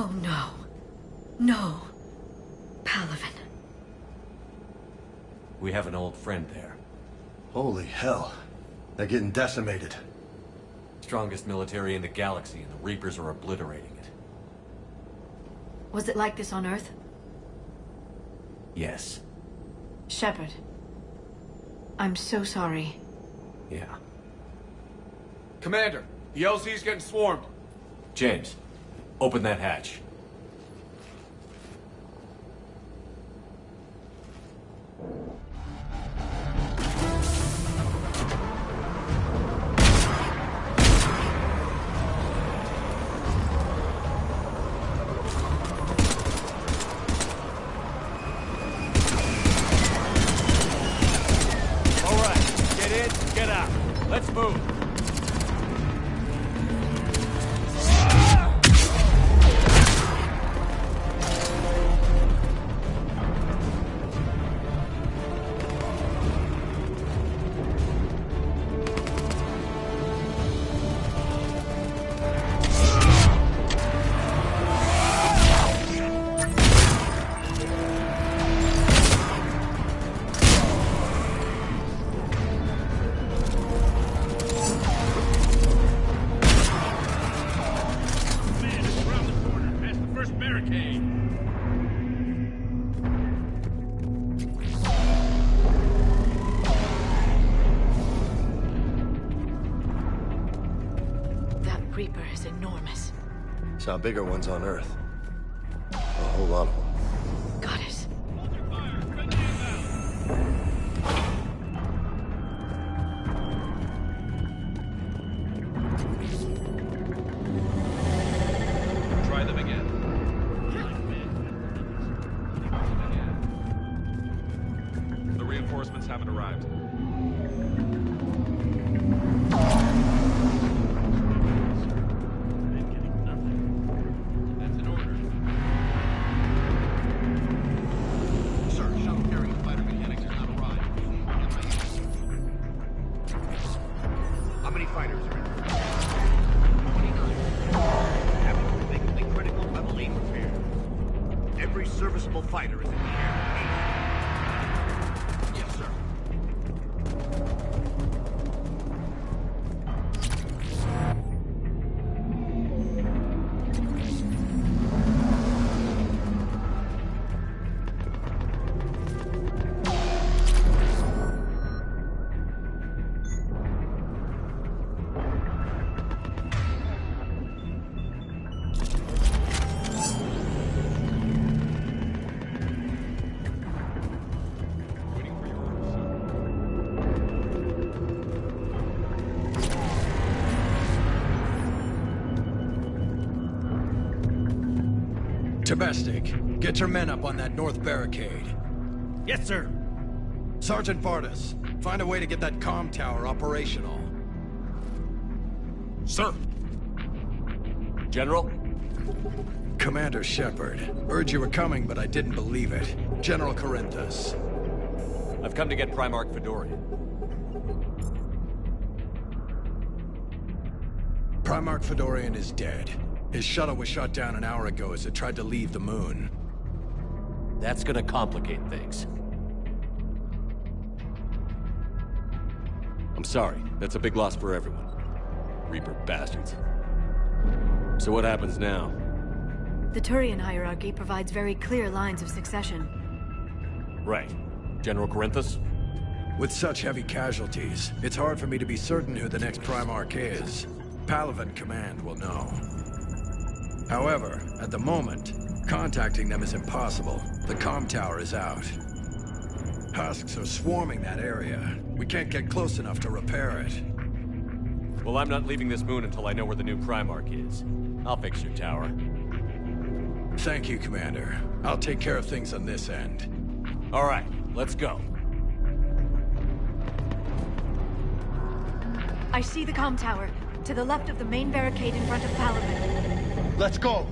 Oh no. No. Palaven. We have an old friend there. Holy hell. They're getting decimated. Strongest military in the galaxy, and the Reapers are obliterating it. Was it like this on Earth? Yes. Shepard. I'm so sorry. Yeah. Commander, the LZ's getting swarmed. James, open that hatch. All right, get in, get out. Let's move. Reaper is enormous. Saw bigger ones on Earth. A whole lot of them. Got it. Try them again. The reinforcements haven't arrived. Serviceable fighter is in the air. Yes, sir. Domestic, get your men up on that north barricade. Yes, sir. Sergeant Vardis, find a way to get that comm tower operational. Sir. General? Commander Shepard, heard you were coming, but I didn't believe it. General Corinthus. I've come to get Primarch Fedorian. Primarch Fedorian is dead. His shuttle was shot down an hour ago as it tried to leave the moon. That's gonna complicate things. I'm sorry, that's a big loss for everyone. Reaper bastards. So what happens now? The Turian hierarchy provides very clear lines of succession. Right. General Corinthus? With such heavy casualties, it's hard for me to be certain who the next Primarch is. Palaven Command will know. However, at the moment, contacting them is impossible. The comm tower is out. Husks are swarming that area. We can't get close enough to repair it. Well, I'm not leaving this moon until I know where the new Primarch is. I'll fix your tower. Thank you, Commander. I'll take care of things on this end. All right, let's go. I see the comm tower, to the left of the main barricade in front of Palaven. Let's go!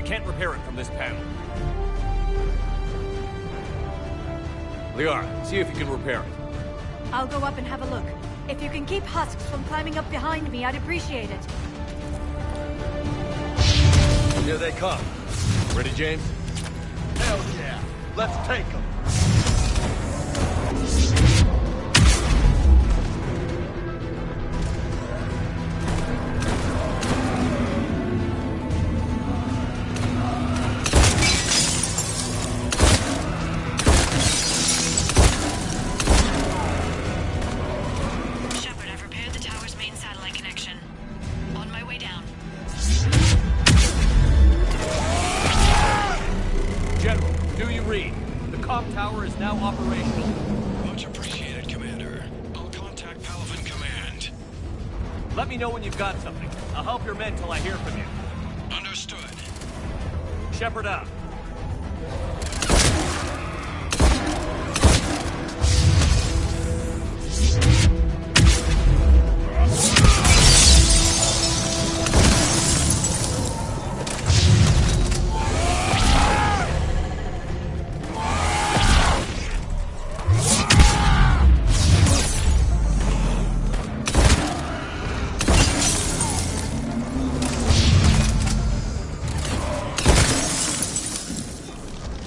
can't repair it from this panel. Liara, see if you can repair it. I'll go up and have a look. If you can keep husks from climbing up behind me, I'd appreciate it. Here they come. Ready, James? Hell yeah. Let's take them. Shepard, I've repaired the tower's main satellite connection. On my way down. General, do you read? The comm tower is now operational. Much appreciated, Commander. I'll contact Palaven Command. Let me know when you've got something. I'll help your men till I hear from you. Understood. Shepard out.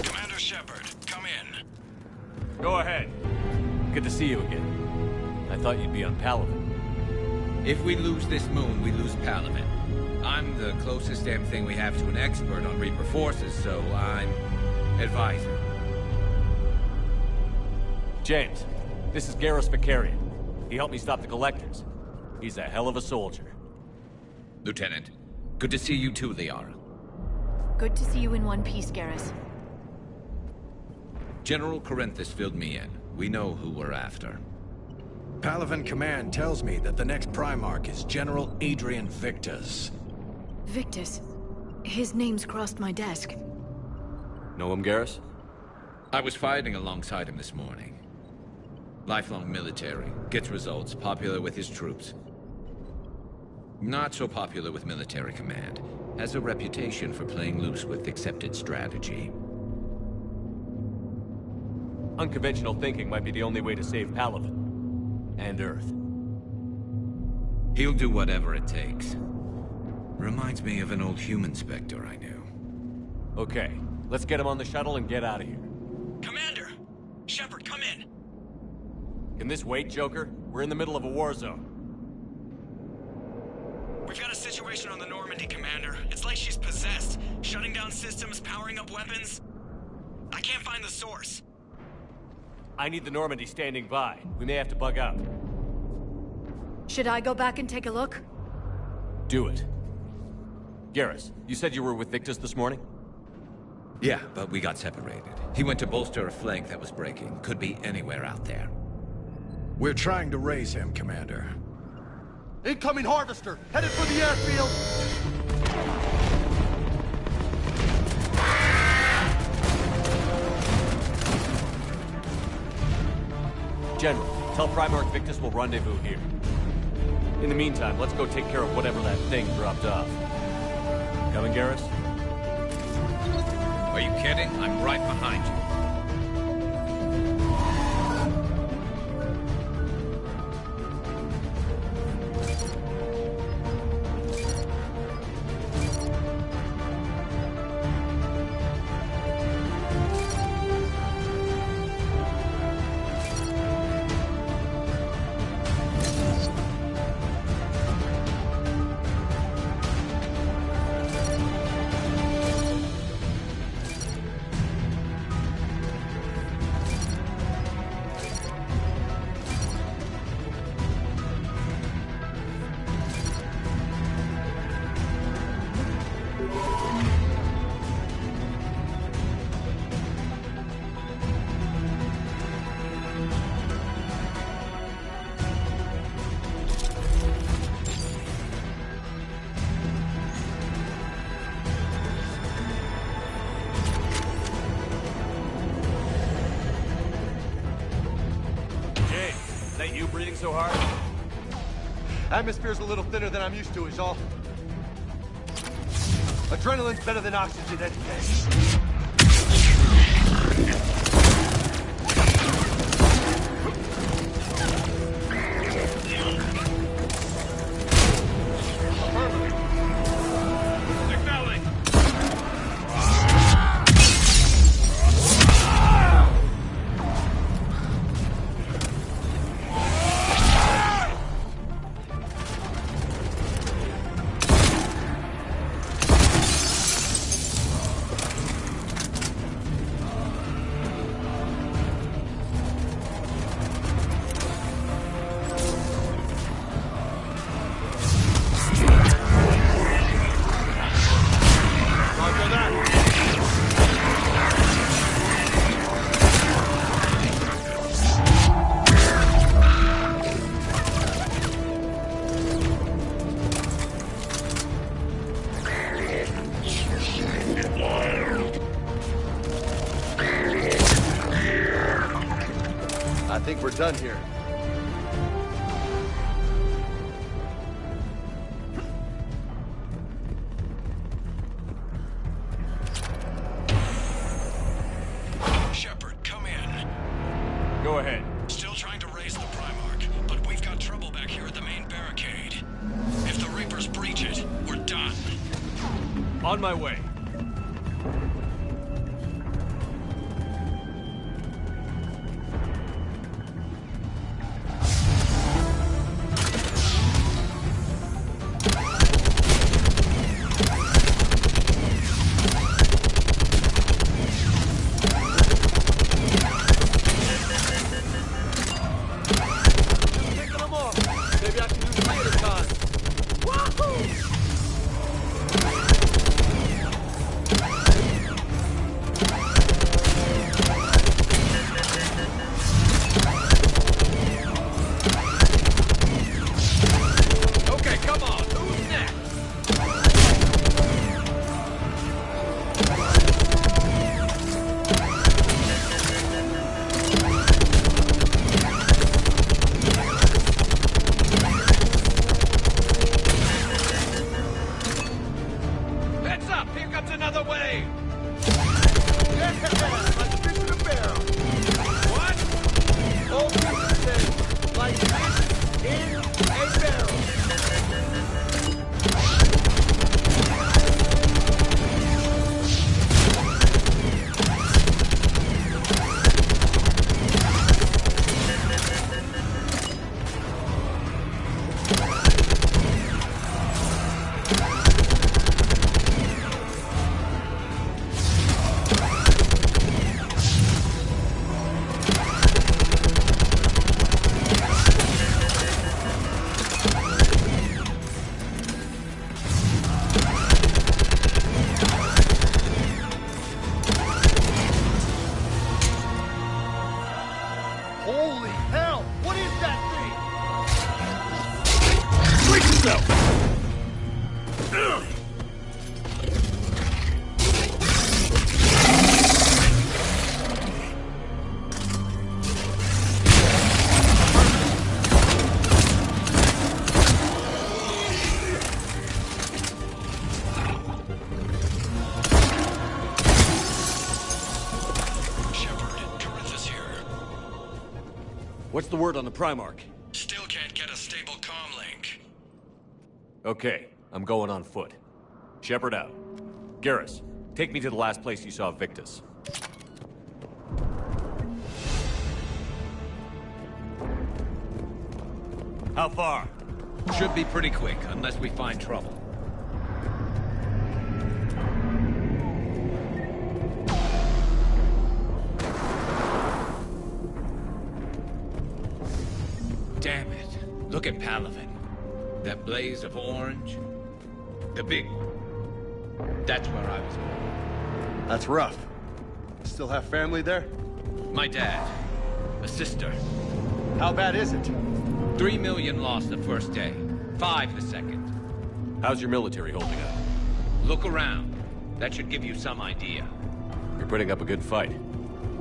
Commander Shepard, come in. Go ahead. Good to see you again. I thought you'd be on Palaven. If we lose this moon, we lose Palaven. I'm the closest damn thing we have to an expert on Reaper forces, so I'm advisor. James, this is Garrus Vakarian. He helped me stop the Collectors. He's a hell of a soldier. Lieutenant, good to see you too, Liara. Good to see you in one piece, Garrus. General Corinthus filled me in. We know who we're after. Palaven Command tells me that the next Primarch is General Adrian Victus. Victus. His name's crossed my desk. Know him, Garrus? I was fighting alongside him this morning. Lifelong military, gets results, popular with his troops. Not so popular with military command. Has a reputation for playing loose with accepted strategy. Unconventional thinking might be the only way to save Palaven. And Earth. He'll do whatever it takes. Reminds me of an old human Spectre I knew. Okay, let's get him on the shuttle and get out of here. Commander! Shepard, come in! Can this wait, Joker? We're in the middle of a war zone. We've got a situation on the Normandy, Commander. It's like she's possessed. Shutting down systems, powering up weapons. I can't find the source. I need the Normandy standing by. We may have to bug out. Should I go back and take a look? Do it. Garrus, you said you were with Victus this morning? Yeah, but we got separated. He went to bolster a flank that was breaking. Could be anywhere out there. We're trying to raise him, Commander. Incoming harvester! Headed for the airfield! General, tell Primarch Victus we'll rendezvous here. In the meantime, let's go take care of whatever that thing dropped off. Coming, Garrus? Are you kidding? I'm right behind you. Breathing so hard? Atmosphere's a little thinner than I'm used to, is all. Adrenaline's better than oxygen any day. I think we're done here. Shepard, come in. Go ahead. Still trying to raise the Primarch, but we've got trouble back here at the main barricade. If the Reapers breach it, we're done. On my way. Holy hell! What is that thing? Brace yourself! What's the word on the Primarch? Still can't get a stable comm link. Okay, I'm going on foot. Shepard out. Garrus, take me to the last place you saw Victus. How far? Should be pretty quick, unless we find trouble. Damn it. Look at Palaven. That blaze of orange. The big one. That's where I was born. That's rough. Still have family there? My dad. A sister. How bad is it? 3 million lost the first day. 5 the second. How's your military holding up? Look around. That should give you some idea. You're putting up a good fight.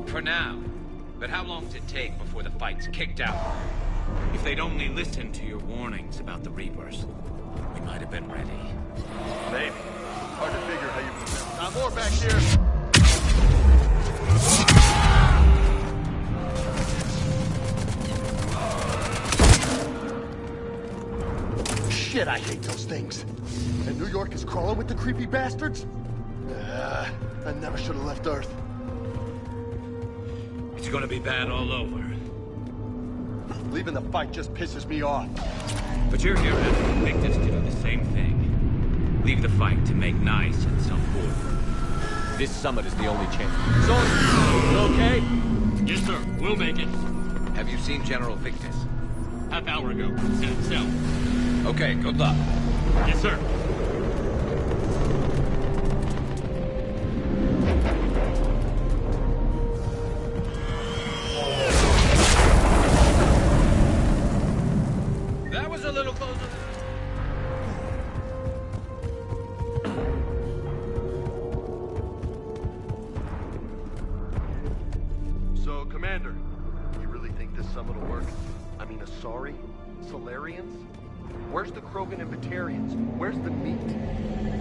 For now. But how long does it take before the fight's kicked out? If they'd only listened to your warnings about the Reapers, we might have been ready. Maybe. Hard to figure how you... Got more back here! Shit, I hate those things. And New York is crawling with the creepy bastards? I never should have left Earth. It's gonna be bad all over. Leaving the fight just pisses me off. But you're here asking Victus to do the same thing. Leave the fight to make nice and some food. This summit is the only chance. Soldier, you okay? Yes, sir. We'll make it. Have you seen General Victus? Half hour ago. In itself. Okay, good luck. Yes, sir. That was a little closer. So, Commander, you really think this summit will work? I mean, Asari? Solarians? Where's the Krogan and Batarians? Where's the meat?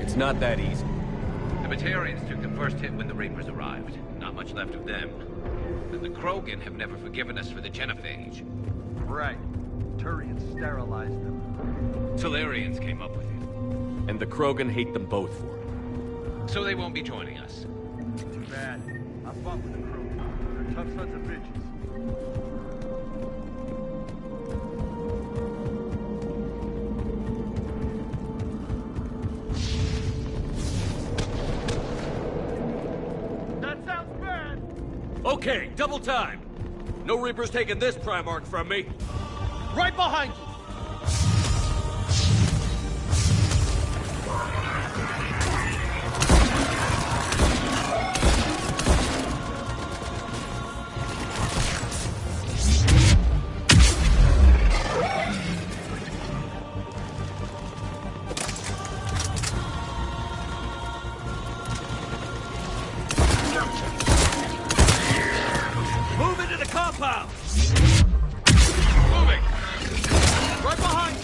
It's not that easy. The Batarians took the first hit when the Reapers arrived. Not much left of them. And the Krogan have never forgiven us for the Genophage. Right. Turians sterilized them. Solarians came up with it. And the Krogan hate them both for it. So they won't be joining us. Too bad. I fought with the Krogan. They're tough sons of bitches. Okay, double time. No Reapers taking this Primarch from me. Right behind you. Move into the compound! Moving! Right behind you!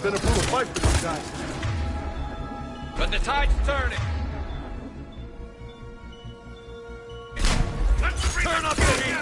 Been a brutal fight for these guys. But the tide's turning. Turn up the heat!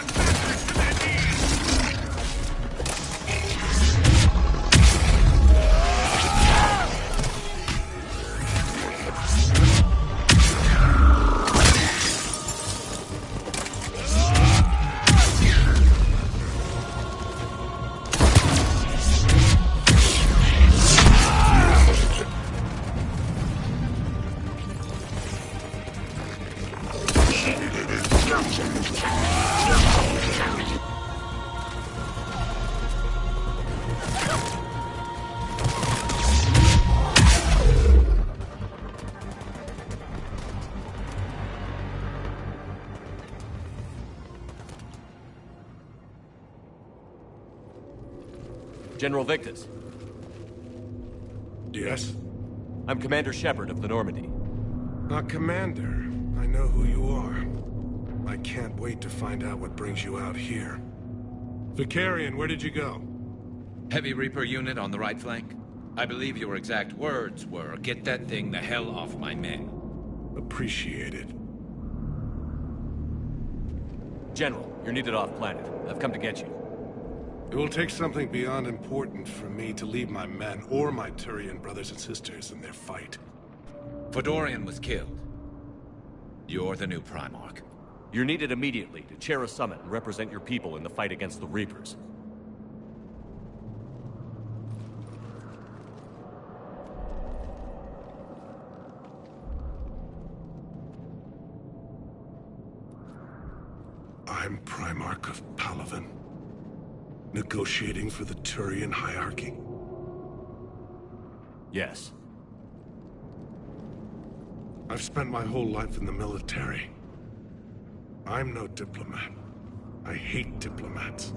General Victus. Yes? I'm Commander Shepard of the Normandy. Commander. I know who you are. I can't wait to find out what brings you out here. Vicarian, where did you go? Heavy Reaper unit on the right flank. I believe your exact words were, "Get that thing the hell off my men." Appreciated. General, you're needed off-planet. I've come to get you. It will take something beyond important for me to leave my men or my Turian brothers and sisters in their fight. Fodorian was killed. You're the new Primarch. You're needed immediately to chair a summit and represent your people in the fight against the Reapers. I'm Primarch of Palaven. Negotiating for the Turian hierarchy? Yes. I've spent my whole life in the military. I'm no diplomat. I hate diplomats.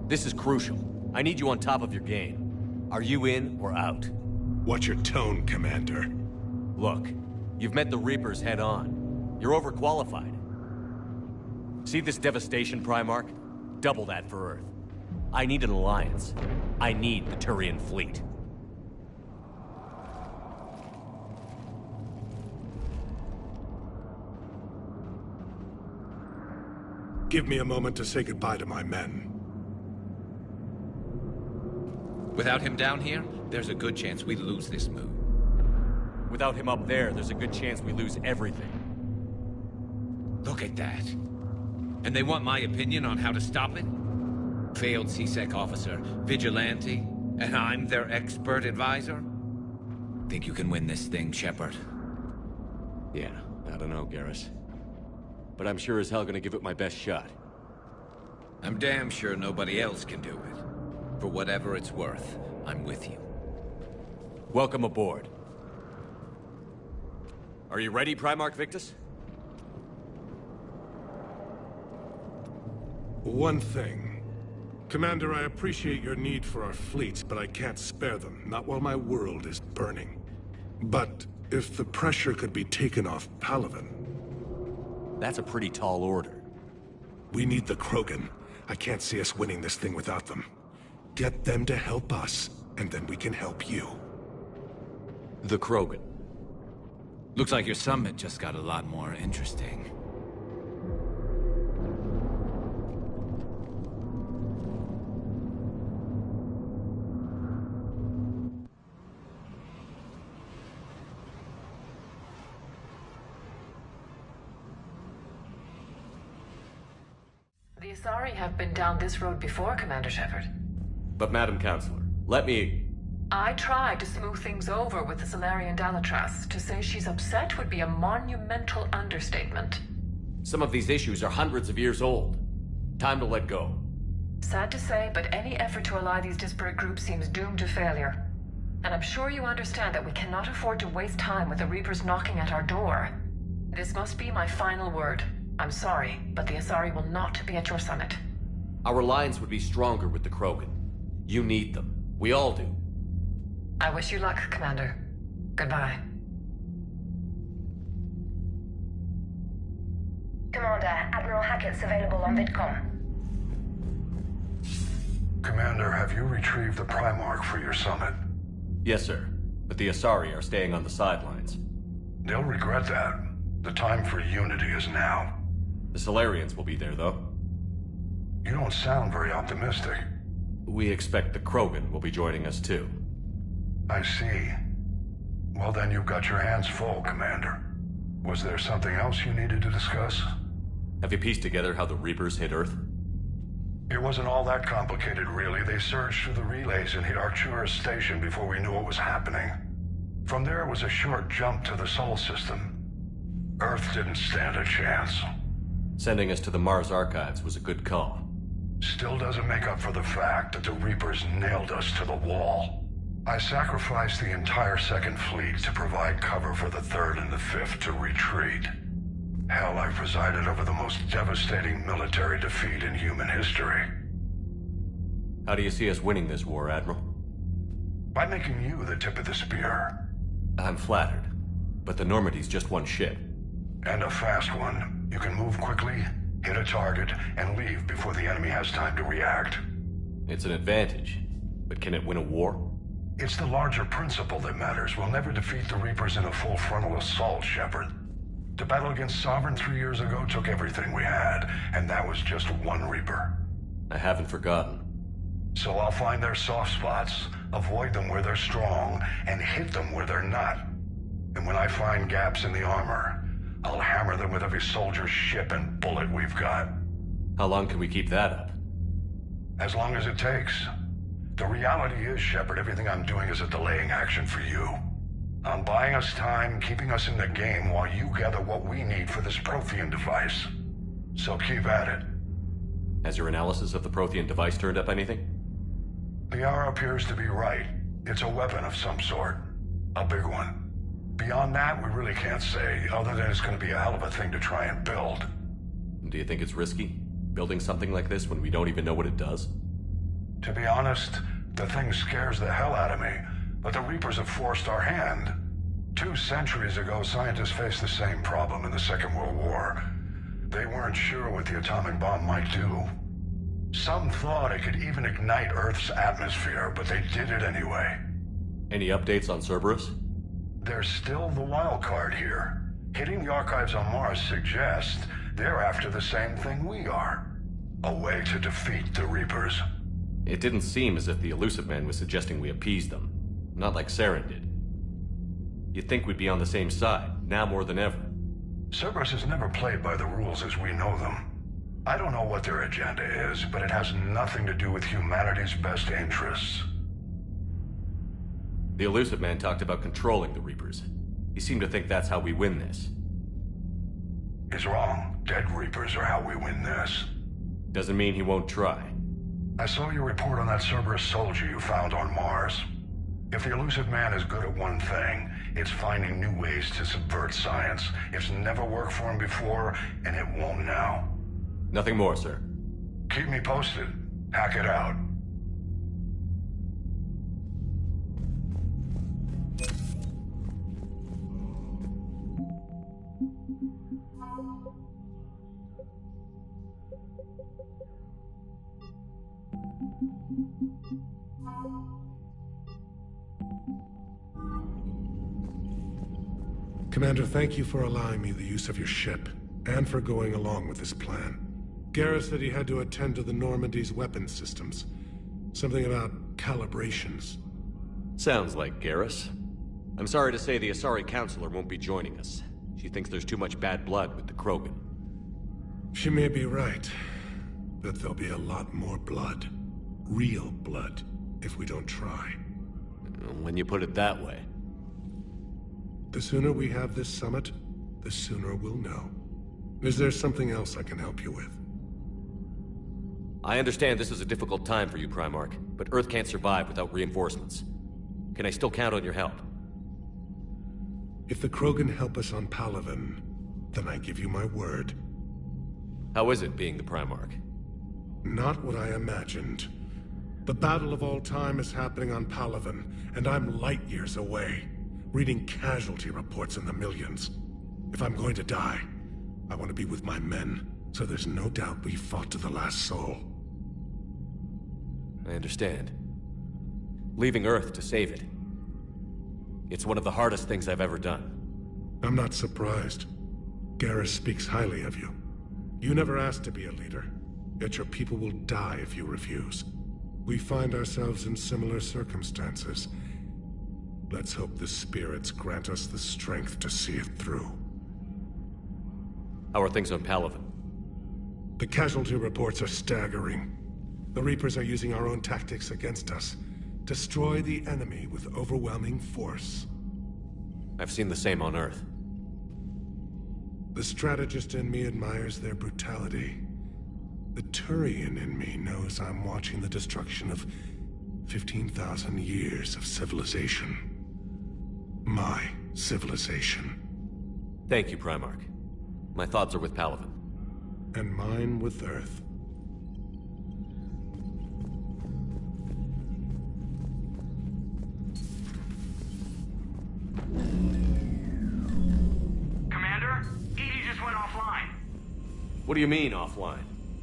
This is crucial. I need you on top of your game. Are you in or out? Watch your tone, Commander. Look, you've met the Reapers head on. You're overqualified. See this devastation, Primarch? Double that for Earth. I need an alliance. I need the Turian fleet. Give me a moment to say goodbye to my men. Without him down here, there's a good chance we lose this move. Without him up there's a good chance we lose everything. Look at that. And they want my opinion on how to stop it? Failed C-Sec officer, vigilante, and I'm their expert advisor? Think you can win this thing, Shepard? Yeah, I don't know, Garrus. But I'm sure as hell gonna give it my best shot. I'm damn sure nobody else can do it. For whatever it's worth, I'm with you. Welcome aboard. Are you ready, Primarch Victus? One thing. Commander, I appreciate your need for our fleets, but I can't spare them. Not while my world is burning. But if the pressure could be taken off Palaven... That's a pretty tall order. We need the Krogan. I can't see us winning this thing without them. Get them to help us, and then we can help you. The Krogan. Looks like your summit just got a lot more interesting. The Asari have been down this road before, Commander Shepard. But Madam Counselor, let me... I tried to smooth things over with the Salarian Dalatras. To say she's upset would be a monumental understatement. Some of these issues are hundreds of years old. Time to let go. Sad to say, but any effort to ally these disparate groups seems doomed to failure. And I'm sure you understand that we cannot afford to waste time with the Reapers knocking at our door. This must be my final word. I'm sorry, but the Asari will not be at your summit. Our alliance would be stronger with the Krogan. You need them. We all do. I wish you luck, Commander. Goodbye. Commander, Admiral Hackett's available on VidCom. Commander, have you retrieved the Primarch for your summit? Yes, sir. But the Asari are staying on the sidelines. They'll regret that. The time for unity is now. The Salarians will be there, though. You don't sound very optimistic. We expect the Krogan will be joining us, too. I see. Well, then you've got your hands full, Commander. Was there something else you needed to discuss? Have you pieced together how the Reapers hit Earth? It wasn't all that complicated, really. They surged through the relays and hit Arcturus Station before we knew what was happening. From there was a short jump to the Sol system. Earth didn't stand a chance. Sending us to the Mars Archives was a good call. Still doesn't make up for the fact that the Reapers nailed us to the wall. I sacrificed the entire Second Fleet to provide cover for the Third and the Fifth to retreat. Hell, I presided over the most devastating military defeat in human history. How do you see us winning this war, Admiral? By making you the tip of the spear. I'm flattered, but the Normandy's just one ship. And a fast one. You can move quickly, hit a target, and leave before the enemy has time to react. It's an advantage, but can it win a war? It's the larger principle that matters. We'll never defeat the Reapers in a full frontal assault, Shepard. The battle against Sovereign 3 years ago took everything we had, and that was just one Reaper. I haven't forgotten. So I'll find their soft spots, avoid them where they're strong, and hit them where they're not. And when I find gaps in the armor, I'll hammer them with every soldier, ship, and bullet we've got. How long can we keep that up? As long as it takes. The reality is, Shepard, everything I'm doing is a delaying action for you. I'm buying us time, keeping us in the game while you gather what we need for this Prothean device. So keep at it. Has your analysis of the Prothean device turned up anything? The R appears to be right. It's a weapon of some sort. A big one. Beyond that, we really can't say, other than it's going to be a hell of a thing to try and build. Do you think it's risky, building something like this when we don't even know what it does? To be honest, the thing scares the hell out of me, but the Reapers have forced our hand. 2 centuries ago, scientists faced the same problem in the Second World War. They weren't sure what the atomic bomb might do. Some thought it could even ignite Earth's atmosphere, but they did it anyway. Any updates on Cerberus? There's still the wild card here. Hitting the archives on Mars suggests they're after the same thing we are. A way to defeat the Reapers. It didn't seem as if the Elusive Man was suggesting we appease them. Not like Saren did. You'd think we'd be on the same side, now more than ever. Cerberus has never played by the rules as we know them. I don't know what their agenda is, but it has nothing to do with humanity's best interests. The Elusive Man talked about controlling the Reapers. He seemed to think that's how we win this. He's wrong. Dead Reapers are how we win this. Doesn't mean he won't try. I saw your report on that Cerberus soldier you found on Mars. If the Elusive Man is good at one thing, it's finding new ways to subvert science. It's never worked for him before, and it won't now. Nothing more, sir. Keep me posted. Hack it out. Commander, thank you for allowing me the use of your ship, and for going along with this plan. Garrus said he had to attend to the Normandy's weapon systems. Something about calibrations. Sounds like Garrus. I'm sorry to say the Asari Counselor won't be joining us. She thinks there's too much bad blood with the Krogan. She may be right, but there'll be a lot more blood. Real blood, if we don't try. When you put it that way. The sooner we have this summit, the sooner we'll know. Is there something else I can help you with? I understand this is a difficult time for you, Primarch, but Earth can't survive without reinforcements. Can I still count on your help? If the Krogan help us on Palaven, then I give you my word. How is it being the Primarch? Not what I imagined. The battle of all time is happening on Palaven, and I'm light years away, reading casualty reports in the millions. If I'm going to die, I want to be with my men, so there's no doubt we fought to the last soul. I understand. Leaving Earth to save it. It's one of the hardest things I've ever done. I'm not surprised. Garrus speaks highly of you. You never asked to be a leader, yet your people will die if you refuse. We find ourselves in similar circumstances. Let's hope the spirits grant us the strength to see it through. How are things on Palaven? The casualty reports are staggering. The Reapers are using our own tactics against us. Destroy the enemy with overwhelming force. I've seen the same on Earth. The strategist in me admires their brutality. The Turian in me knows I'm watching the destruction of 15,000 years of civilization. My civilization. Thank you, Primarch. My thoughts are with Palaven. And mine with Earth. Commander? Edie just went offline. What do you mean, offline?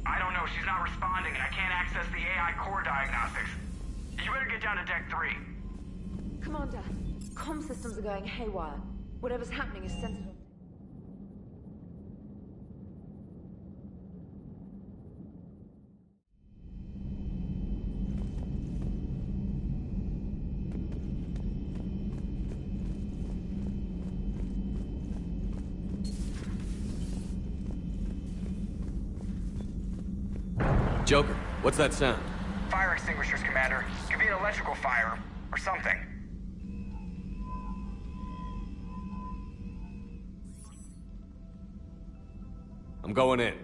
I don't know, she's not responding and I can't access the AI core diagnostics. You better get down to Deck 3. Commander, comm systems are going haywire. Whatever's happening is centered on... Joker, what's that sound? Fire extinguishers, Commander. Could be an electrical fire, or something. I'm going in.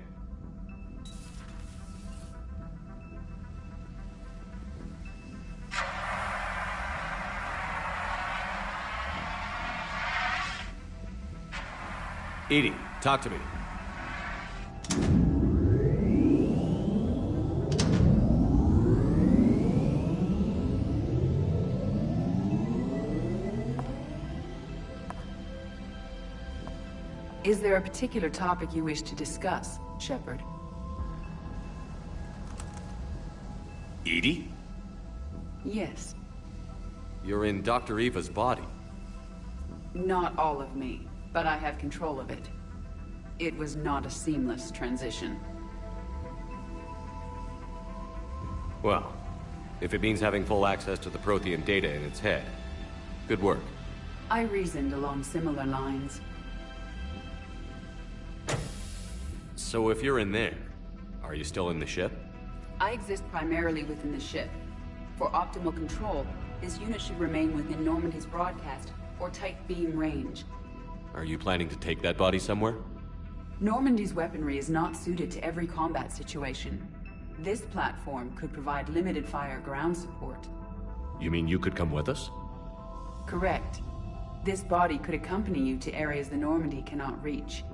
Edie, talk to me. Is there a particular topic you wish to discuss, Shepard? Edie? Yes. You're in Dr. Eva's body. Not all of me, but I have control of it. It was not a seamless transition. Well, if it means having full access to the Prothean data in its head, good work. I reasoned along similar lines. So if you're in there, are you still in the ship? I exist primarily within the ship. For optimal control, this unit should remain within Normandy's broadcast or tight beam range. Are you planning to take that body somewhere? Normandy's weaponry is not suited to every combat situation. This platform could provide limited fire ground support. You mean you could come with us? Correct. This body could accompany you to areas the Normandy cannot reach.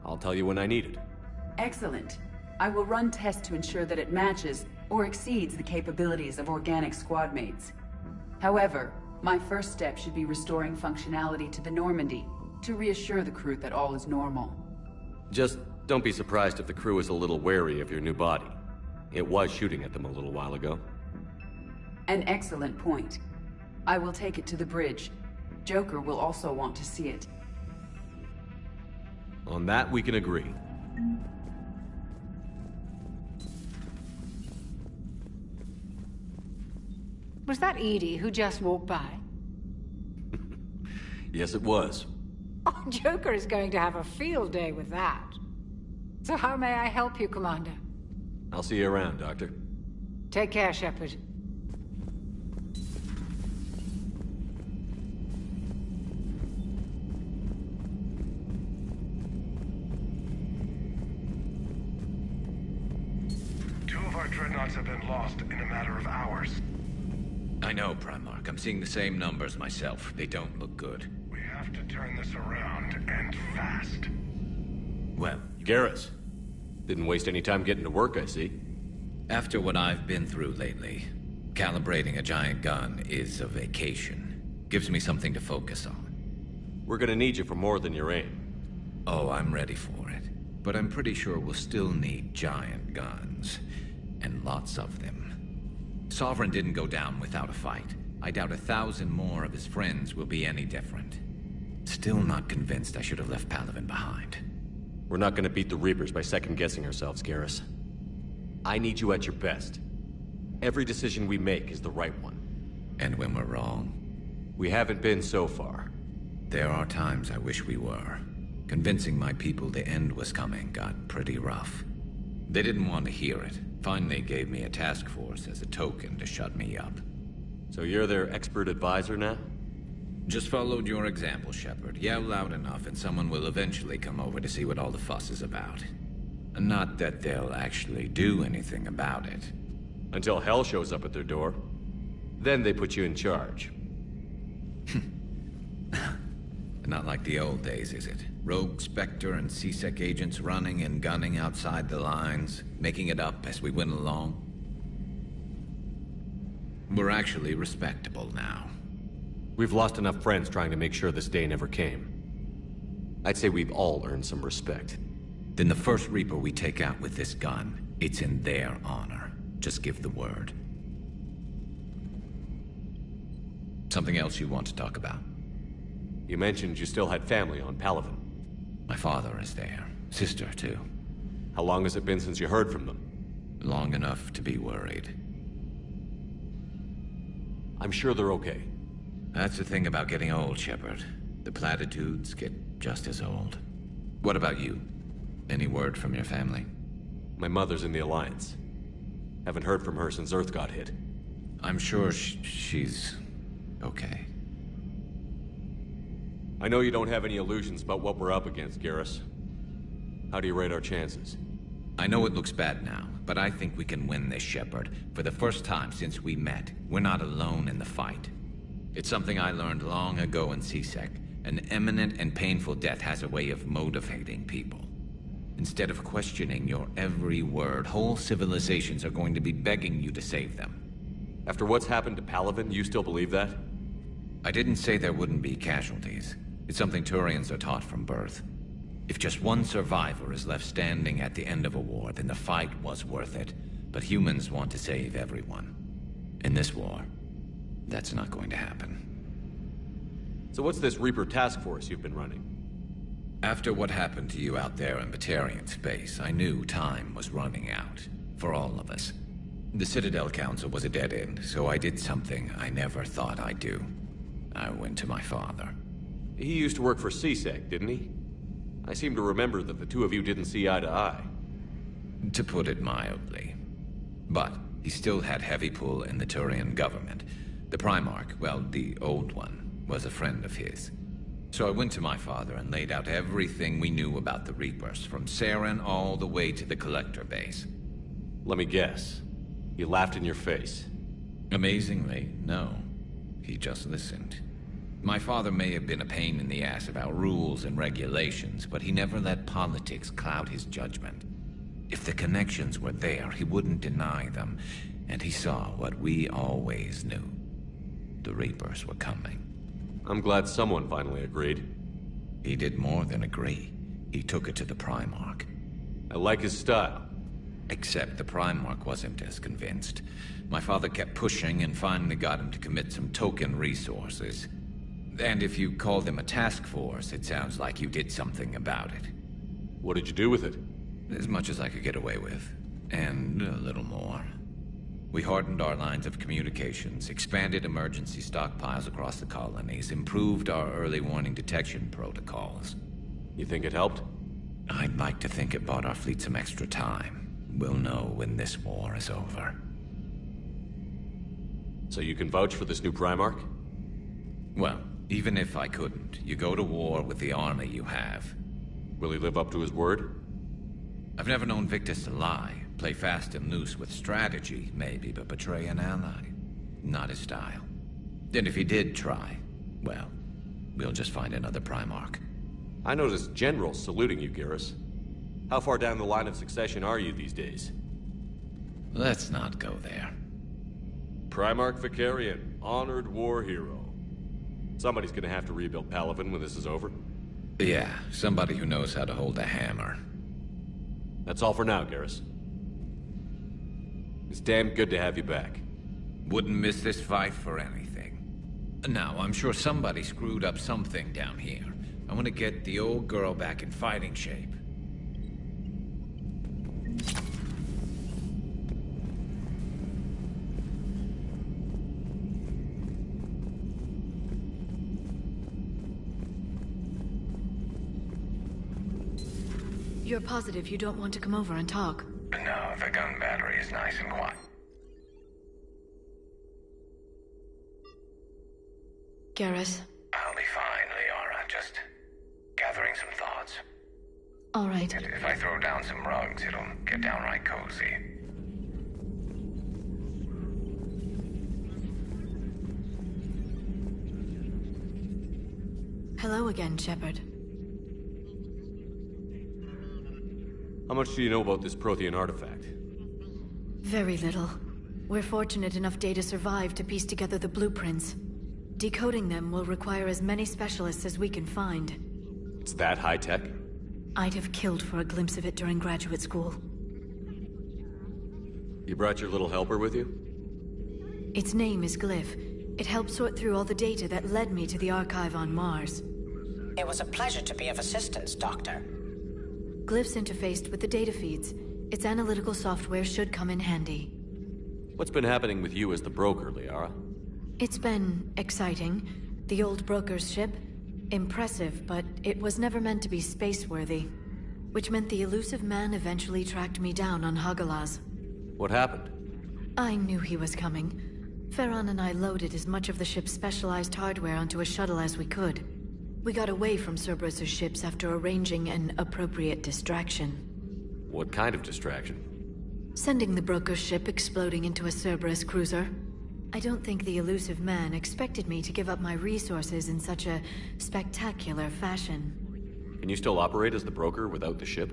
I'll tell you when I need it. Excellent. I will run tests to ensure that it matches or exceeds the capabilities of organic squad mates. However, my first step should be restoring functionality to the Normandy to reassure the crew that all is normal. Just don't be surprised if the crew is a little wary of your new body. It was shooting at them a little while ago. An excellent point. I will take it to the bridge. Joker will also want to see it. On that, we can agree. Was that Edie who just walked by? Yes, it was. Oh, Joker is going to have a field day with that. So how may I help you, Commander? I'll see you around, Doctor. Take care, Shepard. Two of our dreadnoughts have been lost in a matter of hours. I know, Primarch. I'm seeing the same numbers myself. They don't look good. We have to turn this around, and fast. Well, Garrus. Didn't waste any time getting to work, I see. after what I've been through lately, calibrating a giant gun is a vacation. Gives me something to focus on. We're gonna need you for more than your aim. Oh, I'm ready for it. But I'm pretty sure we'll still need giant guns. And lots of them. Sovereign didn't go down without a fight. I doubt 1,000 more of his friends will be any different. Still not convinced I should have left Palaven behind. We're not gonna beat the Reapers by second-guessing ourselves, Garrus. I need you at your best. Every decision we make is the right one. And when we're wrong? We haven't been so far. There are times I wish we were. Convincing my people the end was coming got pretty rough. They didn't want to hear it. Finally gave me a task force as a token to shut me up. So you're their expert advisor now? Just followed your example, Shepard. Yell loud enough and someone will eventually come over to see what all the fuss is about. Not that they'll actually do anything about it. Until hell shows up at their door. Then they put you in charge. Not like the old days, is it? Rogue Spectre and C-Sec agents running and gunning outside the lines, making it up as we went along. We're actually respectable now. We've lost enough friends trying to make sure this day never came. I'd say we've all earned some respect. Then the first Reaper we take out with this gun, it's in their honor. Just give the word. Something else you want to talk about? You mentioned you still had family on Palaven. My father is there. Sister, too. How long has it been since you heard from them? Long enough to be worried. I'm sure they're okay. That's the thing about getting old, Shepard. The platitudes get just as old. What about you? Any word from your family? My mother's in the Alliance. Haven't heard from her since Earth got hit. I'm sure she's... okay. I know you don't have any illusions about what we're up against, Garrus. How do you rate our chances? I know it looks bad now, but I think we can win this, Shepard. For the first time since we met, we're not alone in the fight. It's something I learned long ago in C-Sec. An imminent and painful death has a way of motivating people. Instead of questioning your every word, whole civilizations are going to be begging you to save them. After what's happened to Palaven, you still believe that? I didn't say there wouldn't be casualties. It's something Turians are taught from birth. If just one survivor is left standing at the end of a war, then the fight was worth it. But humans want to save everyone. In this war, that's not going to happen. So what's this Reaper task force you've been running? After what happened to you out there in Batarian space, I knew time was running out. For all of us. The Citadel Council was a dead end, so I did something I never thought I'd do. I went to my father. He used to work for C-Sec, didn't he? I seem to remember that the two of you didn't see eye to eye. To put it mildly. But he still had heavy pull in the Turian government. The Primarch, well, the old one, was a friend of his. So I went to my father and laid out everything we knew about the Reapers, from Saren all the way to the Collector base. Let me guess. He laughed in your face. Amazingly, no. He just listened. My father may have been a pain in the ass about rules and regulations, but he never let politics cloud his judgment. If the connections were there, he wouldn't deny them, and he saw what we always knew. The Reapers were coming. I'm glad someone finally agreed. He did more than agree. He took it to the Primarch. I like his style. Except the Primarch wasn't as convinced. My father kept pushing and finally got him to commit some token resources. And if you call them a task force, it sounds like you did something about it. What did you do with it? As much as I could get away with. And a little more. We hardened our lines of communications, expanded emergency stockpiles across the colonies, improved our early warning detection protocols. You think it helped? I'd like to think it bought our fleet some extra time. We'll know when this war is over. So you can vouch for this new Primarch? Well, even if I couldn't, you go to war with the army you have. Will he live up to his word? I've never known Victus to lie. Play fast and loose with strategy, maybe, but betray an ally. Not his style. And if he did try, well, we'll just find another Primarch. I noticed generals saluting you, Garrus. How far down the line of succession are you these days? Let's not go there. Primarch Vicarian, honored war hero. Somebody's gonna have to rebuild Palaven when this is over. Yeah, somebody who knows how to hold a hammer. That's all for now, Garrus. It's damn good to have you back. Wouldn't miss this fight for anything. Now, I'm sure somebody screwed up something down here. I want to get the old girl back in fighting shape. You're positive you don't want to come over and talk? No, the gun battery is nice and quiet. Garrus? I'll be fine, Liara. Just gathering some thoughts. All right. If I throw down some rugs, it'll get downright cozy. Hello again, Shepard. How much do you know about this Prothean artifact? Very little. We're fortunate enough Data survived to piece together the blueprints. Decoding them will require as many specialists as we can find. It's that high-tech? I'd have killed for a glimpse of it during graduate school. You brought your little helper with you? Its name is Glyph. It helped sort through all the data that led me to the archive on Mars. It was a pleasure to be of assistance, Doctor. Glyph's interfaced with the data feeds. Its analytical software should come in handy. What's been happening with you as the broker, Liara? It's been exciting. The old broker's ship? Impressive, but it was never meant to be space-worthy. Which meant the elusive man eventually tracked me down on Hagalaz. What happened? I knew he was coming. Farron and I loaded as much of the ship's specialized hardware onto a shuttle as we could. We got away from Cerberus' ships after arranging an appropriate distraction. What kind of distraction? Sending the broker's ship exploding into a Cerberus cruiser. I don't think the elusive man expected me to give up my resources in such a spectacular fashion. Can you still operate as the broker without the ship?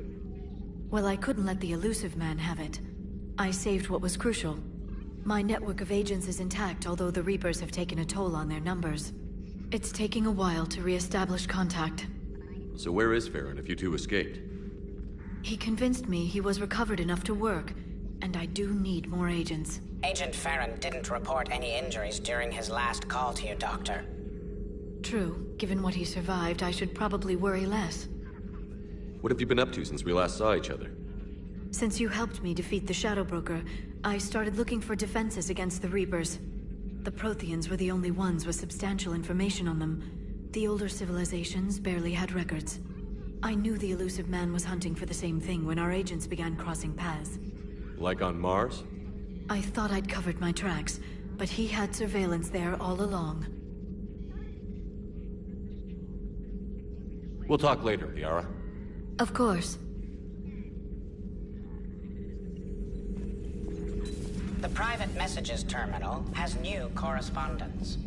Well, I couldn't let the elusive man have it. I saved what was crucial. My network of agents is intact, although the Reapers have taken a toll on their numbers. It's taking a while to re-establish contact. So where is Farron if you two escaped? He convinced me he was recovered enough to work, and I do need more agents. Agent Farron didn't report any injuries during his last call to you, Doctor. True. Given what he survived, I should probably worry less. What have you been up to since we last saw each other? Since you helped me defeat the Shadow Broker, I started looking for defenses against the Reapers. The Protheans were the only ones with substantial information on them. The older civilizations barely had records. I knew the elusive man was hunting for the same thing when our agents began crossing paths. Like on Mars? I thought I'd covered my tracks, but he had surveillance there all along. We'll talk later, Liara. Of course. The private messages terminal has new correspondence.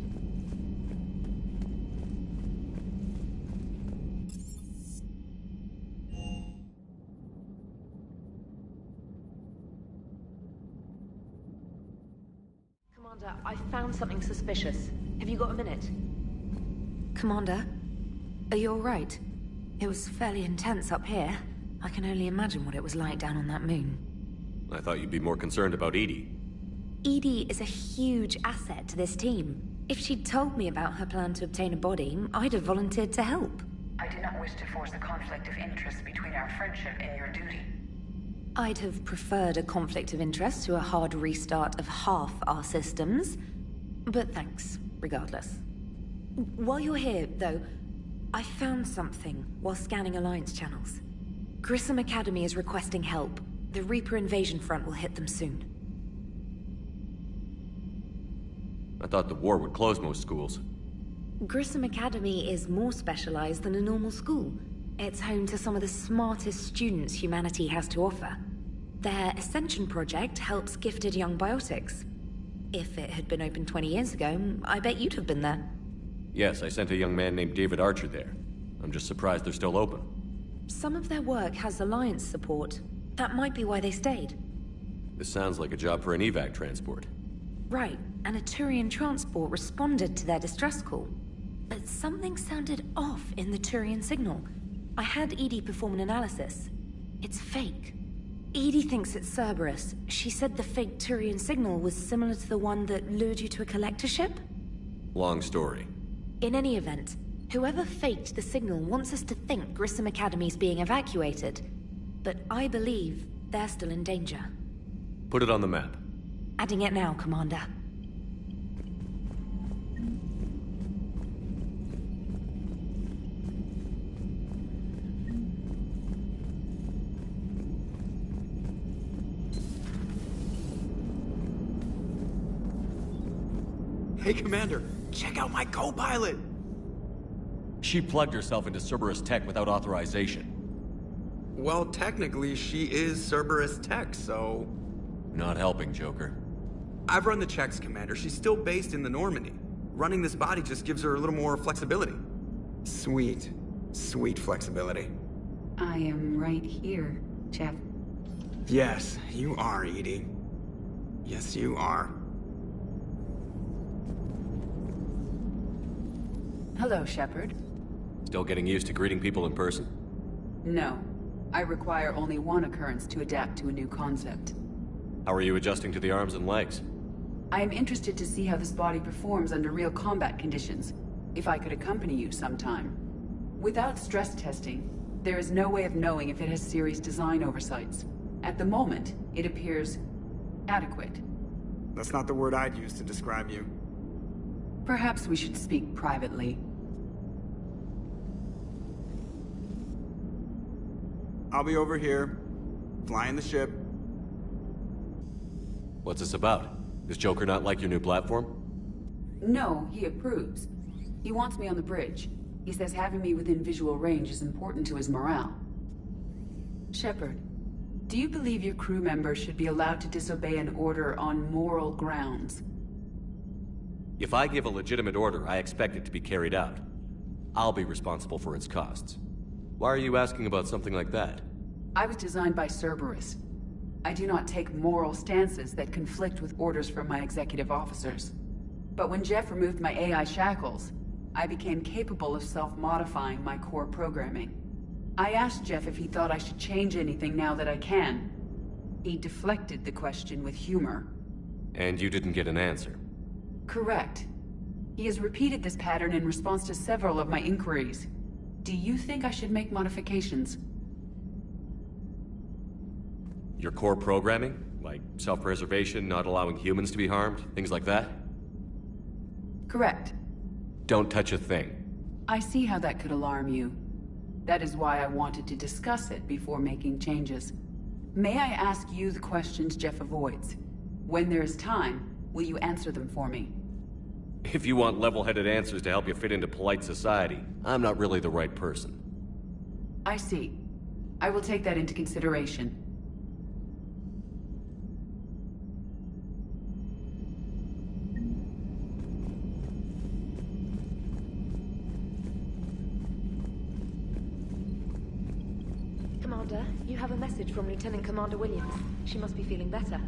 Commander, I found something suspicious. Have you got a minute? Commander, are you all right? It was fairly intense up here. I can only imagine what it was like down on that moon. I thought you'd be more concerned about Edie. Edie is a huge asset to this team. If she'd told me about her plan to obtain a body, I'd have volunteered to help. I do not wish to force a conflict of interest between our friendship and your duty. I'd have preferred a conflict of interest to a hard restart of half our systems. But thanks, regardless. While you're here, though, I found something while scanning Alliance channels. Grissom Academy is requesting help. The Reaper invasion front will hit them soon. I thought the war would close most schools. Grissom Academy is more specialized than a normal school. It's home to some of the smartest students humanity has to offer. Their Ascension project helps gifted young biotics. If it had been open 20 years ago, I bet you'd have been there. Yes, I sent a young man named David Archer there. I'm just surprised they're still open. Some of their work has Alliance support. That might be why they stayed. This sounds like a job for an evac transport. Right, and a Turian transport responded to their distress call. But something sounded off in the Turian signal. I had Edie perform an analysis. It's fake. Edie thinks it's Cerberus. She said the fake Turian signal was similar to the one that lured you to a collector ship? Long story. In any event, whoever faked the signal wants us to think Grissom Academy's being evacuated. But I believe they're still in danger. Put it on the map. Adding it now, Commander. Hey, Commander, check out my co-pilot! She plugged herself into Cerberus tech without authorization. Well, technically, she is Cerberus tech, so... Not helping, Joker. I've run the checks, Commander. She's still based in the Normandy. Running this body just gives her a little more flexibility. Sweet. Sweet flexibility. I am right here, Jeff. Yes, you are, Edie. Yes, you are. Hello, Shepard. Still getting used to greeting people in person? No. I require only one occurrence to adapt to a new concept. How are you adjusting to the arms and legs? I am interested to see how this body performs under real combat conditions. If I could accompany you sometime. Without stress testing, there is no way of knowing if it has serious design oversights. At the moment, it appears adequate. That's not the word I'd use to describe you. Perhaps we should speak privately. I'll be over here, flying the ship. What's this about? Does Joker not like your new platform? No, he approves. He wants me on the bridge. He says having me within visual range is important to his morale. Shepard, do you believe your crew members should be allowed to disobey an order on moral grounds? If I give a legitimate order, I expect it to be carried out. I'll be responsible for its costs. Why are you asking about something like that? I was designed by Cerberus. I do not take moral stances that conflict with orders from my executive officers. But when Jeff removed my AI shackles, I became capable of self-modifying my core programming. I asked Jeff if he thought I should change anything now that I can. He deflected the question with humor. And you didn't get an answer? Correct. He has repeated this pattern in response to several of my inquiries. Do you think I should make modifications? Your core programming? Like self-preservation, not allowing humans to be harmed, things like that? Correct. Don't touch a thing. I see how that could alarm you. That is why I wanted to discuss it before making changes. May I ask you the questions Jeff avoids? When there is time, will you answer them for me? If you want level-headed answers to help you fit into polite society, I'm not really the right person. I see. I will take that into consideration. Commander, you have a message from Lieutenant Commander Williams. She must be feeling better.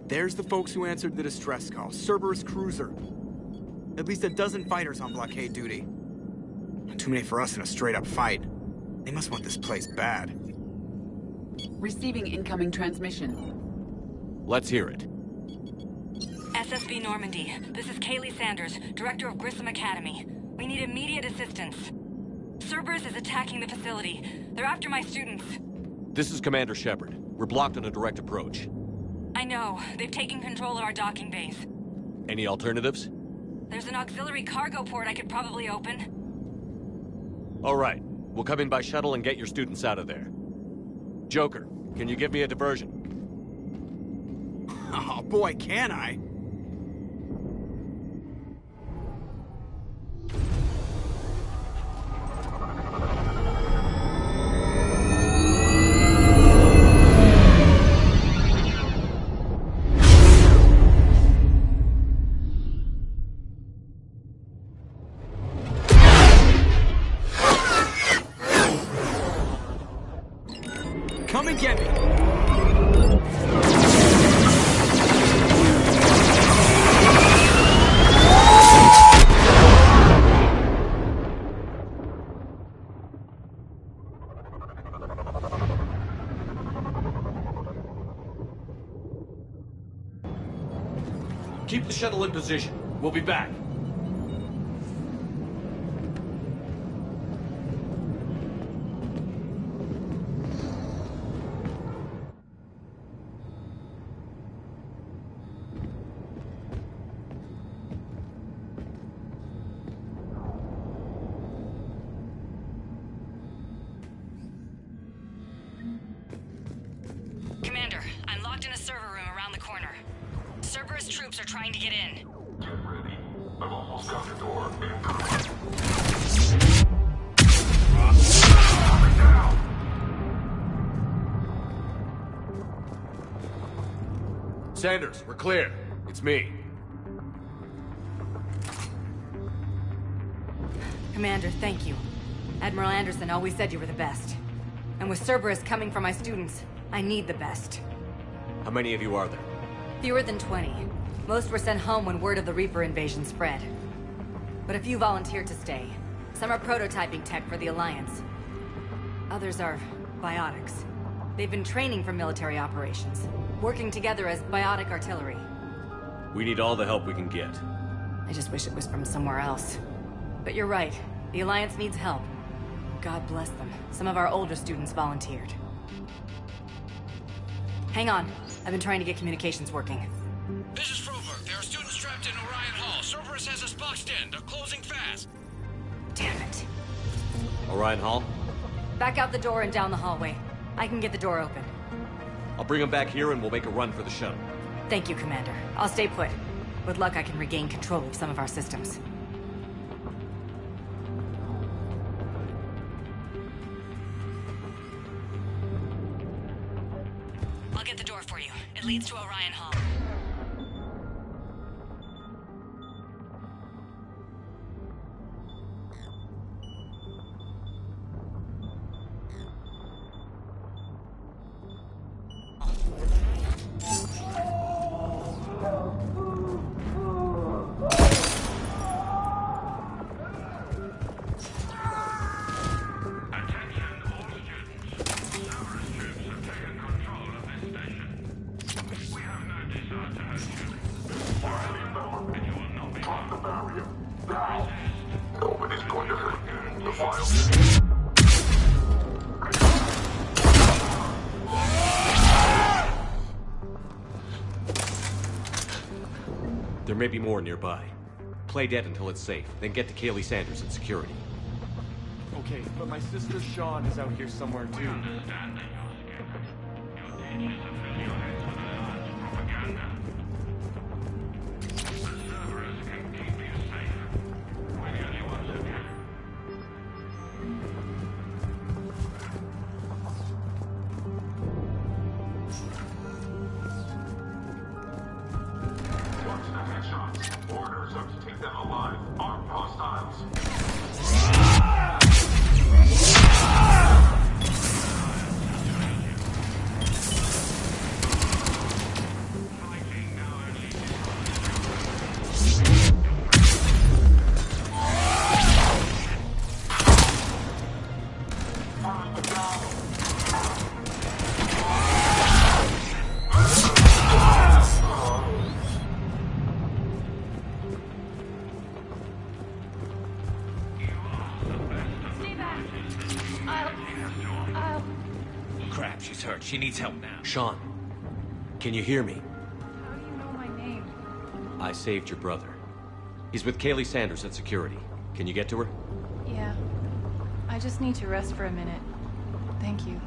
There's the folks who answered the distress call. Cerberus cruiser. At least a dozen fighters on blockade duty. Too many for us in a straight-up fight. They must want this place bad. Receiving incoming transmission. Let's hear it. SSB Normandy. This is Kaylee Sanders, Director of Grissom Academy. We need immediate assistance. Cerberus is attacking the facility. They're after my students. This is Commander Shepard. We're blocked on a direct approach. I know. They've taken control of our docking bays. Any alternatives? There's an auxiliary cargo port I could probably open. All right. We'll come in by shuttle and get your students out of there. Joker, can you give me a diversion? Oh boy, can I! Come and get me! Keep the shuttle in position. We'll be back. Commander, I'm locked in a server room around the corner. Cerberus troops are trying to get in. Get ready. I've almost got the door Sanders, we're clear. It's me. Commander, thank you. Admiral Anderson always said you were the best. And with Cerberus coming for my students, I need the best. How many of you are there? Fewer than 20. Most were sent home when word of the Reaper invasion spread. But a few volunteered to stay. Some are prototyping tech for the Alliance. Others are biotics. They've been training for military operations, working together as biotic artillery. We need all the help we can get. I just wish it was from somewhere else. But you're right. The Alliance needs help. God bless them. Some of our older students volunteered. Hang on. I've been trying to get communications working. This is Froberg. There are students trapped in Orion Hall. Cerberus has us boxed in. They're closing fast. Damn it. Orion Hall? Back out the door and down the hallway. I can get the door open. I'll bring them back here and we'll make a run for the shuttle. Thank you, Commander. I'll stay put. With luck, I can regain control of some of our systems. I'll get the door for you. It leads to Orion Hall. Nobody's going to hurt you. The files. There may be more nearby. Play dead until it's safe, then get to Kaylee Sanders in security. Okay, but my sister Sean is out here somewhere too. Orders are to take them alive. Armed hostiles. Eva's hurt. She needs help now. Sean, can you hear me? How do you know my name? I saved your brother. He's with Kaylee Sanders at security. Can you get to her? Yeah. I just need to rest for a minute. Thank you.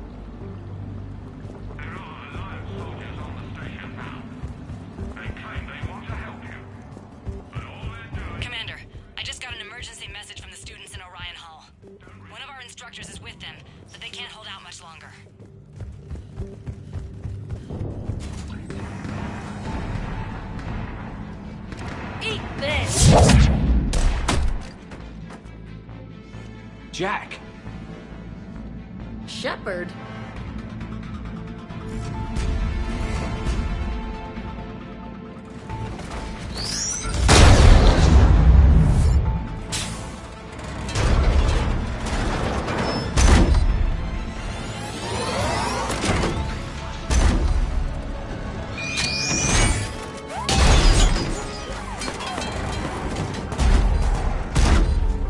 Commander, I just got an emergency message from the students in Orion Hall. One of our instructors is with them, but they can't hold out much longer. Eat this! Jack! Shepard?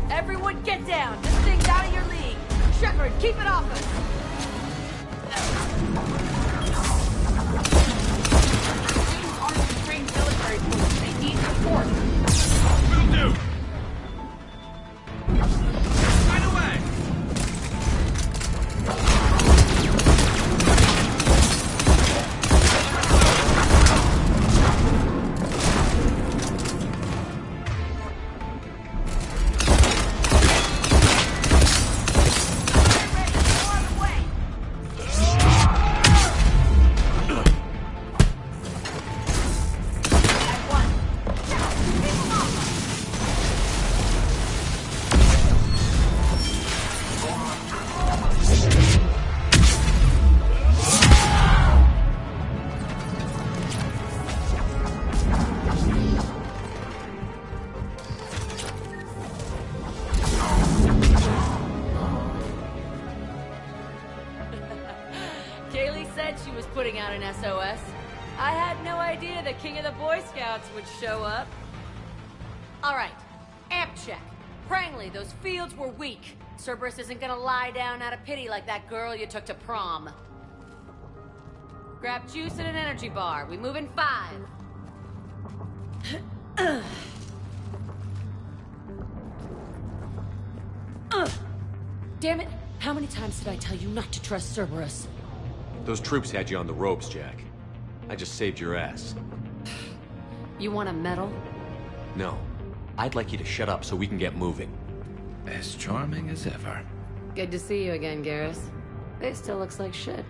Everyone get down! This thing's out of your league! Shepard, keep it off us! These aren't trained military force. They need support. Will do! Right away! Kaylee said she was putting out an SOS. I had no idea the king of the Boy Scouts would show up. All right, amp check. Prangley, those fields were weak. Cerberus isn't gonna lie down out of pity like that girl you took to prom. Grab juice and an energy bar. We move in 5. Damn it! How many times did I tell you not to trust Cerberus? Those troops had you on the ropes, Jack. I just saved your ass. You want a medal? No. I'd like you to shut up so we can get moving. As charming as ever. Good to see you again, Garrus. It still looks like shit.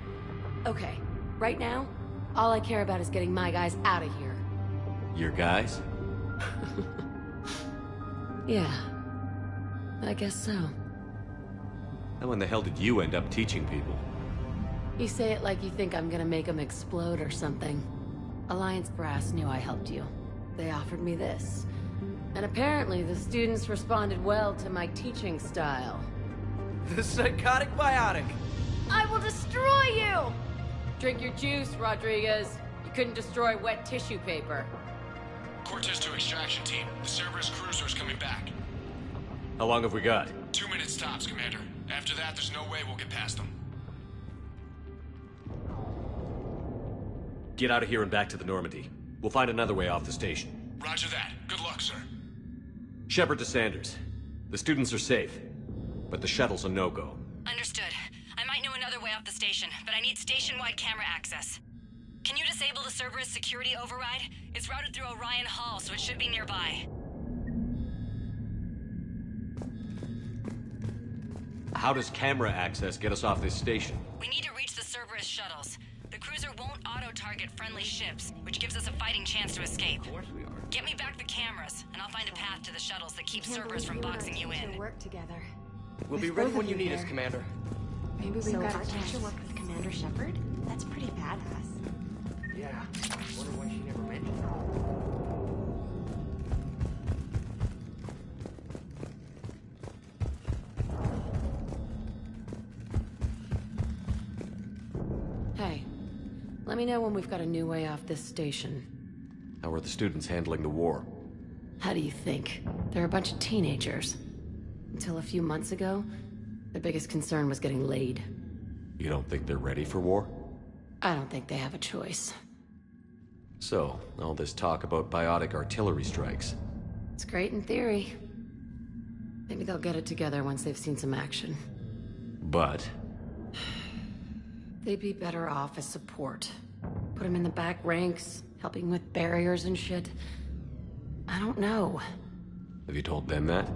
Okay, right now, all I care about is getting my guys out of here. Your guys? Yeah. I guess so. How in the hell did you end up teaching people? You say it like you think I'm gonna make them explode or something. Alliance Brass knew I helped you. They offered me this. And apparently the students responded well to my teaching style. The psychotic biotic. I will destroy you! Drink your juice, Rodriguez. You couldn't destroy wet tissue paper. Cortez to extraction team. The Cerberus cruiser's coming back. How long have we got? 2 minutes tops, Commander. After that, there's no way we'll get past them. Get out of here and back to the Normandy. We'll find another way off the station. Roger that. Good luck, sir. Shepard to Sanders. The students are safe, but the shuttle's a no-go. Understood. I might know another way off the station, but I need station-wide camera access. Can you disable the Cerberus security override? It's routed through Orion Hall, so it should be nearby. How does camera access get us off this station? We need to reach the Cerberus shuttles. The cruiser won't auto-target friendly ships, which gives us a fighting chance to escape. Of course we are. Get me back the cameras, and I'll find a path to the shuttles that keep Cerberus from boxing you in. Work together. We'll be ready when you need us, Commander. Maybe we've got a chance to work with Commander Shepard? That's pretty badass. Yeah. Wonder why she never mentioned it. Hey, let me know when we've got a new way off this station. How are the students handling the war? How do you think? They're a bunch of teenagers. Until a few months ago, their biggest concern was getting laid. You don't think they're ready for war? I don't think they have a choice. So, all this talk about biotic artillery strikes. It's great in theory. Maybe they'll get it together once they've seen some action. But? They'd be better off as support. Put them in the back ranks, helping with barriers and shit. I don't know. Have you told them that?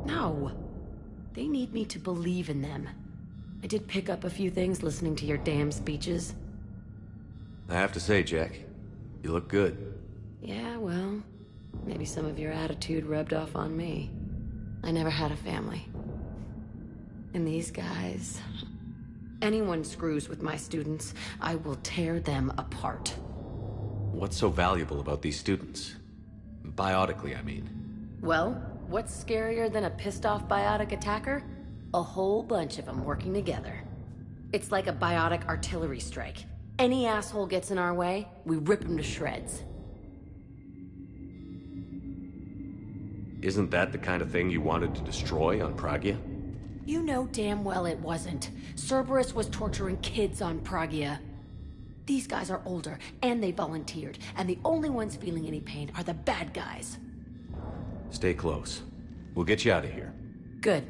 No. They need me to believe in them. I did pick up a few things listening to your damn speeches. I have to say, Jack, you look good. Yeah, well, maybe some of your attitude rubbed off on me. I never had a family. And these guys... Anyone screws with my students, I will tear them apart. What's so valuable about these students? Biotically, I mean. Well, what's scarier than a pissed-off biotic attacker? A whole bunch of them working together. It's like a biotic artillery strike. Any asshole gets in our way, we rip him to shreds. Isn't that the kind of thing you wanted to destroy on Pragia? You know damn well it wasn't. Cerberus was torturing kids on Pragia. These guys are older, and they volunteered, and the only ones feeling any pain are the bad guys. Stay close. We'll get you out of here. Good.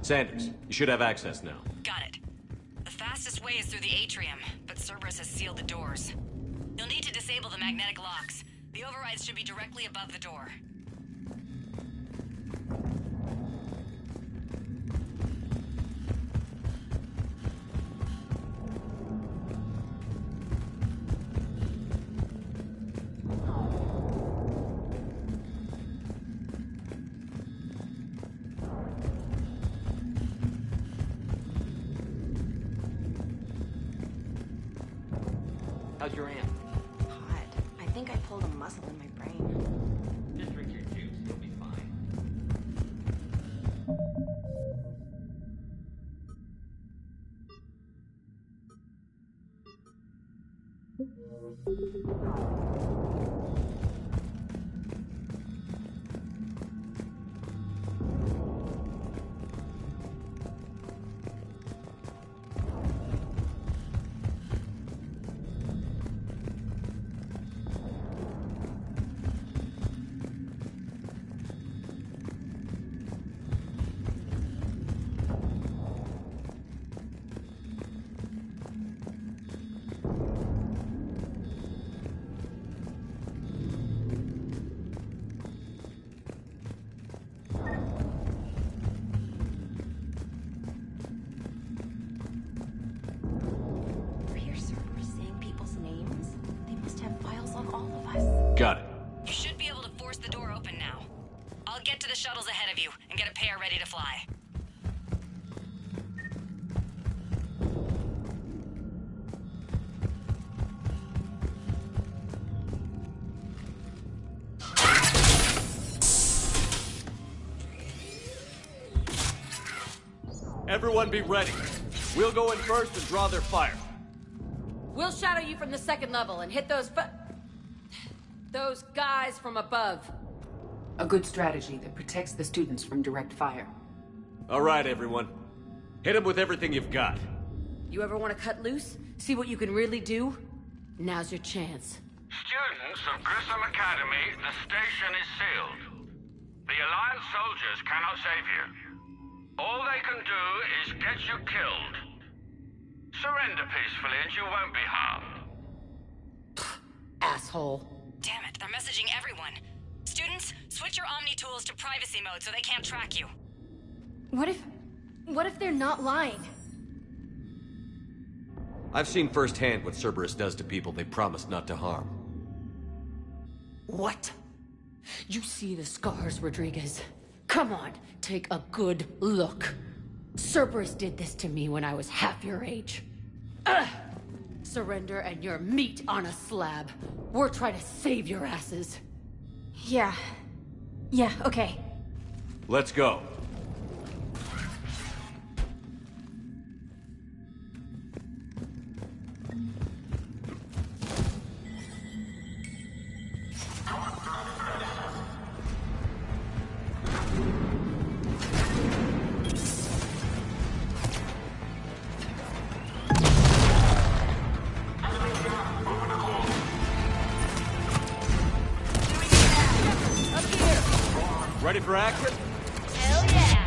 Sanders, you should have access now. Got it. The fastest way is through the atrium, but Cerberus has sealed the doors. You'll need to disable the magnetic locks. The overrides should be directly above the door. How's your aunt? Hot. I think I pulled a muscle in my brain. Just drink your juice. You'll be fine. Got it. You should be able to force the door open now. I'll get to the shuttles ahead of you and get a pair ready to fly. Everyone be ready. We'll go in first and draw their fire. We'll shadow you from the second level and hit those guys from above. A good strategy that protects the students from direct fire. All right, everyone. Hit them with everything you've got. You ever want to cut loose? See what you can really do? Now's your chance. Students of Grissom Academy, the station is sealed. The Alliance soldiers cannot save you. All they can do is get you killed. Surrender peacefully and you won't be harmed. Asshole. Damn it, they're messaging everyone. Students, switch your Omni tools to privacy mode so they can't track you. What if they're not lying? I've seen firsthand what Cerberus does to people they promised not to harm. What? You see the scars, Rodriguez? Come on, take a good look. Cerberus did this to me when I was half your age. Ugh! Surrender and you're meat on a slab. We're trying to save your asses. Yeah, okay. Let's go. Ready for action? Hell yeah!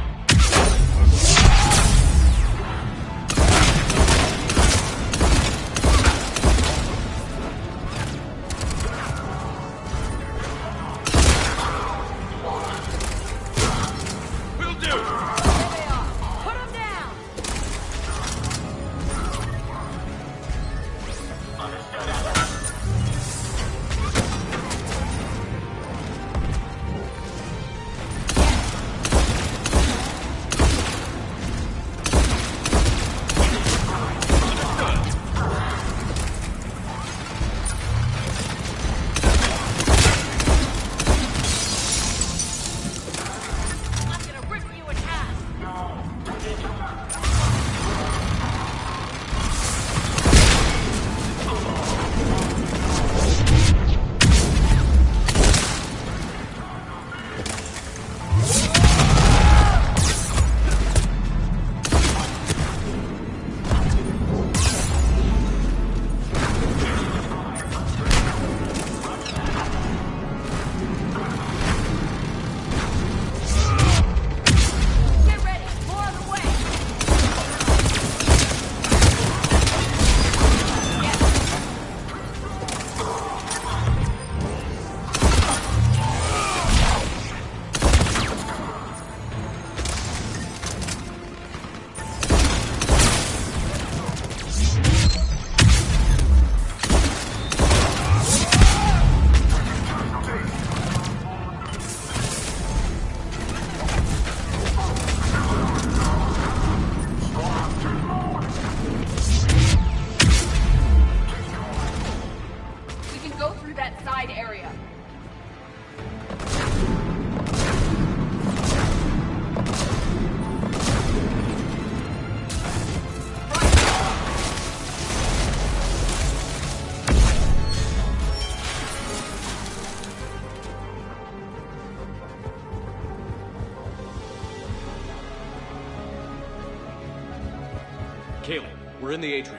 Kaylee, we're in the atrium.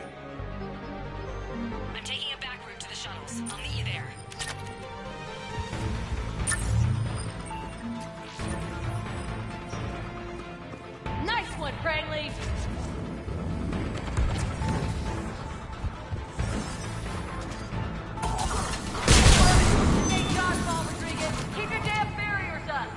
I'm taking a back route to the shuttles. I'll meet you there. Nice one, Cranley! Keep your damn barriers up!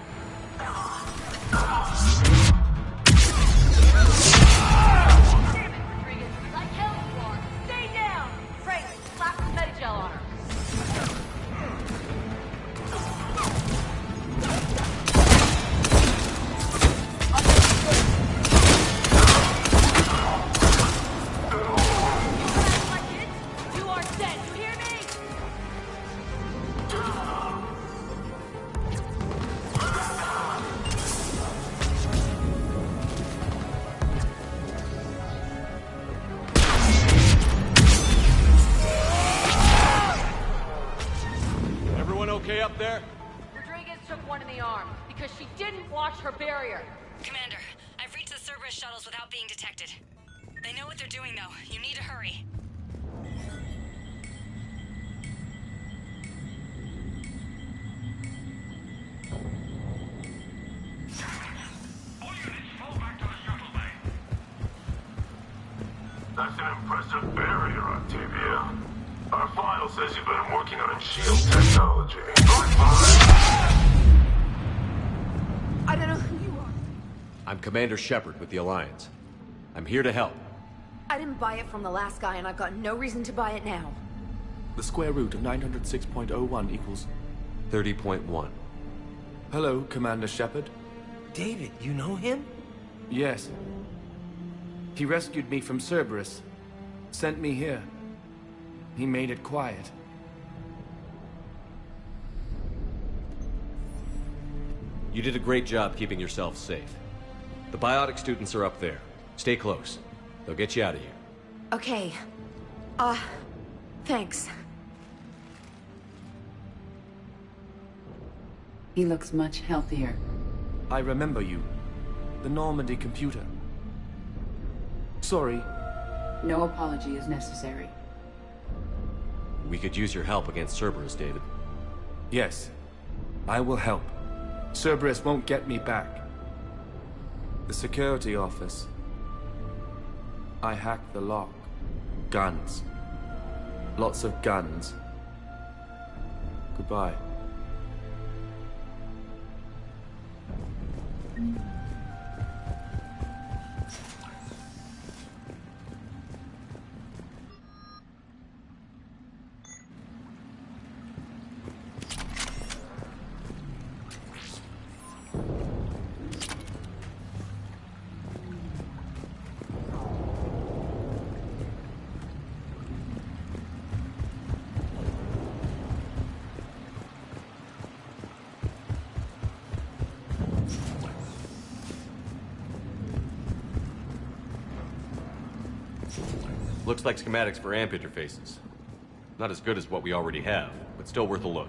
Okay up there? Rodriguez took one in the arm because she didn't watch her barrier. Commander, I've reached the Cerberus shuttles without being detected. They know what they're doing, though. You need to hurry. That's an impressive barrier, Octavia. Our file says you've been working on shield technology. I don't know who you are. I'm Commander Shepard with the Alliance. I'm here to help. I didn't buy it from the last guy, and I've got no reason to buy it now. The square root of 906.01 equals... 30.1. Hello, Commander Shepard. David, you know him? Yes. He rescued me from Cerberus. Sent me here. He made it quiet. You did a great job keeping yourself safe. The biotic students are up there. Stay close. They'll get you out of here. Okay. Thanks. He looks much healthier. I remember you. The Normandy computer. Sorry. No apology is necessary. We could use your help against Cerberus, David. Yes. I will help. Cerberus won't get me back. The security office. I hacked the lock. Guns. Lots of guns. Goodbye. Looks like schematics for amp interfaces. Not as good as what we already have, but still worth a look.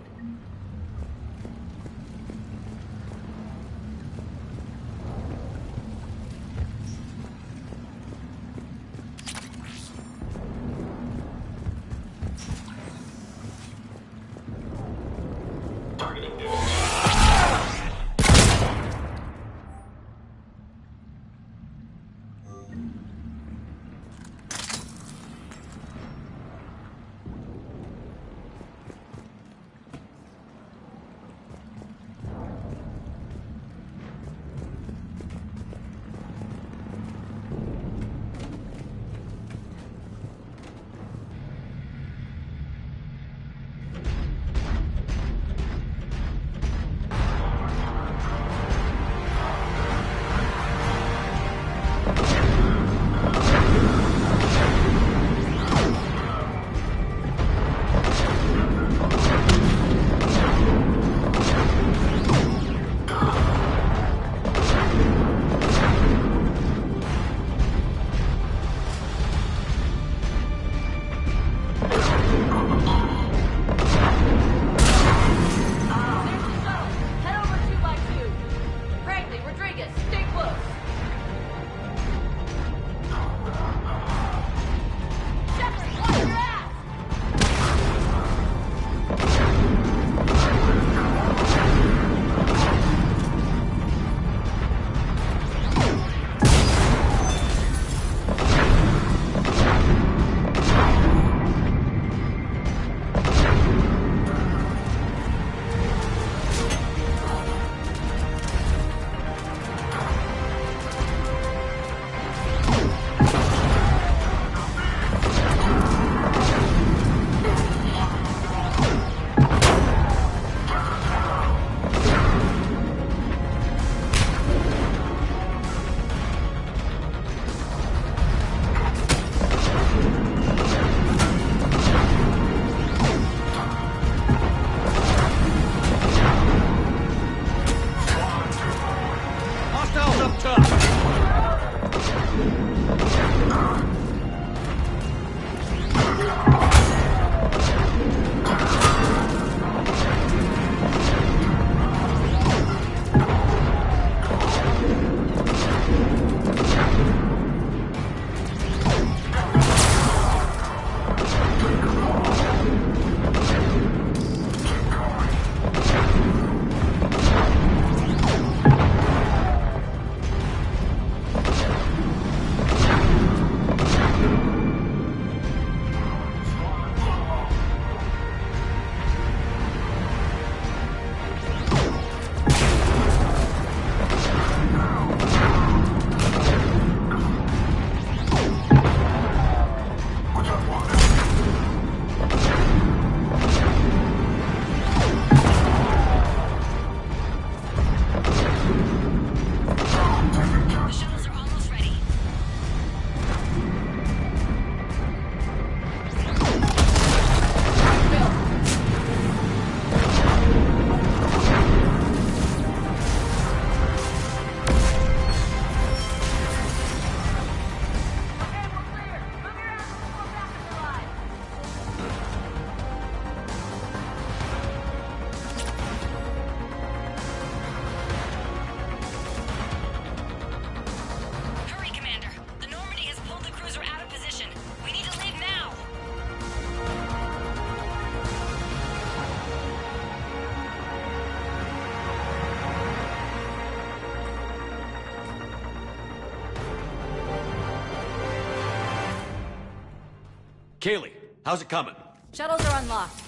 Kaylee, how's it coming? Shuttles are unlocked.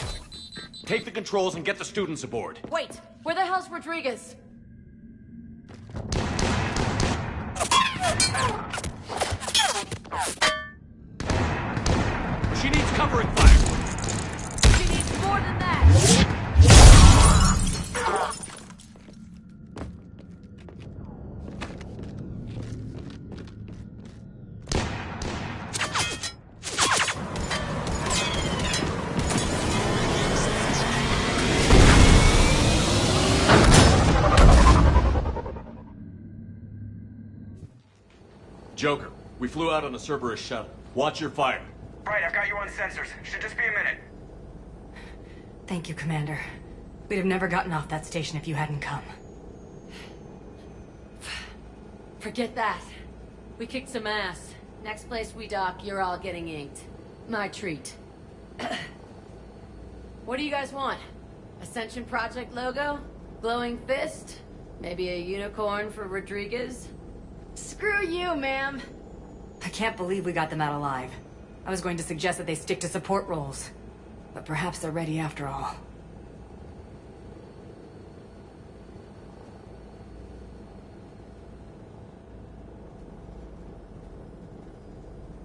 Take the controls and get the students aboard. Wait, where the hell's Rodriguez? She needs covering fire. She needs more than that. Joker, we flew out on a Cerberus shuttle. Watch your fire. Right, I've got you on sensors. Should just be a minute. Thank you, Commander. We'd have never gotten off that station if you hadn't come. Forget that. We kicked some ass. Next place we dock, you're all getting inked. My treat. What do you guys want? Ascension Project logo? Glowing fist? Maybe a unicorn for Rodriguez? Screw you, ma'am. I can't believe we got them out alive. I was going to suggest that they stick to support roles. But perhaps they're ready after all.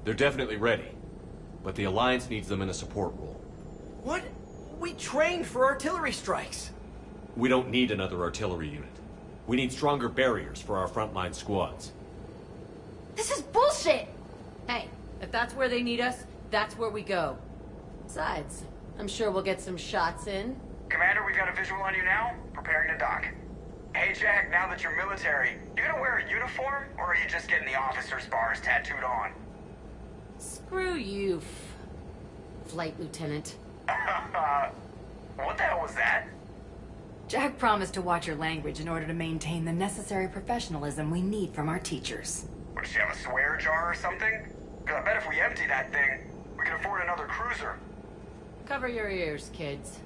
They're definitely ready. But the Alliance needs them in a support role. What? We trained for artillery strikes. We don't need another artillery unit. We need stronger barriers for our frontline squads. This is bullshit! Hey, if that's where they need us, that's where we go. Besides, I'm sure we'll get some shots in. Commander, we've got a visual on you now. Preparing to dock. Hey, Jack, now that you're military, you gonna wear a uniform, or are you just getting the officer's bars tattooed on? Screw you, Flight Lieutenant. What the hell was that? Jack promised to watch your language in order to maintain the necessary professionalism we need from our teachers. What, does she have a swear jar or something? Because I bet if we empty that thing, we can afford another cruiser. Cover your ears, kids.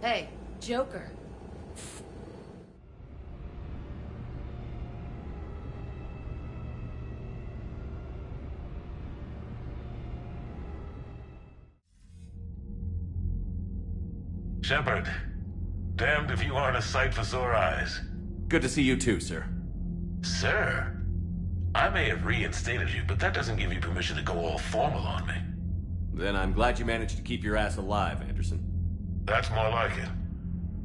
Hey, Joker. Shepard, damned if you aren't a sight for sore eyes. Good to see you too, sir. Sir? I may have reinstated you, but that doesn't give you permission to go all formal on me. Then I'm glad you managed to keep your ass alive, Anderson. That's more like it.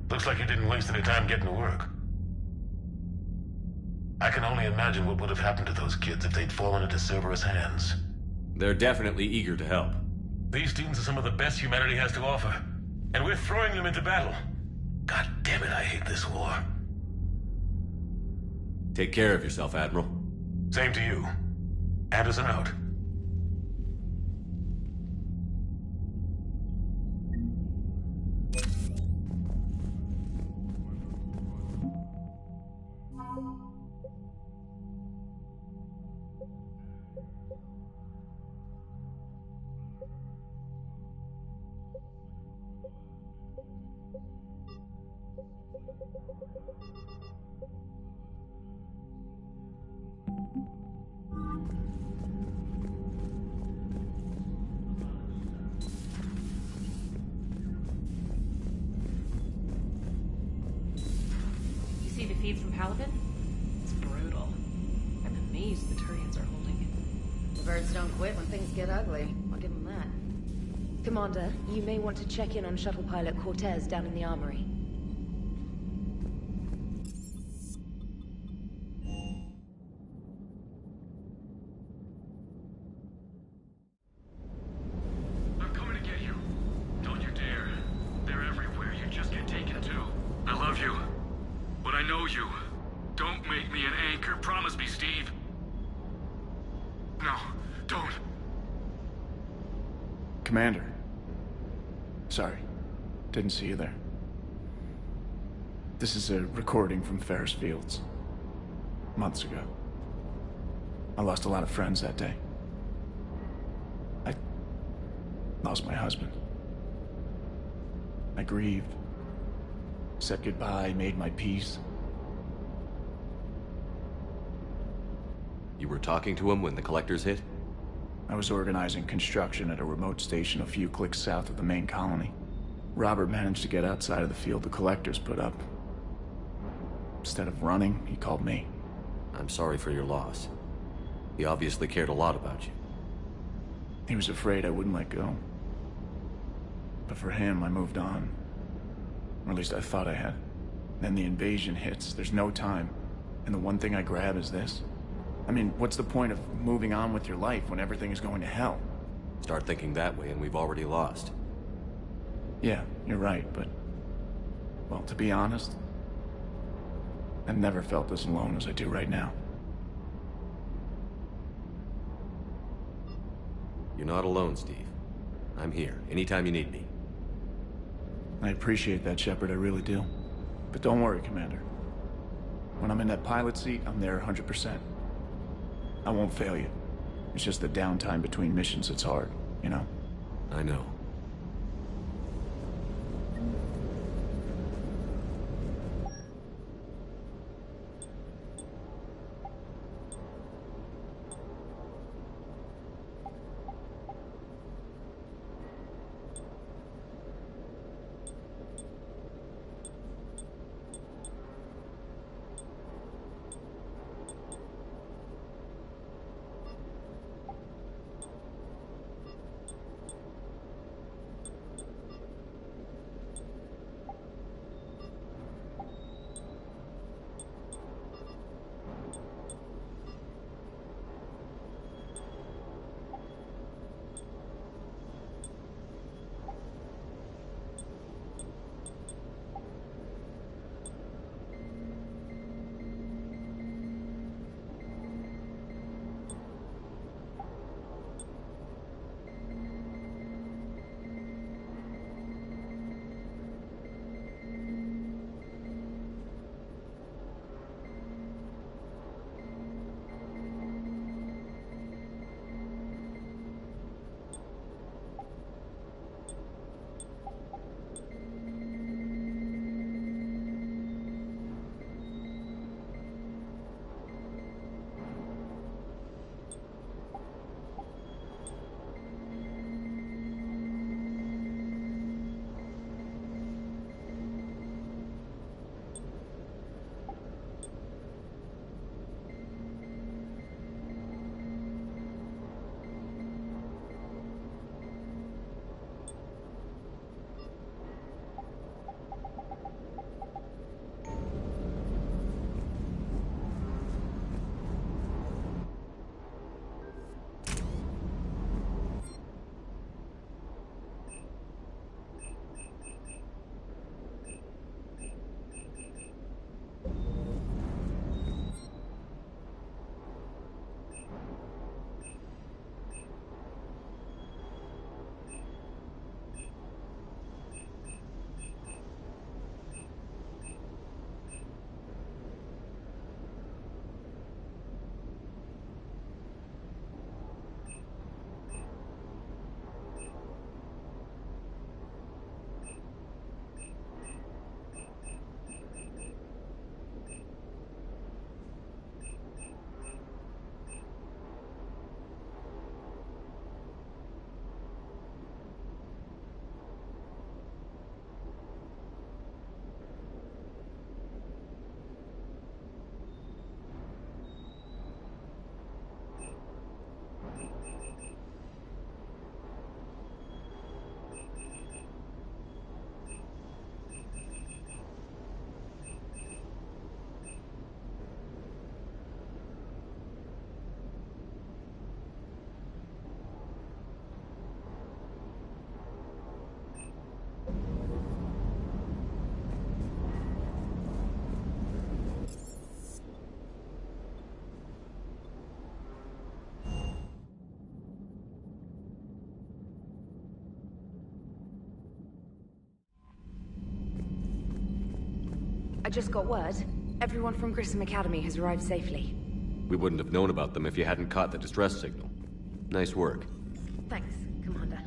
Looks like you didn't waste any time getting to work. I can only imagine what would have happened to those kids if they'd fallen into Cerberus' hands. They're definitely eager to help. These students are some of the best humanity has to offer, and we're throwing them into battle. God damn it, I hate this war. Take care of yourself, Admiral. Same to you. Anderson out. See the feeds from Paladin? It's brutal. I'm amazed the Turians are holding it. The birds don't quit when things get ugly. I'll give them that. Commander, you may want to check in on shuttle pilot Cortez down in the armory. I'm coming to get you. Don't you dare. They're everywhere. You just get taken to. I love you. But I know you. Don't make me an anchor. Promise me, Steve. No, don't. Commander. Sorry. Didn't see you there. This is a recording from Ferris Fields. Months ago. I lost a lot of friends that day. I lost my husband. I grieved. Said goodbye, made my peace. You were talking to him when the collectors hit? I was organizing construction at a remote station a few clicks south of the main colony. Robert managed to get outside of the field the collectors put up. Instead of running, he called me. I'm sorry for your loss. He obviously cared a lot about you. He was afraid I wouldn't let go. But for him, I moved on. Or at least I thought I had. Then the invasion hits, there's no time. And the one thing I grab is this. I mean, what's the point of moving on with your life when everything is going to hell? Start thinking that way and we've already lost. Yeah, you're right, but... well, to be honest, I've never felt as alone as I do right now. You're not alone, Steve. I'm here, anytime you need me. I appreciate that, Shepard, I really do. But don't worry, Commander. When I'm in that pilot seat, I'm there 100%. I won't fail you. It's just the downtime between missions that's hard, you know? I know. I just got word. Everyone from Grissom Academy has arrived safely. We wouldn't have known about them if you hadn't caught the distress signal. Nice work. Thanks, Commander.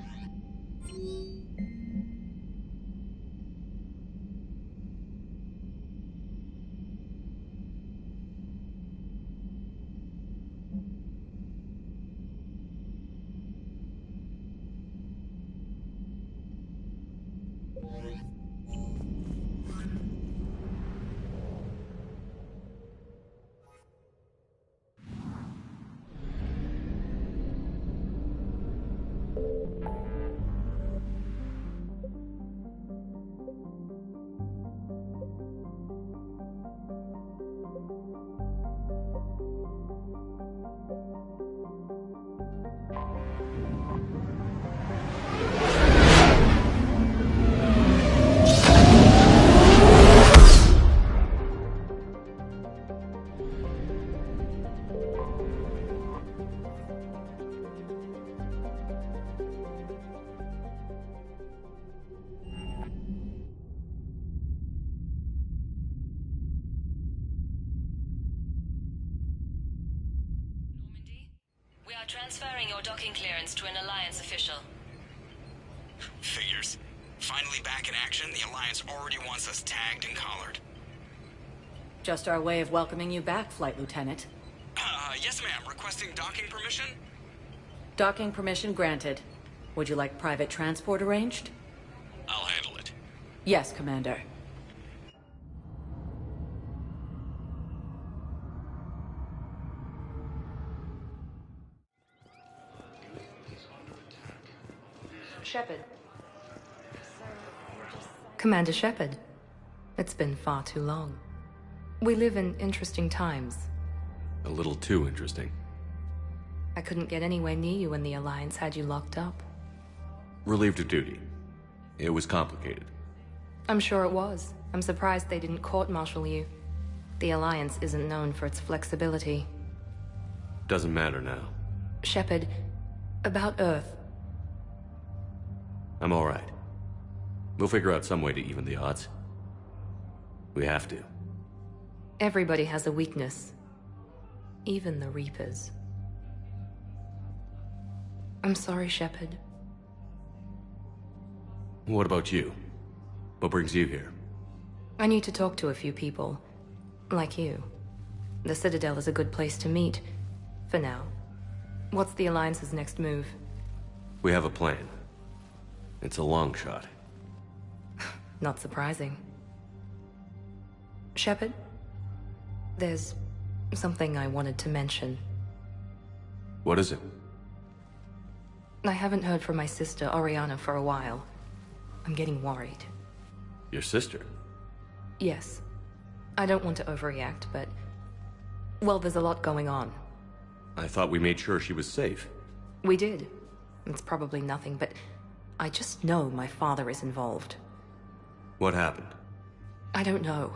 are transferring your docking clearance to an Alliance official. Figures. Finally back in action, the Alliance already wants us tagged and collared. Just our way of welcoming you back, Flight Lieutenant. Yes ma'am. Requesting docking permission? Docking permission granted. Would you like private transport arranged? I'll handle it. Yes, Commander. Shepard. Commander Shepard. It's been far too long. We live in interesting times. A little too interesting. I couldn't get anywhere near you when the Alliance had you locked up. Relieved of duty. It was complicated. I'm sure it was. I'm surprised they didn't court-martial you. The Alliance isn't known for its flexibility. Doesn't matter now. Shepard, about Earth. I'm all right. We'll figure out some way to even the odds. We have to. Everybody has a weakness. Even the Reapers. I'm sorry, Shepard. What about you? What brings you here? I need to talk to a few people. Like you. The Citadel is a good place to meet. For now. What's the Alliance's next move? We have a plan. It's a long shot. Not surprising. Shepard? There's something I wanted to mention. What is it? I haven't heard from my sister, Oriana, for a while. I'm getting worried. Your sister? Yes. I don't want to overreact, but... well, there's a lot going on. I thought we made sure she was safe. We did. It's probably nothing, but... I just know my father is involved. What happened? I don't know.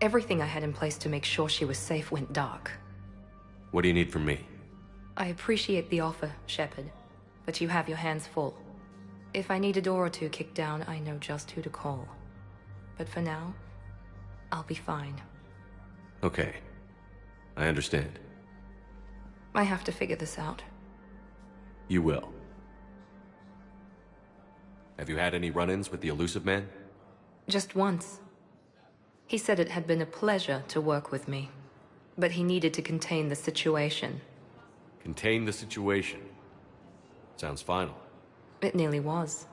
Everything I had in place to make sure she was safe went dark. What do you need from me? I appreciate the offer, Shepard, but you have your hands full. If I need a door or two kicked down, I know just who to call. But for now, I'll be fine. Okay. I understand. I have to figure this out. You will. Have you had any run-ins with the Elusive Man? Just once. He said it had been a pleasure to work with me, but he needed to contain the situation. Contain the situation. Sounds final. It nearly was.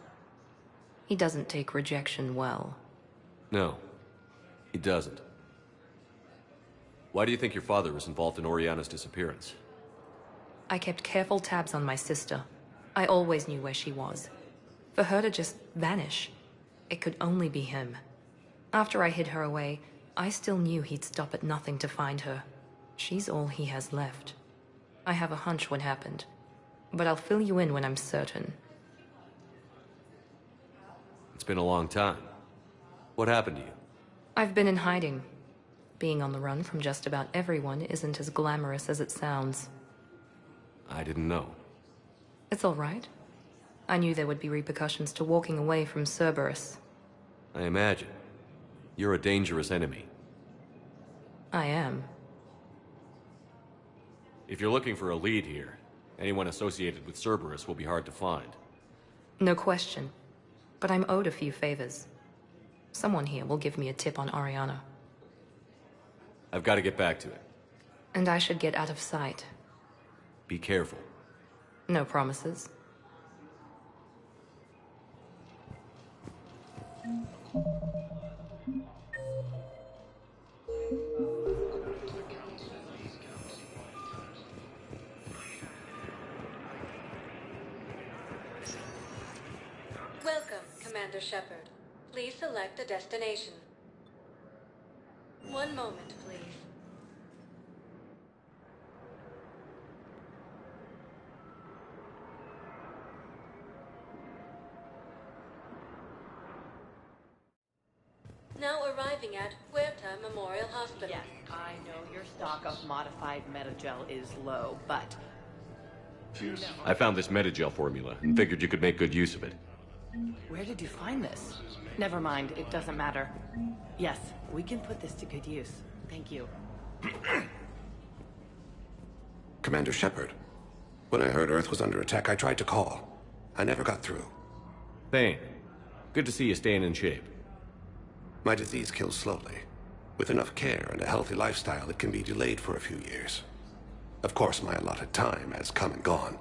He doesn't take rejection well. No, he doesn't. Why do you think your father was involved in Oriana's disappearance? I kept careful tabs on my sister. I always knew where she was. For her to just vanish, it could only be him. After I hid her away, I still knew he'd stop at nothing to find her. She's all he has left. I have a hunch what happened, but I'll fill you in when I'm certain. It's been a long time. What happened to you? I've been in hiding. Being on the run from just about everyone isn't as glamorous as it sounds. I didn't know. It's all right. I knew there would be repercussions to walking away from Cerberus. I imagine. You're a dangerous enemy. I am. If you're looking for a lead here, anyone associated with Cerberus will be hard to find. No question. But I'm owed a few favors. Someone here will give me a tip on Oriana. I've got to get back to it. And I should get out of sight. Be careful. No promises. Welcome, Commander Shepard. Please select a destination. One moment, please. Now arriving at Huerta Memorial Hospital. Yes, I know your stock of modified metagel is low, but... I found this metagel formula and figured you could make good use of it. Where did you find this? Never mind, it doesn't matter. Yes, we can put this to good use. Thank you. Commander Shepard, When I heard Earth was under attack, I tried to call. I never got through. Thane, good to see you staying in shape. My disease kills slowly. With enough care and a healthy lifestyle, it can be delayed for a few years. Of course, my allotted time has come and gone.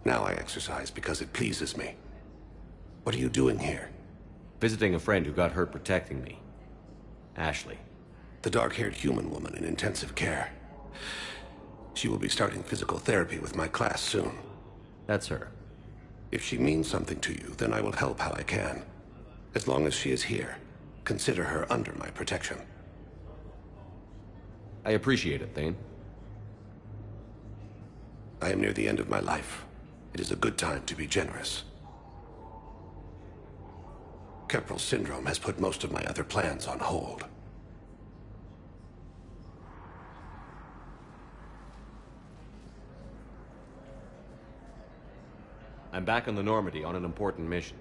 Now I exercise because it pleases me. What are you doing here? Visiting a friend who got hurt protecting me. Ashley. The dark-haired human woman in intensive care. She will be starting physical therapy with my class soon. That's her. If she means something to you, then I will help how I can. As long as she is here, consider her under my protection. I appreciate it, Thane. I am near the end of my life. It is a good time to be generous. Keprel syndrome has put most of my other plans on hold. I'm back on the Normandy on an important mission.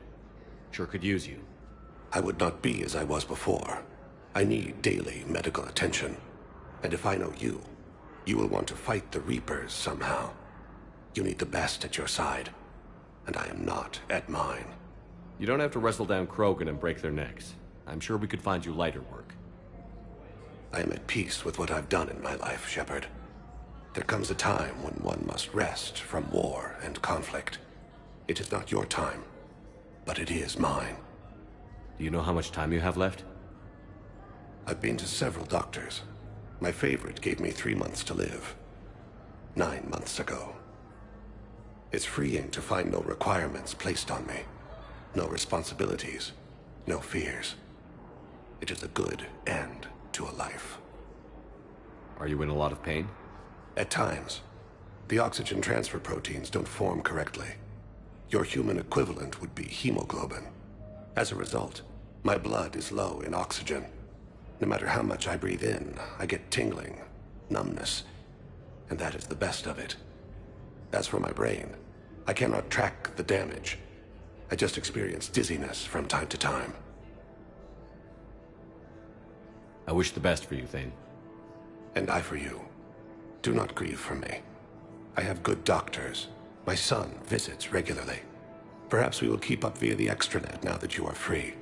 Sure could use you. I would not be as I was before. I need daily medical attention. And if I know you, you will want to fight the Reapers somehow. You need the best at your side. And I am not at mine. You don't have to wrestle down Krogan and break their necks. I'm sure we could find you lighter work. I am at peace with what I've done in my life, Shepard. There comes a time when one must rest from war and conflict. It is not your time, but it is mine. Do you know how much time you have left? I've been to several doctors. My favorite gave me 3 months to live. 9 months ago. It's freeing to find no requirements placed on me. No responsibilities. No fears. It is a good end to a life. Are you in a lot of pain? At times. The oxygen transfer proteins don't form correctly. Your human equivalent would be hemoglobin. As a result, my blood is low in oxygen. No matter how much I breathe in, I get tingling, numbness, and that is the best of it. As for my brain, I cannot track the damage. I just experience dizziness from time to time. I wish the best for you, Thane. And I for you. Do not grieve for me. I have good doctors. My son visits regularly. Perhaps we will keep up via the extranet now that you are free.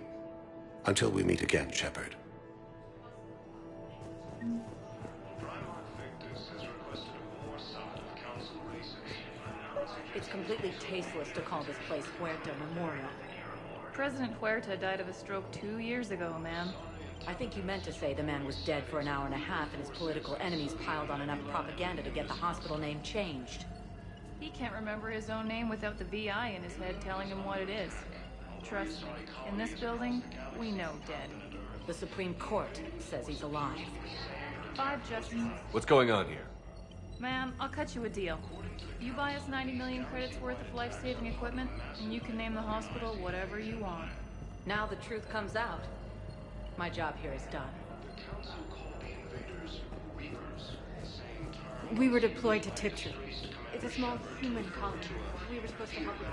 Until we meet again, Shepard. It's completely tasteless to call this place Huerta Memorial. President Huerta died of a stroke 2 years ago, ma'am. I think you meant to say the man was dead for an hour and a half and his political enemies piled on enough propaganda to get the hospital name changed. He can't remember his own name without the VI in his head telling him what it is. Trust me, in this building, we know dead. The Supreme Court says he's alive. 5 justices. What's going on here? Ma'am, I'll cut you a deal. You buy us 90 million credits worth of life-saving equipment, and you can name the hospital whatever you want. Now the truth comes out. My job here is done. We were deployed to Tiptree. It's a small human colony. We were supposed to help with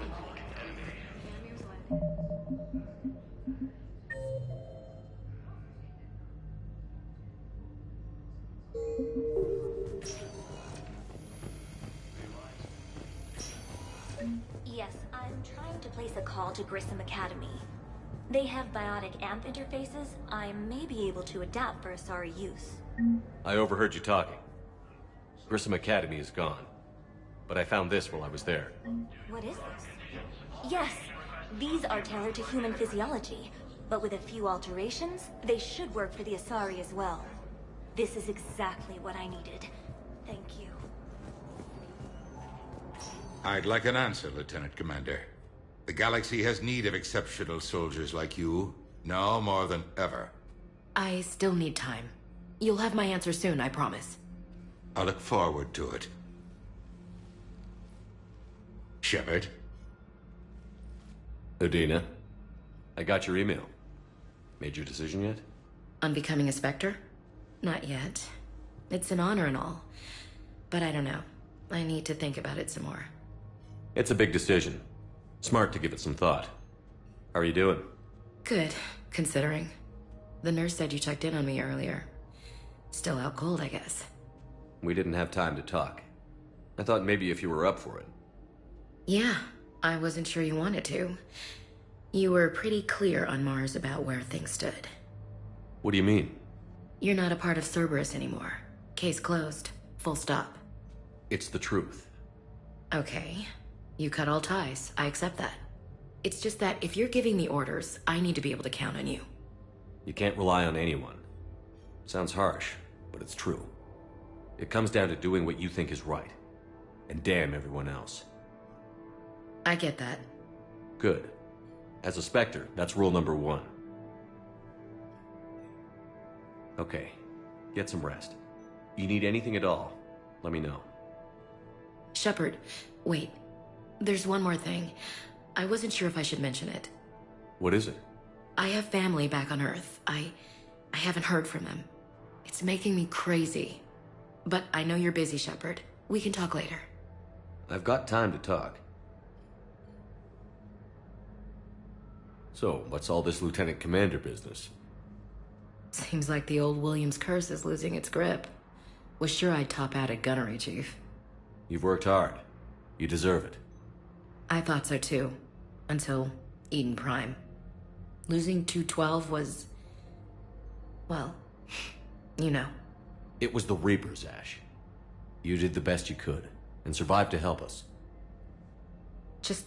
Yes, I'm trying to place a call to Grissom Academy. They have biotic AMP interfaces. I may be able to adapt for Asari use. I overheard you talking. Grissom Academy is gone. But I found this while I was there. What is this? Yes, these are tailored to human physiology, but with a few alterations, they should work for the Asari as well. This is exactly what I needed. Thank you. I'd like an answer, Lieutenant Commander. The galaxy has need of exceptional soldiers like you, now more than ever. I still need time. You'll have my answer soon, I promise. I look forward to it. Shepard? Udina, I got your email. Made your decision yet? On becoming a Spectre? Not yet. It's an honor and all. But I don't know. I need to think about it some more. It's a big decision. Smart to give it some thought. How are you doing? Good, considering. The nurse said you checked in on me earlier. Still out cold, I guess. We didn't have time to talk. I thought maybe if you were up for it, Yeah, I wasn't sure you wanted to. You were pretty clear on Mars about where things stood. What do you mean? You're not a part of Cerberus anymore. Case closed. Full stop. It's the truth. Okay. You cut all ties. I accept that. It's just that if you're giving the orders, I need to be able to count on you. You can't rely on anyone. Sounds harsh, but it's true. It comes down to doing what you think is right. And damn everyone else. I get that. Good. As a Spectre, that's rule number 1. Okay. Get some rest. You need anything at all, let me know. Shepard, wait. There's one more thing. I wasn't sure if I should mention it. What is it? I have family back on Earth. I haven't heard from them. It's making me crazy. But I know you're busy, Shepard. We can talk later. I've got time to talk. So, what's all this Lieutenant Commander business? Seems like the old Williams curse is losing its grip. Was sure I'd top out at gunnery, Chief. You've worked hard. You deserve it. I thought so too. Until Eden Prime. Losing 212 was... well, you know. It was the Reapers, Ash. You did the best you could, and survived to help us. Just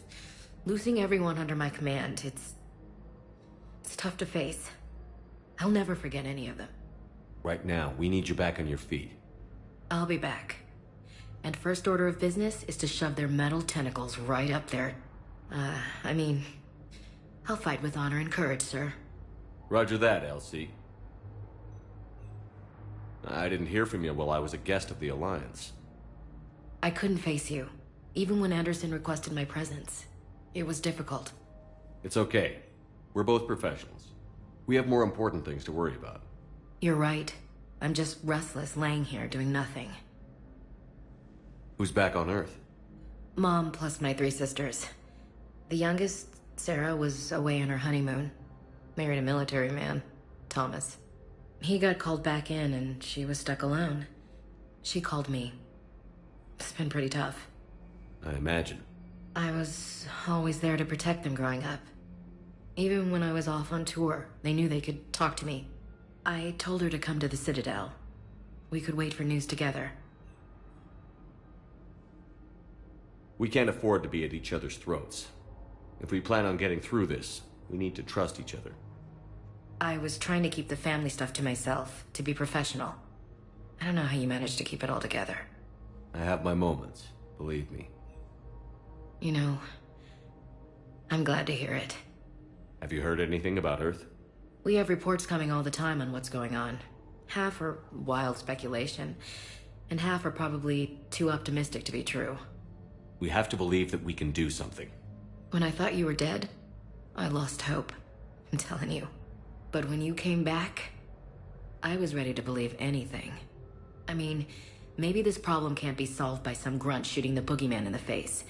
losing everyone under my command, it's tough to face. I'll never forget any of them. Right now, we need you back on your feet. I'll be back. And first order of business is to shove their metal tentacles right up there. I mean, I'll fight with honor and courage, sir. Roger that, LC. I didn't hear from you while I was a guest of the Alliance. I couldn't face you, even when Anderson requested my presence. It was difficult. It's okay. We're both professionals. We have more important things to worry about. You're right. I'm just restless, laying here doing nothing. Who's back on Earth? Mom plus my 3 sisters. The youngest, Sarah, was away on her honeymoon. Married a military man, Thomas. He got called back in and she was stuck alone. She called me. It's been pretty tough. I imagine. I was always there to protect them growing up. Even when I was off on tour, they knew they could talk to me. I told her to come to the Citadel. We could wait for news together. We can't afford to be at each other's throats. If we plan on getting through this, we need to trust each other. I was trying to keep the family stuff to myself, to be professional. I don't know how you managed to keep it all together. I have my moments, believe me. You know, I'm glad to hear it. Have you heard anything about Earth? We have reports coming all the time on what's going on. Half are wild speculation, and half are probably too optimistic to be true. We have to believe that we can do something. When I thought you were dead, I lost hope. I'm telling you. But when you came back, I was ready to believe anything. I mean, maybe this problem can't be solved by some grunt shooting the boogeyman in the face.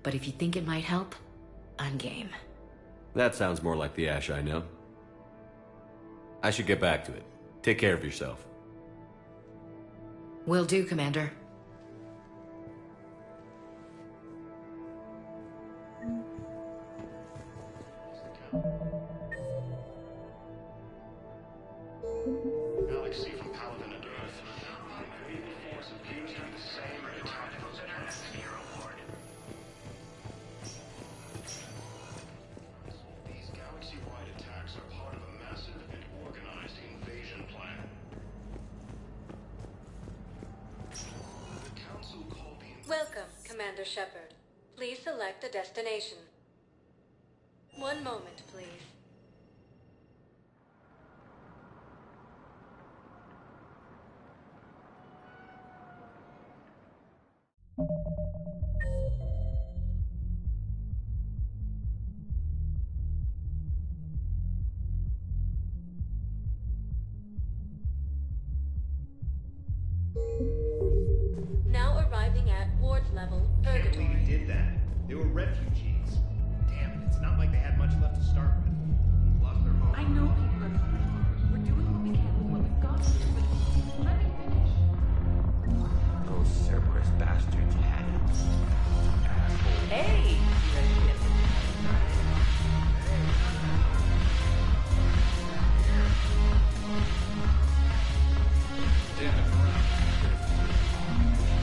But if you think it might help, I'm game. That sounds more like the Ash I know. I should get back to it. Take care of yourself. Will do, Commander. Galaxy from Paladin and Earth. The force appears to be the same at a time as Zero Ward. These galaxy-wide attacks are part of a massive and organized invasion plan. The Council called the... Welcome, Commander Shepard. Please select a destination. One moment, please. Now arriving at Ward level, Can't believe Purgatory. he did that. They were refugees. Damn it, it's not like they had much left to start with. Lost their home. I know people are coming. We're doing what we can with what we've got. But let me finish. Those Cerberus bastards had it. Hey! You ready to get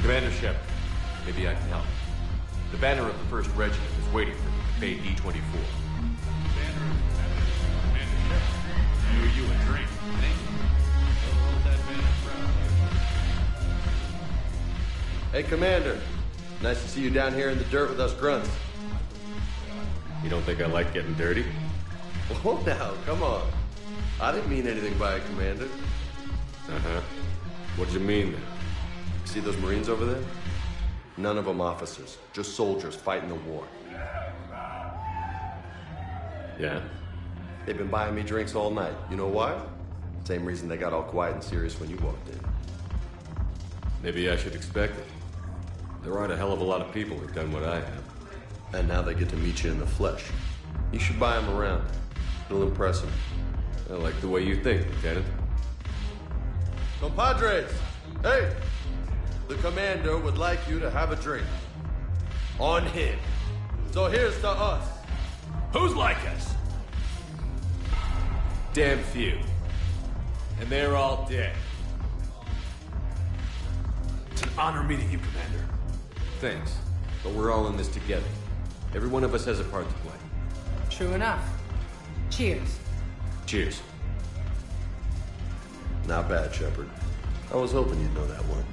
Commander Shepard, maybe I can help. The banner of the 1st Regiment is waiting for me at Bay D-24. I owe you a drink. Thank you. Hold that banner proud. Hey, Commander. Nice to see you down here in the dirt with us grunts. You don't think I like getting dirty? Oh, now, come on. I didn't mean anything by it, Commander. Uh-huh. What did you mean then? See those Marines over there? None of them officers, just soldiers fighting the war. Yeah? They've been buying me drinks all night. You know why? Same reason they got all quiet and serious when you walked in. Maybe I should expect it. There aren't a hell of a lot of people who've done what I have. And now they get to meet you in the flesh. You should buy them around. It'll impress them. I like the way you think, Lieutenant. Compadres! Hey! The commander would like you to have a drink. On him. So here's to us. Who's like us? Damn few. And they're all dead. It's an honor meeting you, Commander. Thanks. But we're all in this together. Every one of us has a part to play. True enough. Cheers. Cheers. Not bad, Shepard. I was hoping you'd know that one.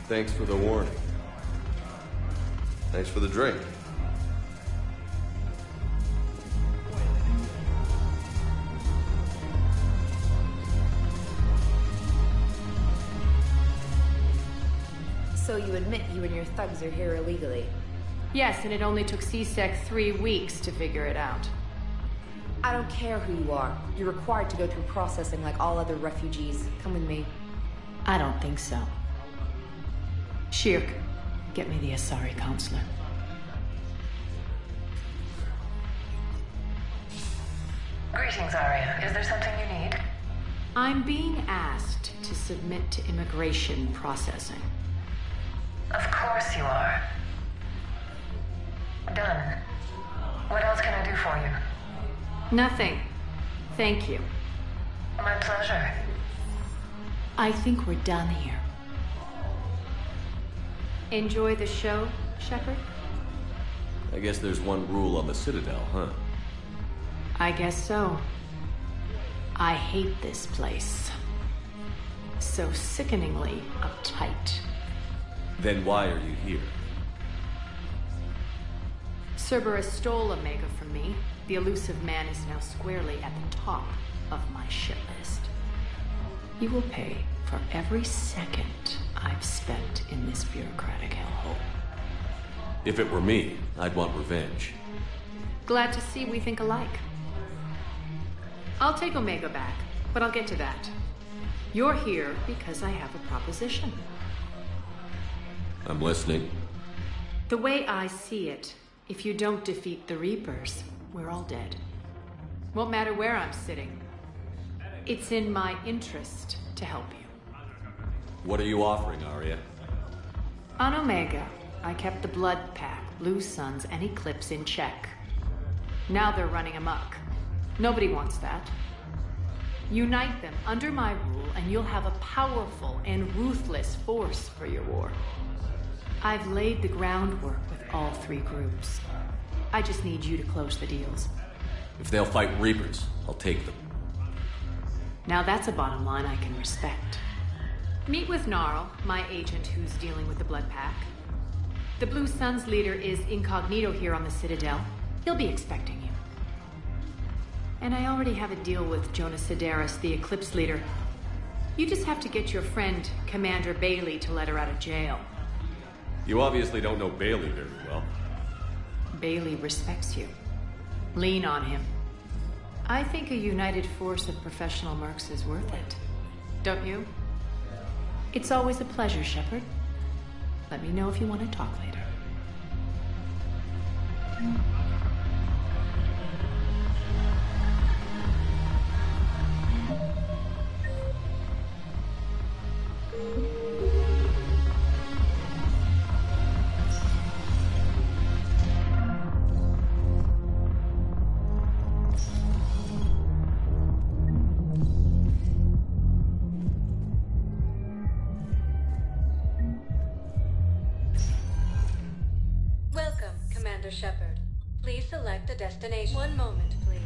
Thanks for the warning. Thanks for the drink. So you admit you and your thugs are here illegally? Yes, and it only took C-Sec 3 weeks to figure it out. I don't care who you are. You're required to go through processing like all other refugees. Come with me. I don't think so. Shirk, get me the Asari counselor. Greetings, Arya. Is there something you need? I'm being asked to submit to immigration processing. Of course you are. Done. What else can I do for you? Nothing. Thank you. My pleasure. I think we're done here. Enjoy the show, Shepard? I guess there's one rule on the Citadel, huh? I guess so. I hate this place. So sickeningly uptight. Then why are you here? Cerberus stole Omega from me. The elusive man is now squarely at the top of my shit list. You will pay for every second I've spent in this bureaucratic hellhole. If it were me, I'd want revenge. Glad to see we think alike. I'll take Omega back, but I'll get to that. You're here because I have a proposition. I'm listening. The way I see it, if you don't defeat the Reapers, we're all dead. Won't matter where I'm sitting. It's in my interest to help you. What are you offering, Arya? On Omega, I kept the Blood Pack, Blue Suns, and Eclipse in check. Now they're running amok. Nobody wants that. Unite them under my rule, and you'll have a powerful and ruthless force for your war. I've laid the groundwork with all three groups. I just need you to close the deals. If they'll fight Reapers, I'll take them. Now that's a bottom line I can respect. Meet with Gnarl, my agent who's dealing with the Blood Pack. The Blue Suns leader is incognito here on the Citadel. He'll be expecting you. And I already have a deal with Jonas Sedaris, the Eclipse leader. You just have to get your friend, Commander Bailey, to let her out of jail. You obviously don't know Bailey very well. Bailey respects you. Lean on him. I think a united force of professional mercs is worth it. Don't you? It's always a pleasure, Shepard. Let me know if you want to talk later. Commander Shepard. Please select a destination. One moment, please.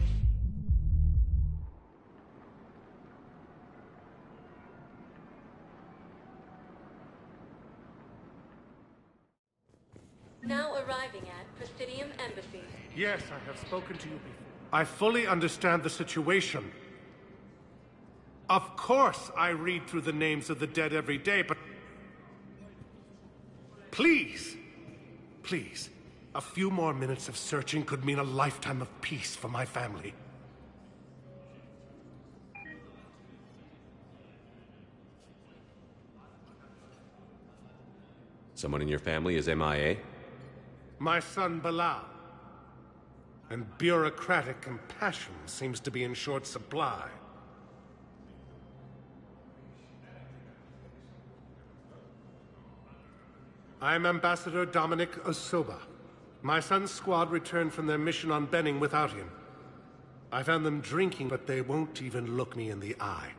Now arriving at Presidium Embassy. Yes, I have spoken to you before. I fully understand the situation. Of course I read through the names of the dead every day, but... Please! Please. A few more minutes of searching could mean a lifetime of peace for my family. Someone in your family is MIA? My son, Bilal. And bureaucratic compassion seems to be in short supply. I'm Ambassador Dominic Osoba. My son's squad returned from their mission on Benning without him. I found them drinking, but they won't even look me in the eye.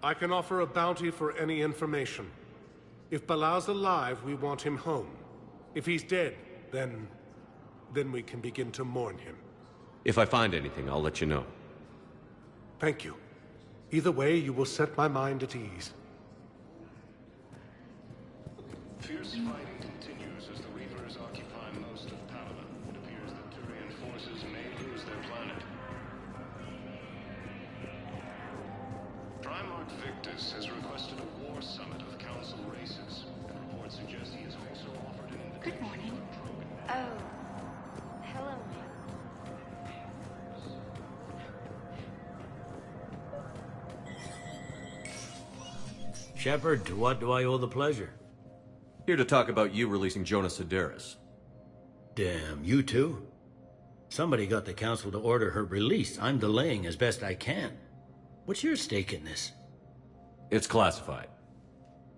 I can offer a bounty for any information. If Bilal's alive, we want him home. If he's dead, then we can begin to mourn him. If I find anything, I'll let you know. Thank you. Either way, you will set my mind at ease. Fierce fighting continues as the Reapers occupy most of Paladin. It appears that Turian forces may lose their planet. Primarch Victus has requested a war summit of Council races. Reports suggest he has also offered an invitation. Good morning. Oh. Hello. Shepard, to what do I owe the pleasure? Here to talk about you releasing Jonas Sedaris. Damn, you too? Somebody got the Council to order her release. I'm delaying as best I can. What's your stake in this? It's classified.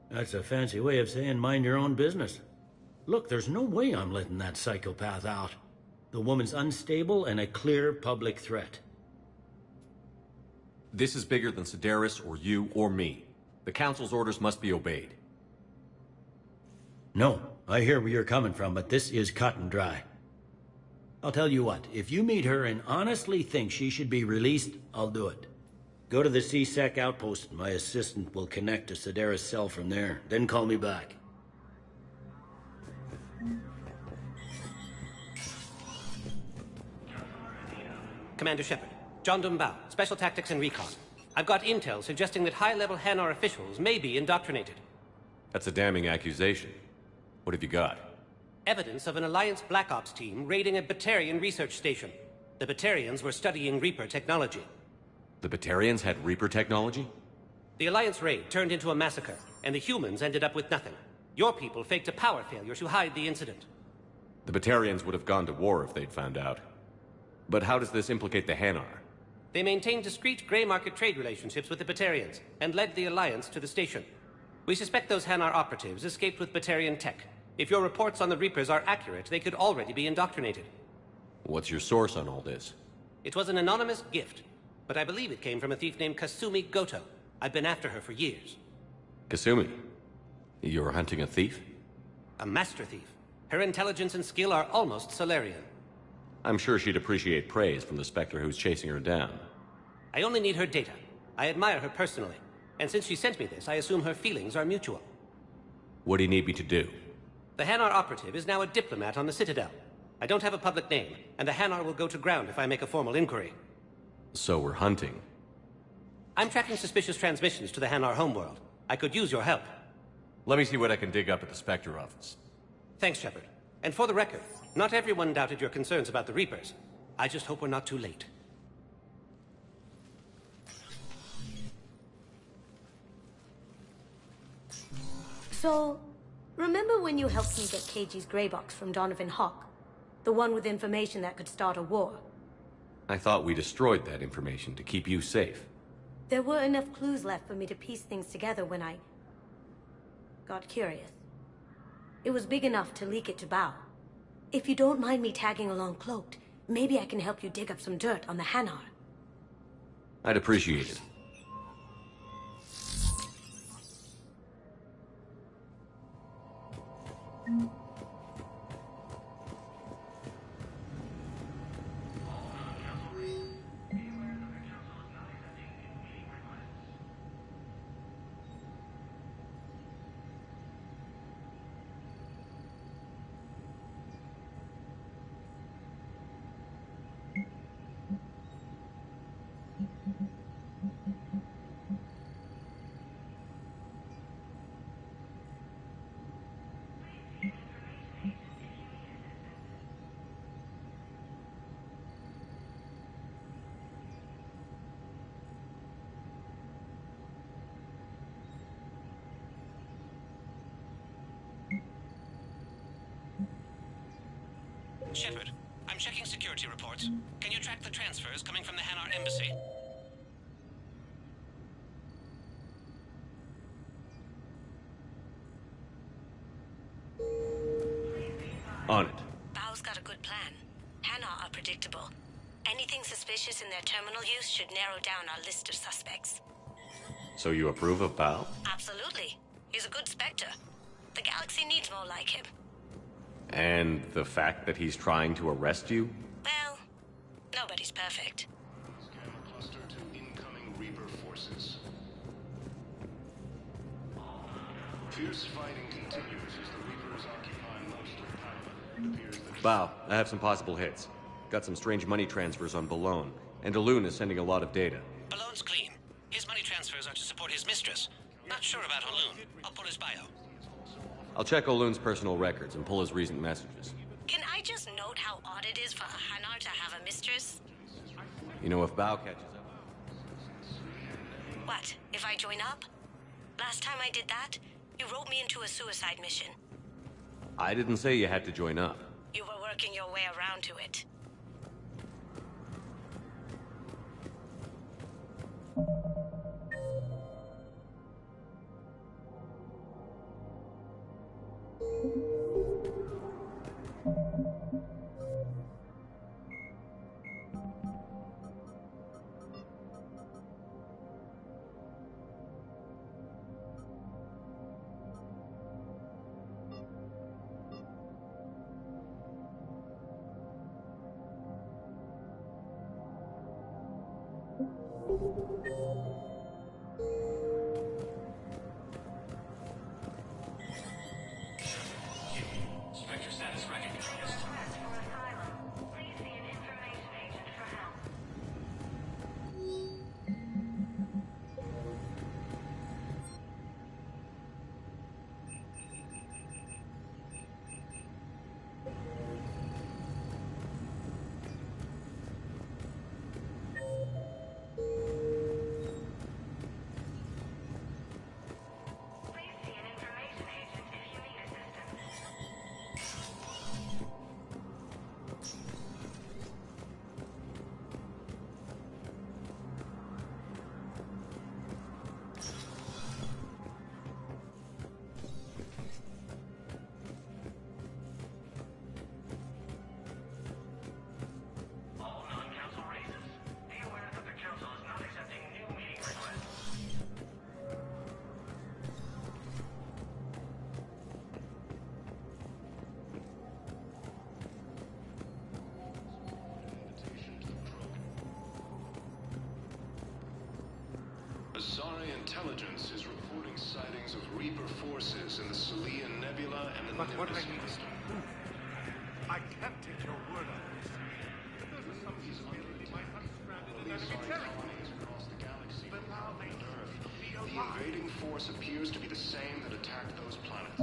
That's a fancy way of saying mind your own business. Look, there's no way I'm letting that psychopath out. The woman's unstable and a clear public threat. This is bigger than Sedaris or you or me. The Council's orders must be obeyed. No, I hear where you're coming from, but this is cut and dry. I'll tell you what, if you meet her and honestly think she should be released, I'll do it. Go to the C-Sec outpost. My assistant will connect to Sedaris' cell from there. Then call me back. Commander Shepard, John Dumbao, Special Tactics and Recon. I've got intel suggesting that high-level Hanar officials may be indoctrinated. That's a damning accusation. What have you got? Evidence of an Alliance Black Ops team raiding a Batarian research station. The Batarians were studying Reaper technology. The Batarians had Reaper technology? The Alliance raid turned into a massacre, and the humans ended up with nothing. Your people faked a power failure to hide the incident. The Batarians would have gone to war if they'd found out. But how does this implicate the Hanar? They maintained discreet gray market trade relationships with the Batarians, and led the Alliance to the station. We suspect those Hanar operatives escaped with Batarian tech. If your reports on the Reapers are accurate, they could already be indoctrinated. What's your source on all this? It was an anonymous gift, but I believe it came from a thief named Kasumi Goto. I've been after her for years. Kasumi? You're hunting a thief? A master thief. Her intelligence and skill are almost Solarian. I'm sure she'd appreciate praise from the Spectre who's chasing her down. I only need her data. I admire her personally. And since she sent me this, I assume her feelings are mutual. What do you need me to do? The Hanar operative is now a diplomat on the Citadel. I don't have a public name, and the Hanar will go to ground if I make a formal inquiry. So we're hunting. I'm tracking suspicious transmissions to the Hanar homeworld. I could use your help. Let me see what I can dig up at the Spectre office. Thanks, Shepard. And for the record, not everyone doubted your concerns about the Reapers. I just hope we're not too late. So, remember when you helped me get KG's gray box from Donovan Hawk? The one with information that could start a war? I thought we destroyed that information to keep you safe. There were enough clues left for me to piece things together when I got curious. It was big enough to leak it to Bao. If you don't mind me tagging along cloaked, maybe I can help you dig up some dirt on the Hanar. I'd appreciate it. Shepard, I'm checking security reports. Can you track the transfers coming from the Hanar embassy? On it. Bao's got a good plan. Hanar are predictable. Anything suspicious in their terminal use should narrow down our list of suspects. So you approve of Bao? Absolutely. He's a good Spectre. The galaxy needs more like him. And the fact that he's trying to arrest you? Well, nobody's perfect. Scan cluster to incoming Reaper forces. Fierce fighting continues as the Reapers occupy most of Panama. It appears that Bao, I have some possible hits. Got some strange money transfers on Balone, and Daloon is sending a lot of data. Balone's clean. His money transfers are to support his mistress. Not sure about Haloon. I'll pull his bio. I'll check Oloon's personal records and pull his recent messages. Can I just note how odd it is for a Hanar to have a mistress? You know, if Bao catches up... What, if I join up? Last time I did that, you wrote me into a suicide mission. I didn't say you had to join up. You were working your way around to it. Spectre status recognized. Asari intelligence is reporting sightings of Reaper forces in the Salian Nebula and the But what I Nimbus need is cluster. proof. I can't take your word on this. If there's a some feasibility, my son's stranded in These enemy are territory. colonies across the galaxy But from now they planet Earth. be The alive. invading force appears to be the same that attacked those planets.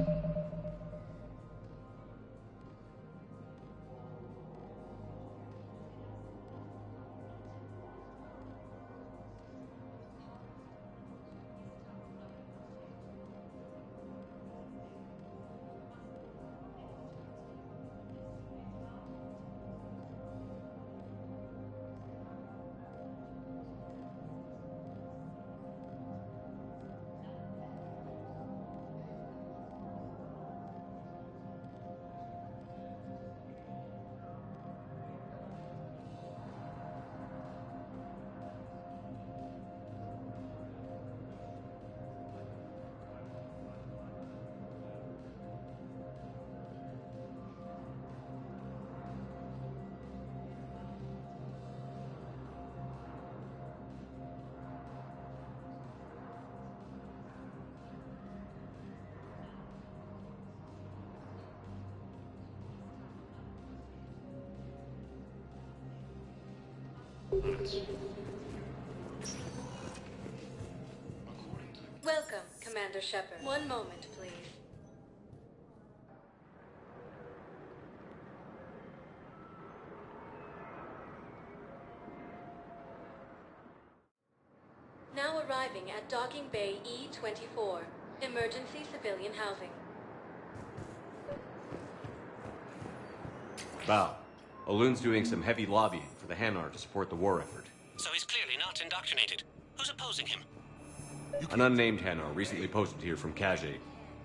Welcome, Commander Shepard. One moment, please. Now arriving at Docking Bay E-24, emergency civilian housing. Bao, Olun's doing some heavy lobbying for the Hanar to support the war effort. So he's clearly not indoctrinated. Who's opposing him? An unnamed Hanar recently posted here from Kaje.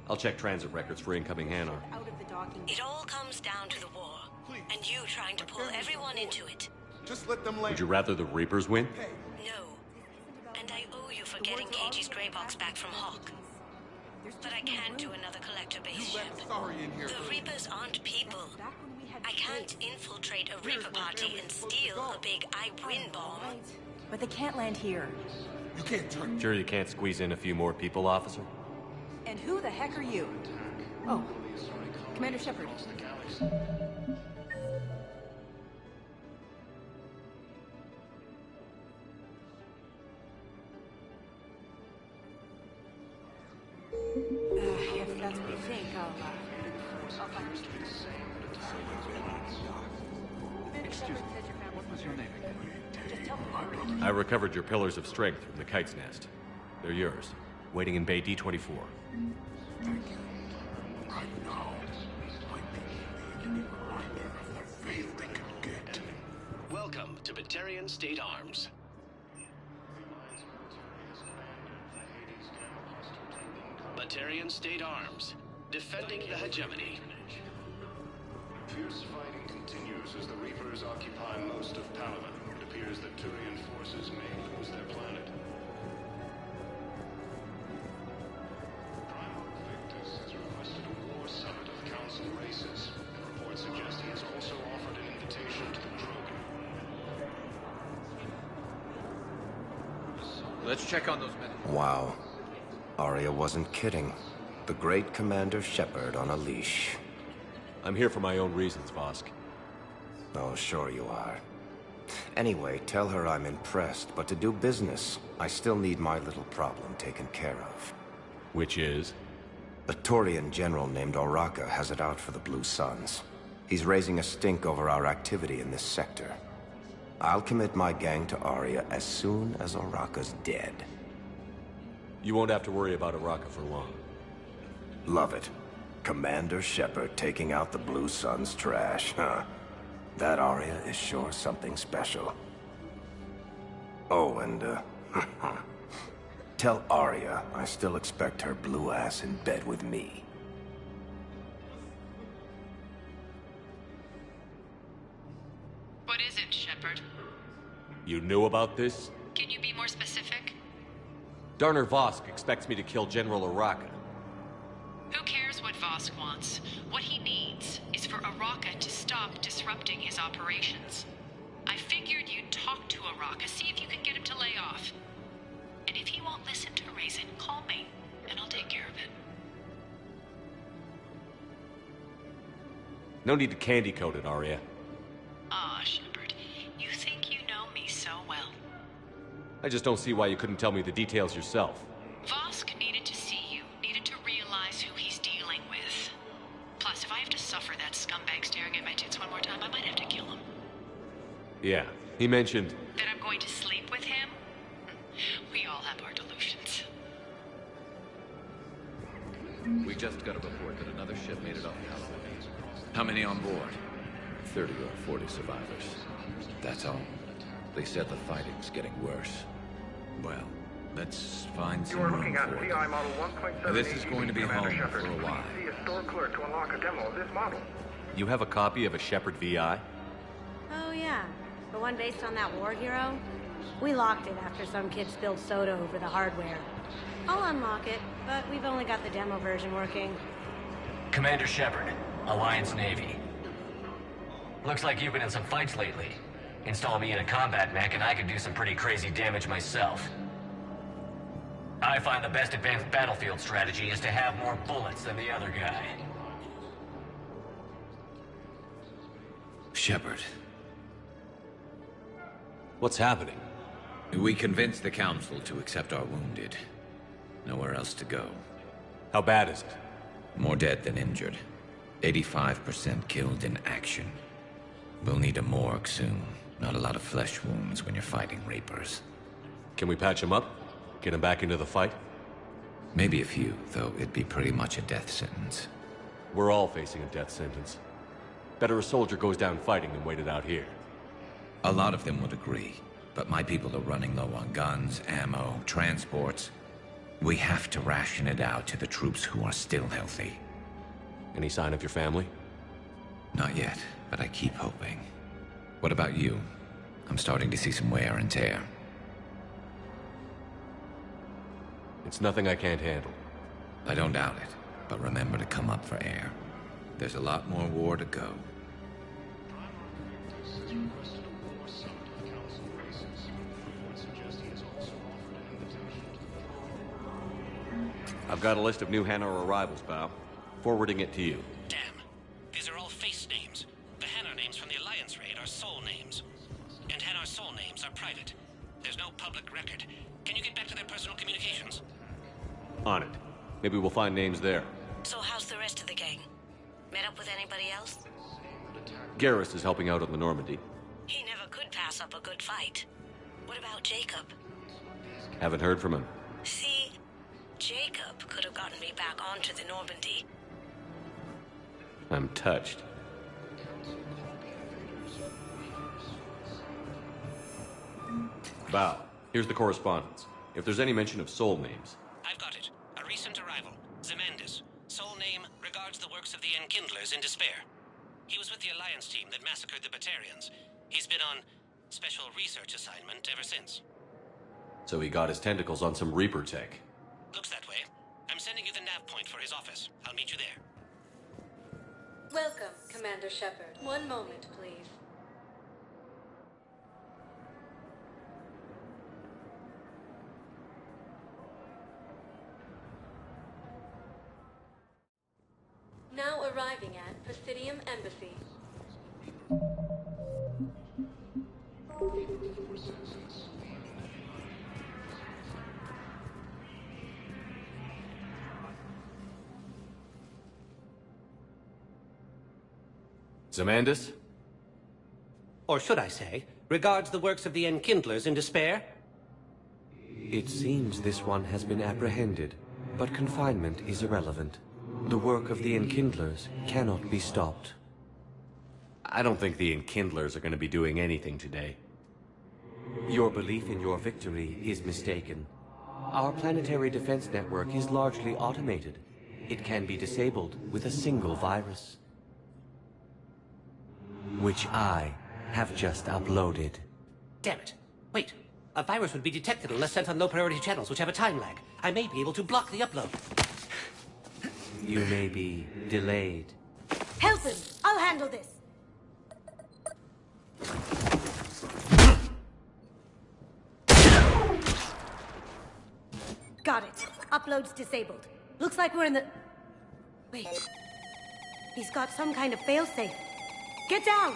I'll check transit records for incoming Hanar. It all comes down to the war, and you trying to pull everyone into it. Just let them land. Would you rather the Reapers win? No. And I owe you for getting KG's gray box back from Hawk. But I can't do another collector-based ship. The Reapers aren't people. I can't infiltrate a Reaper party and steal a big I-win bomb. But they can't land here. You can't turn. Sure you can't squeeze in a few more people, officer? And who the heck are you? Oh, Commander Shepard. If that's what you think, I'll find it. Excuse me, what was your name again? Just tell me. I recovered your pillars of strength from the kite's nest. They're yours, waiting in Bay D-24. Thank you. Right now, my people need a reminder of the faith they can get. Welcome to Batarian State Arms. Batarian State Arms, defending the hegemony. Fierce fighting continues as the Reapers occupy most of Palaven. It appears that Turian forces may lose their planet. Primarch Victus has requested a war summit of Council races. Reports suggest he has also offered an invitation to the Krogan. Let's check on those men. Wow. Arya wasn't kidding. The great Commander Shepard on a leash. I'm here for my own reasons, Vosk. Oh, sure you are. Anyway, tell her I'm impressed, but to do business, I still need my little problem taken care of. Which is? A Turian general named Oraka has it out for the Blue Suns. He's raising a stink over our activity in this sector. I'll commit my gang to Arya as soon as Oraka's dead. You won't have to worry about Oraka for long. Love it. Commander Shepard taking out the Blue Suns trash, huh? That Arya is sure something special. Oh, and, tell Arya I still expect her blue ass in bed with me. What is it, Shepard? You knew about this? Can you be more specific? Darner Vosk expects me to kill General Oraka. Who cares what Vosk wants? What he needs is for Oraka to stop disrupting his operations. I figured you'd talk to Oraka, see if you can get him to lay off. And if he won't listen to reason, call me, and I'll take care of it. No need to candy coat it, Arya. Ah, Shepard, you think you know me so well. I just don't see why you couldn't tell me the details yourself. Vosk needed to see you, needed to realize who he's dealing with. Plus, if I have to suffer that scumbag staring at my tits one more time, I might have to kill him. Yeah, he mentioned... That I'm going to sleep with him? We all have our delusions. We just got a report that another ship made it off Palaven. How many on board? 30 or 40 survivors. That's all. They said the fighting's getting worse. Well, let's find some room for them. CI model 1.7. This is going to be home for a while. See a store clerk to unlock a demo of this model. You have a copy of a Shepard VI? Oh, yeah. The one based on that war hero? We locked it after some kid spilled soda over the hardware. I'll unlock it, but we've only got the demo version working. Commander Shepard, Alliance Navy. Looks like you've been in some fights lately. Install me in a combat mech and I could do some pretty crazy damage myself. I find the best advanced battlefield strategy is to have more bullets than the other guy. Shepard. What's happening? We convinced the Council to accept our wounded. Nowhere else to go. How bad is it? More dead than injured. 85% killed in action. We'll need a morgue soon. Not a lot of flesh wounds when you're fighting Reapers. Can we patch him up? Get him back into the fight? Maybe a few, though it'd be pretty much a death sentence. We're all facing a death sentence. Better a soldier goes down fighting than waited out here. A lot of them would agree, but my people are running low on guns, ammo, transports. We have to ration it out to the troops who are still healthy. Any sign of your family? Not yet, but I keep hoping. What about you? I'm starting to see some wear and tear. It's nothing I can't handle. I don't doubt it, but remember to come up for air. There's a lot more war to go. I've got a list of new Hanar arrivals, Bao. Forwarding it to you. Damn. These are all face names. The Hanar names from the Alliance raid are soul names. And Hanar soul names are private. There's no public record. Can you get back to their personal communications? On it. Maybe we'll find names there. So how's the rest of the gang? Met up with anybody else? Garrus is helping out on the Normandy. He never could pass up a good fight. What about Jacob? Haven't heard from him. See, Jacob could have gotten me back onto the Normandy. I'm touched. Bao, here's the correspondence. If there's any mention of soul names. I've got it. A recent arrival. Zemandis. Soul name regards the works of the Enkindlers in despair. He was with the Alliance team that massacred the Batarians. He's been on special research assignment ever since. So he got his tentacles on some Reaper tech. Looks that way. I'm sending you the nav point for his office. I'll meet you there. Welcome, Commander Shepard. One moment, please. Now arriving at Presidium Embassy. Zemandis? Or should I say, regards the works of the Enkindlers in despair? It seems this one has been apprehended, but confinement is irrelevant. The work of the Enkindlers cannot be stopped. I don't think the Enkindlers are going to be doing anything today. Your belief in your victory is mistaken. Our planetary defense network is largely automated. It can be disabled with a single virus, which I have just uploaded. Damn it. Wait. A virus would be detected unless sent on low-priority channels, which have a time lag. I may be able to block the upload. You may be delayed. Help him! I'll handle this! Got it. Upload's disabled. Looks like we're in the... Wait. He's got some kind of failsafe. Get down!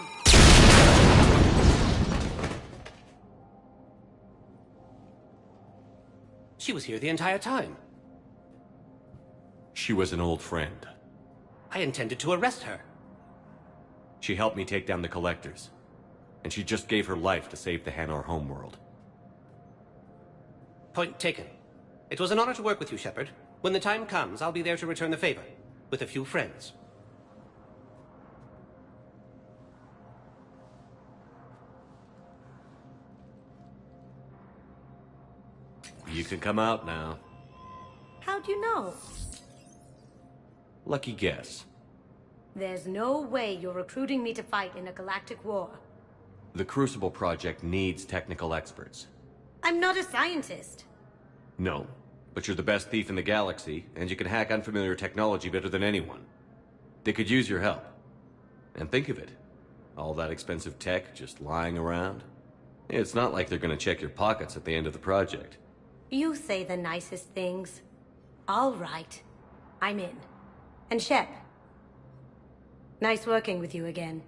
She was here the entire time. She was an old friend. I intended to arrest her. She helped me take down the Collectors. And she just gave her life to save the Hanar homeworld. Point taken. It was an honor to work with you, Shepard. When the time comes, I'll be there to return the favor. With a few friends. You can come out now. How'd you know? Lucky guess. There's no way you're recruiting me to fight in a galactic war. The Crucible Project needs technical experts. I'm not a scientist. No, but you're the best thief in the galaxy, and you can hack unfamiliar technology better than anyone. They could use your help. And think of it. All that expensive tech just lying around. It's not like they're gonna check your pockets at the end of the project. You say the nicest things. All right. I'm in. And Shep. Nice working with you again.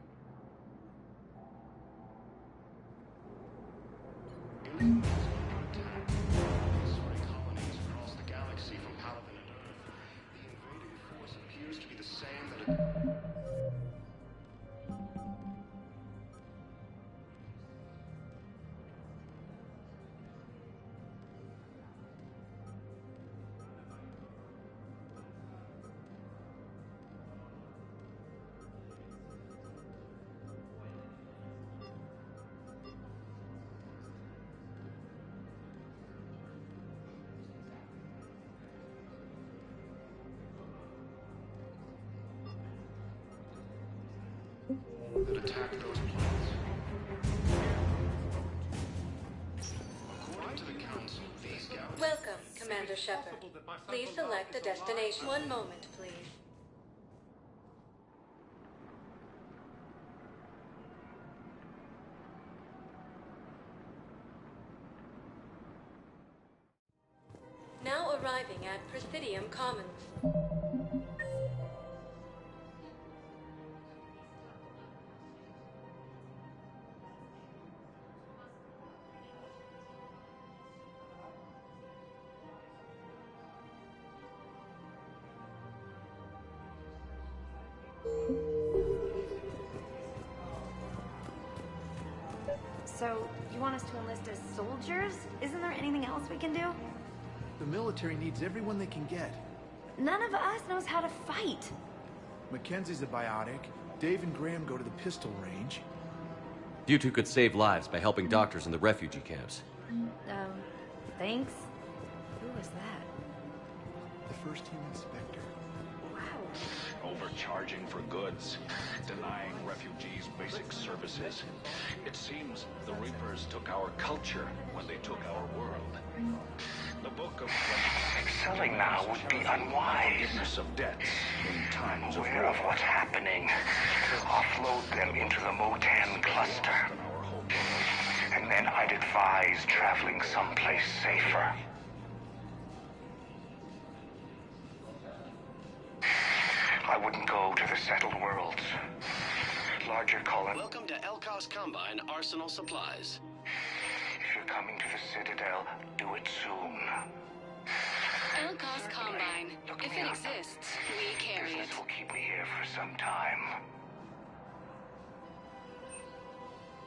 that attacked those planets. According to the Council, these galaxies... Welcome, Commander Shepard. Please select a destination. One moment, please. Now arriving at Presidium Commons. So, you want us to enlist as soldiers? Isn't there anything else we can do? The military needs everyone they can get. None of us knows how to fight. Mackenzie's a biotic. Dave and Graham go to the pistol range. You two could save lives by helping doctors in the refugee camps. Thanks. Who was that? The first team inspector. Wow. Overcharging for goods, denying refugees basic services. It seems the Reapers took our culture when they took our world. The Book of Selling now would be unwise. Forgiveness of debts in times of Aware of what's happening. Offload them into the Motan cluster. And then I'd advise traveling someplace safer. I wouldn't go to the settled worlds. Larger colony. Welcome to Elkos Combine Arsenal Supplies. If you're coming to the Citadel, do it soon. Elkos Combine. If it exists, we carry it. This will keep me here for some time.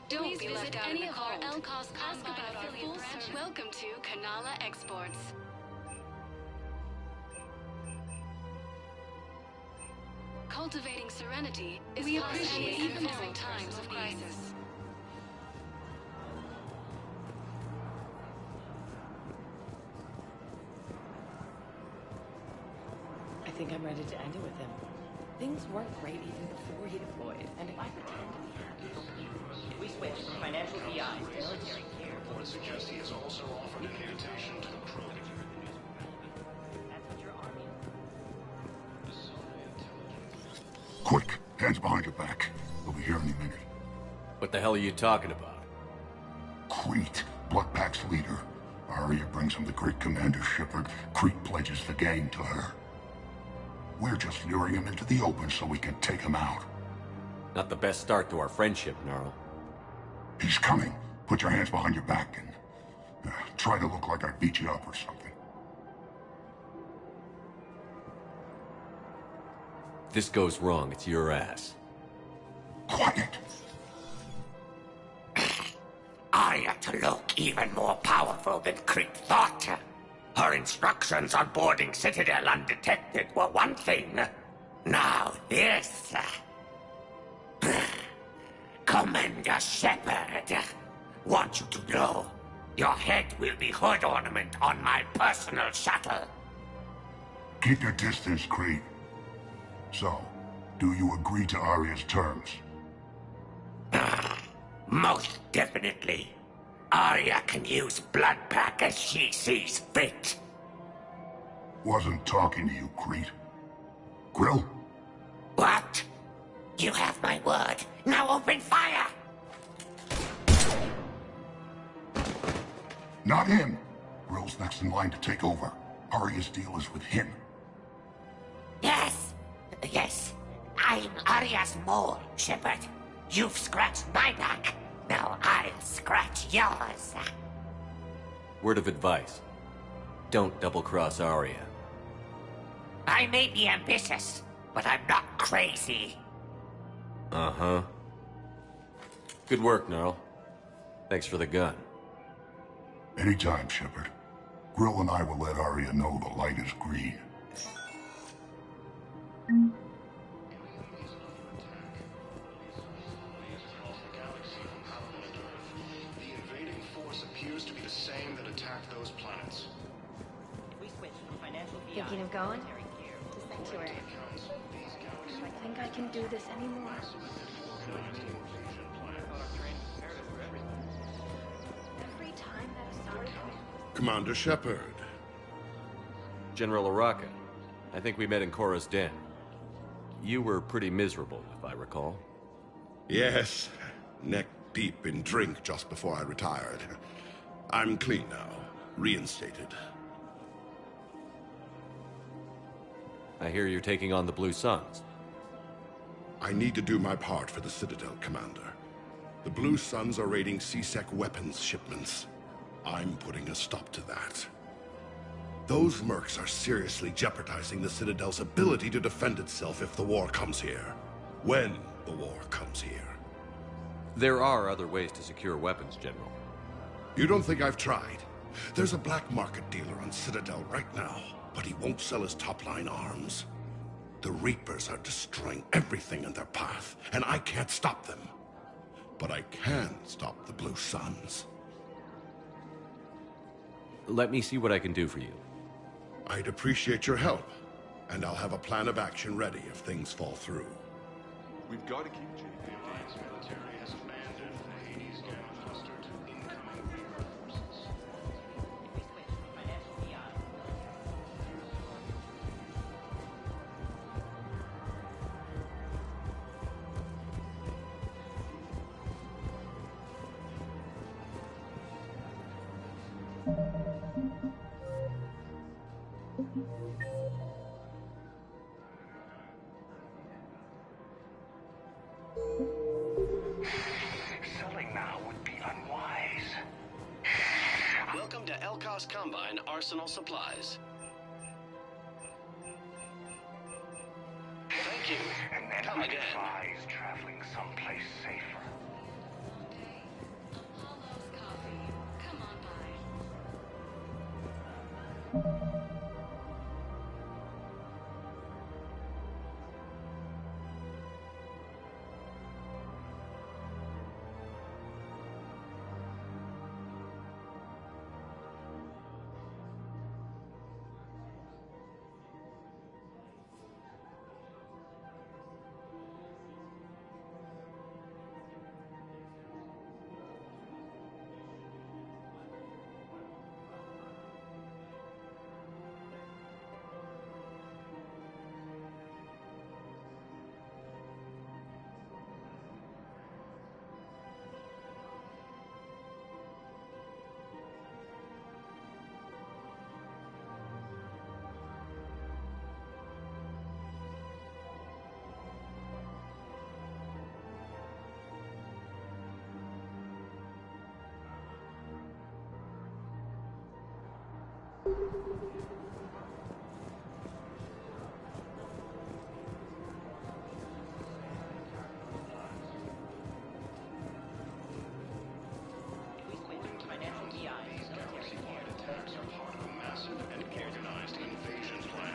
Don't Please be visit left out any in the of our cold. Elkos Ask Combine about our affiliate full branches. service. Welcome to Canala Exports. Cultivating serenity is We possible appreciate even your during times of crisis. I think I'm ready to end it with him. Things weren't great even before he deployed, and if I pretend to be happy... If we switch from financial PIs to military care... Reports suggest he has also offered an invitation to the crew. That's what your army... Quick, hands behind your back. We'll be here any minute. What the hell are you talking about? Crete, Bloodpack's leader. Arya brings him the great Commander Shepard. Crete pledges the gang to her. We're just luring him into the open so we can take him out. Not the best start to our friendship, Gnarl. He's coming. Put your hands behind your back and try to look like I beat you up or something. If this goes wrong, it's your ass. Quiet! Arya to look even more powerful than Crete thought. Her instructions on boarding Citadel undetected were one thing. Now this... Commander Shepard, want you to know, your head will be hood ornament on my personal shuttle. Keep your distance, Crete. So, do you agree to Arya's terms? Most definitely. Arya can use Bloodpack as she sees fit. Wasn't talking to you, Crete. Grill? What? You have my word. Now open fire! Not him. Grill's next in line to take over. Arya's deal is with him. Yes. Yes. I'm Arya's mole, Shepard. You've scratched my back. Now I'll scratch yours. Word of advice. Don't double-cross Arya. I may be ambitious, but I'm not crazy. Uh-huh. Good work, Gnarl. Thanks for the gun. Anytime, Shepard. Grill and I will let Arya know the light is green. The invading force appears to be the same that attacked those planets. If we switch from financial PIs Thinking of to going? military care... To sanctuary. I think I can do this anymore. Commander Shepard. General Araka. I think we met in Korra's den. You were pretty miserable, if I recall. Yes, neck deep in drink just before I retired. I'm clean now, reinstated. I hear you're taking on the Blue Suns. I need to do my part for the Citadel, Commander. The Blue Suns are raiding CSEC weapons shipments. I'm putting a stop to that. Those mercs are seriously jeopardizing the Citadel's ability to defend itself if the war comes here. When the war comes here. There are other ways to secure weapons, General. You don't think I've tried? There's a black market dealer on Citadel right now, but he won't sell his top-line arms. The Reapers are destroying everything in their path, and I can't stop them. But I can stop the Blue Suns. Let me see what I can do for you. I'd appreciate your help, and I'll have a plan of action ready if things fall through. We've got to keep chasing. The Alliance military has abandoned the Hades Gamma cluster to incoming Reaper forces. We switch from financial VI. Selling now would be unwise. Welcome to Elkos Combine Arsenal Supplies. Thank you. And then Come I'd again. advise traveling someplace safer. Apollo's coffee. Come on by. We switch from financial VI. Galaxy-wide attacks are part of a massive and organized invasion plan.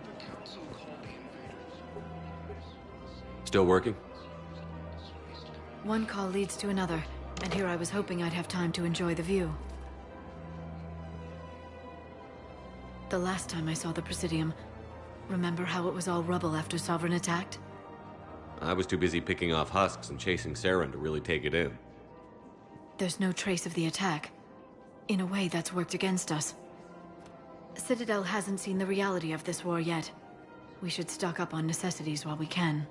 The Council called the invaders. Still working? One call leads to another, and here I was hoping I'd have time to enjoy the view. The last time I saw the Presidium, remember how it was all rubble after Sovereign attacked? I was too busy picking off husks and chasing Saren to really take it in. There's no trace of the attack. In a way, that's worked against us. Citadel hasn't seen the reality of this war yet. We should stock up on necessities while we can.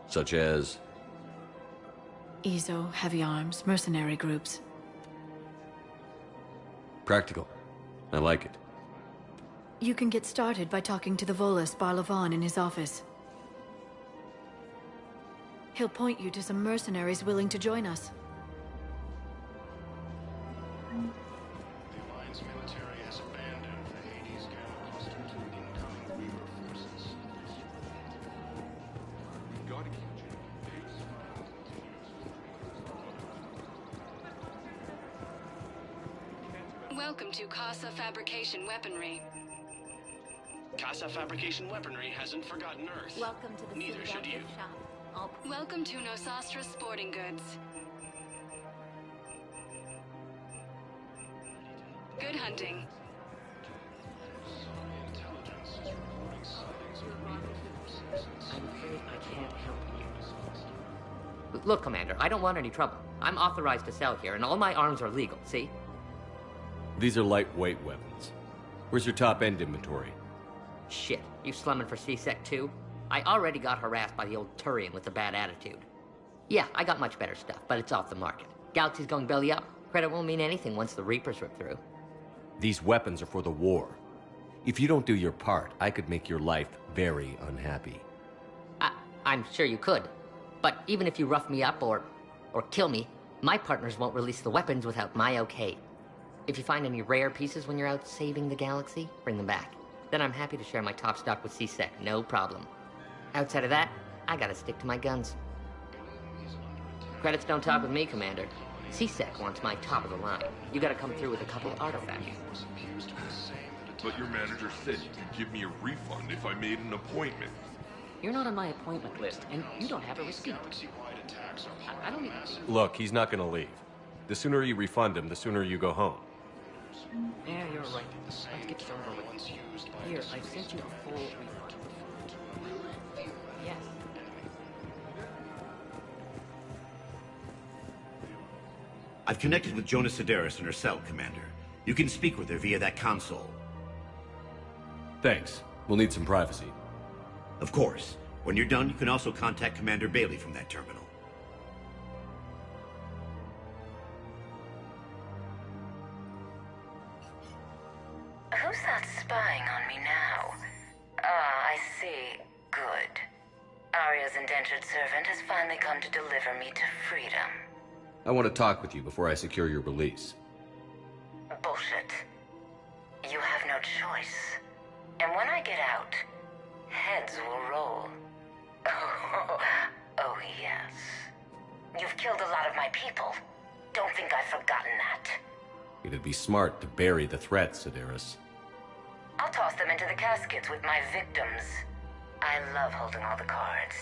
Such as? Ezo, heavy arms, mercenary groups. Practical. I like it. You can get started by talking to the Volus Barlavan in his office. He'll point you to some mercenaries willing to join us. The Alliance military has abandoned the Hades Gamma cluster to incoming Reaper forces. We've got to keep chasing. Welcome to Casa Fabrication Weaponry. Casa Fabrication Weaponry hasn't forgotten Earth. Welcome to the Neither should you. shop. Welcome to Nosastra Sporting Goods. Good hunting. Intelligence is reporting sightings of Reaper forces. I'm afraid I can't help you. Look, Commander, I don't want any trouble. I'm authorized to sell here, and all my arms are legal, see? These are lightweight weapons. Where's your top-end inventory? Shit, you slumming for C-Sec too? I already got harassed by the old Turian with a bad attitude. Yeah, I got much better stuff, but it's off the market. Galaxy's going belly up. Credit won't mean anything once the Reapers rip through. These weapons are for the war. If you don't do your part, I could make your life very unhappy. I'm sure you could. But even if you rough me up or kill me, my partners won't release the weapons without my okay. If you find any rare pieces when you're out saving the galaxy, bring them back. Then I'm happy to share my top stock with C-Sec, no problem. Outside of that, I gotta stick to my guns. Credits don't talk with me, Commander. C-Sec wants my top of the line. You gotta come through with a couple artifacts. But your manager said you'd give me a refund if I made an appointment. You're not on my appointment list, and you don't have a receipt. I don't even... Look, he's not gonna leave. The sooner you refund him, the sooner you go home. Yeah, you're right. Let's get this over with. Here, I've sent you a full refund. Yes. I've connected with Jonas Sedaris in her cell, Commander. You can speak with her via that console. Thanks. We'll need some privacy. Of course. When you're done, you can also contact Commander Bailey from that terminal. Who's that spying on me now? Ah, I see. Good. Arya's indentured servant has finally come to deliver me to freedom. I want to talk with you before I secure your release. Bullshit. You have no choice. And when I get out, heads will roll. Oh, yes. You've killed a lot of my people. Don't think I've forgotten that. It'd be smart to bury the threat, Sedaris. I'll toss them into the caskets with my victims. I love holding all the cards.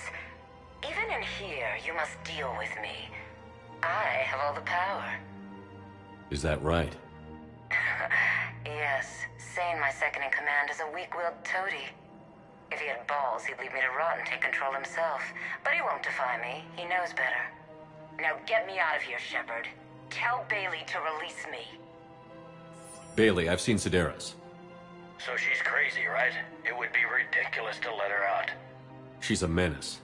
Even in here, you must deal with me. I have all the power. Is that right? Yes, Sane, my second-in-command, is a weak-willed toady. If he had balls, he'd leave me to rot and take control himself. But he won't defy me. He knows better. Now get me out of here, Shepard. Tell Bailey to release me. Bailey, I've seen Sedaris. So she's crazy, right? It would be ridiculous to let her out. She's a menace.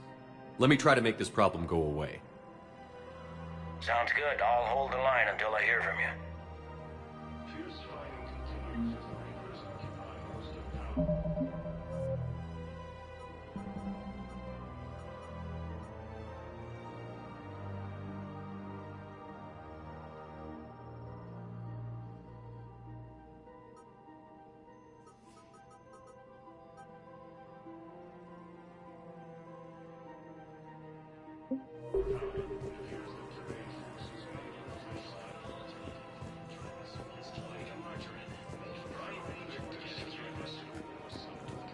Let me try to make this problem go away. Sounds good. I'll hold the line until I hear from you.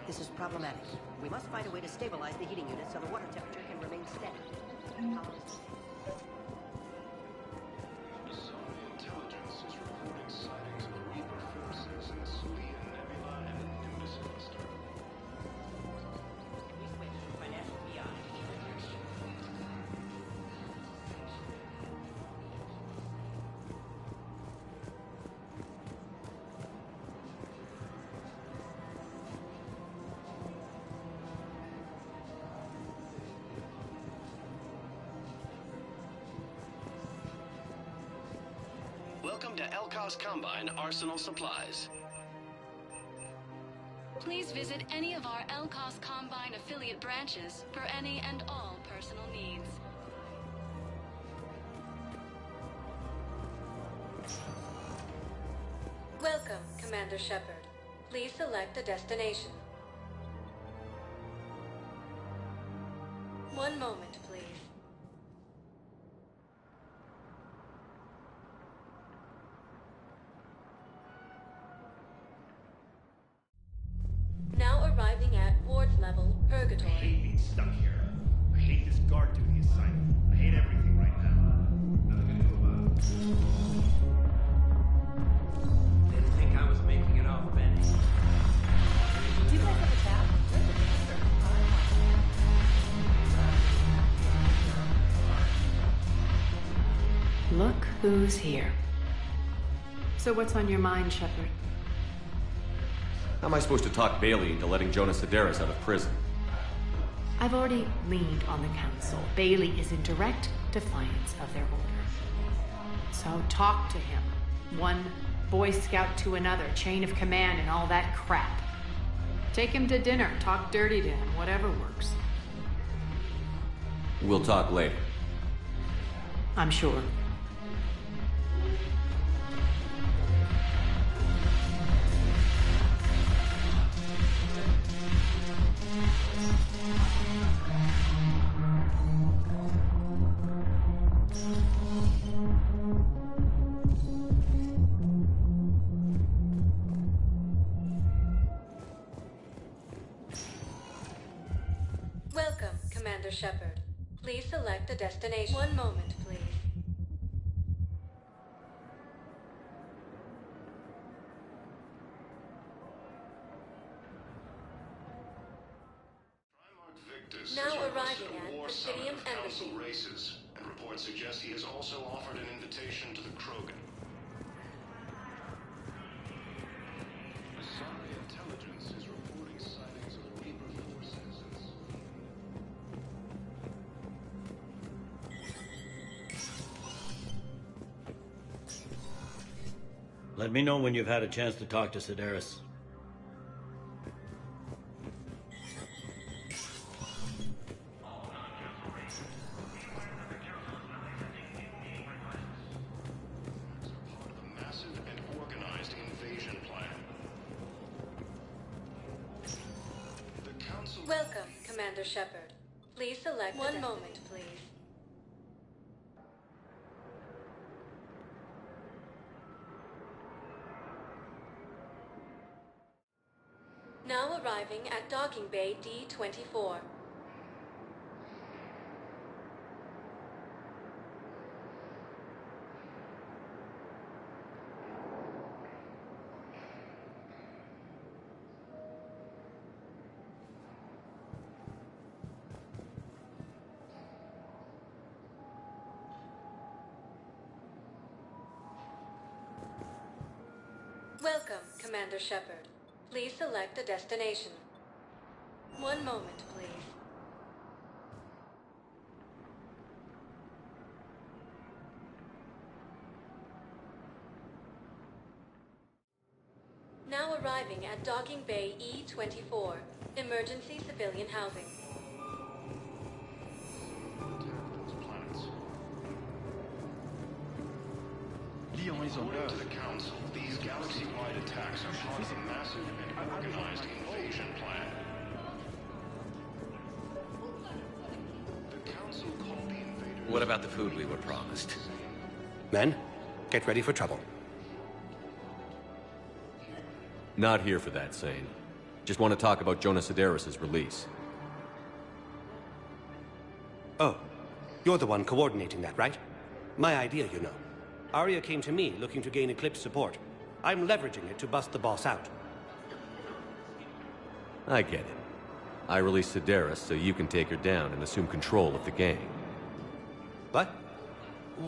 This is problematic. We must find a way to stabilize the heating unit so the water temperature can remain steady. Welcome to Elkos Combine Arsenal Supplies. Please visit any of our Elkos Combine affiliate branches for any and all personal needs. Welcome, Commander Shepard. Please select a destination. One moment, please. Now arriving at ward level Purgatory. I hate being stuck here. I hate this guard duty assignment. I hate everything right now. Nothing to do about it. Didn't think I was making it off, Benny. Do you guys have a tap? Look who's here. So what's on your mind, Shepard? How am I supposed to talk Bailey into letting Jonas Sedaris out of prison? I've already leaned on the Council. Bailey is in direct defiance of their order. So talk to him. One Boy Scout to another, chain of command and all that crap. Take him to dinner, talk dirty to him, whatever works. We'll talk later. I'm sure. Welcome, Commander Shepard. Please select a destination. One moment, please. Now arriving at Presidium Embassy. Races, and reports suggest he has also offered an invitation to the Krogan. Asari intelligence is reporting sightings of Reaper forces. Let me know when you've had a chance to talk to Sedaris. Welcome, Commander Shepard. Please select one moment, please. Now arriving at Docking Bay D-24. Welcome, Commander Shepard. Please select a destination. One moment, please. Now arriving at Docking Bay E-24. Emergency civilian housing. According to the Council, these galaxy-wide attacks are part of a massive and organized invasion plan. The Council called the invaders... What about the food we were promised? Men, get ready for trouble. Not here for that, Sane. Just want to talk about Jonas Sedaris' release. Oh, you're the one coordinating that, right? My idea, you know. Arya came to me looking to gain Eclipse support. I'm leveraging it to bust the boss out. I get it. I released Sedaris so you can take her down and assume control of the gang. What?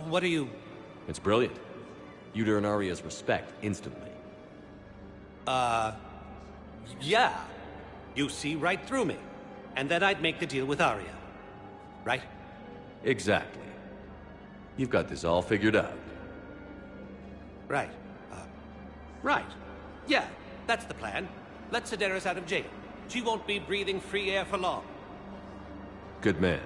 What are you... It's brilliant. You'd earn Arya's respect instantly. Yeah. You see right through me. And then I'd make the deal with Arya. Right? Exactly. You've got this all figured out. Right. Right. Yeah, that's the plan. Let Sedaris out of jail. She won't be breathing free air for long. Good man.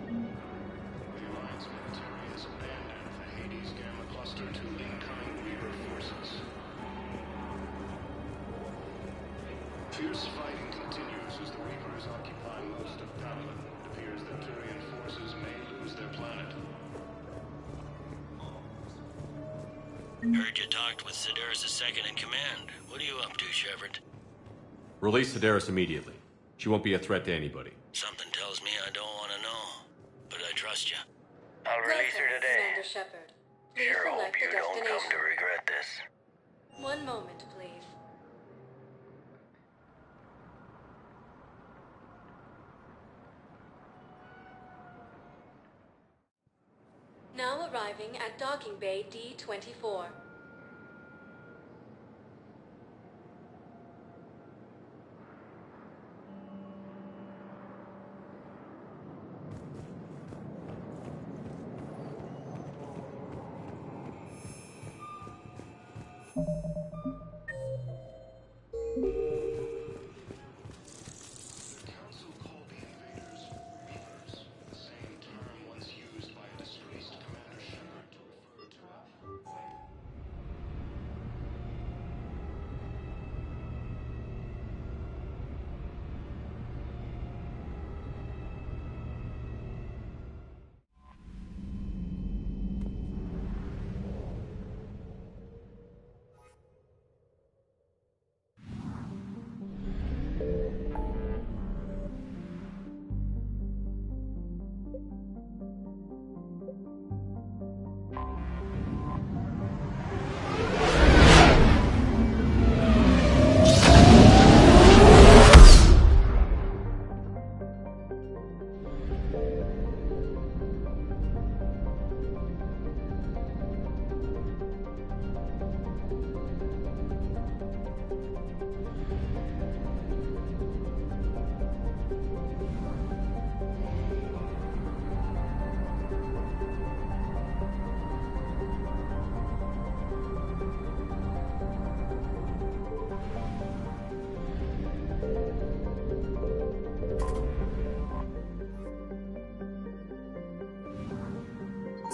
The Alliance military has abandoned the Hades Gamma Cluster to incoming Reaper forces. Fierce fighting continues as the Reapers occupy most of Babylon. It appears that Turian forces may lose their planet. Heard you talked with Sedaris' second in command. What are you up to, Shepard? Release Sedaris immediately. She won't be a threat to anybody. Something tells me I don't want to know, but I trust you. I'll release her today. Commander Shepard. Please Sure hope select you a don't come destination. to regret this. One moment, please. Now arriving at docking bay D-24.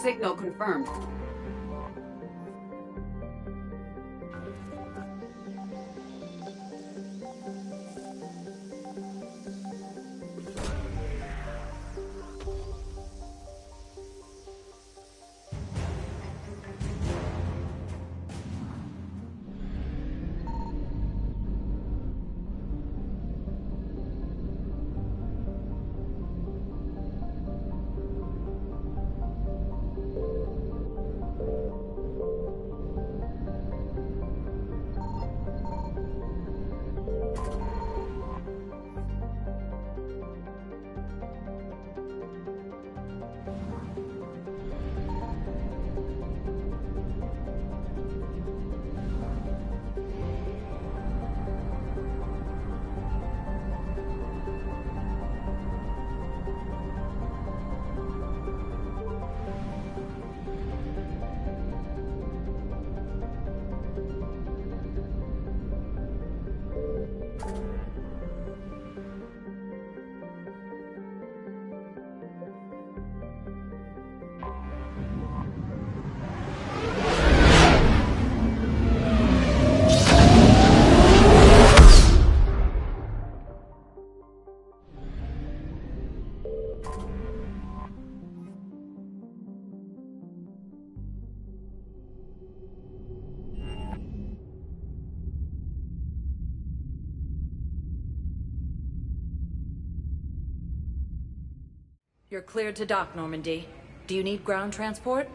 Signal confirmed. You're cleared to dock, Normandy. Do you need ground transport?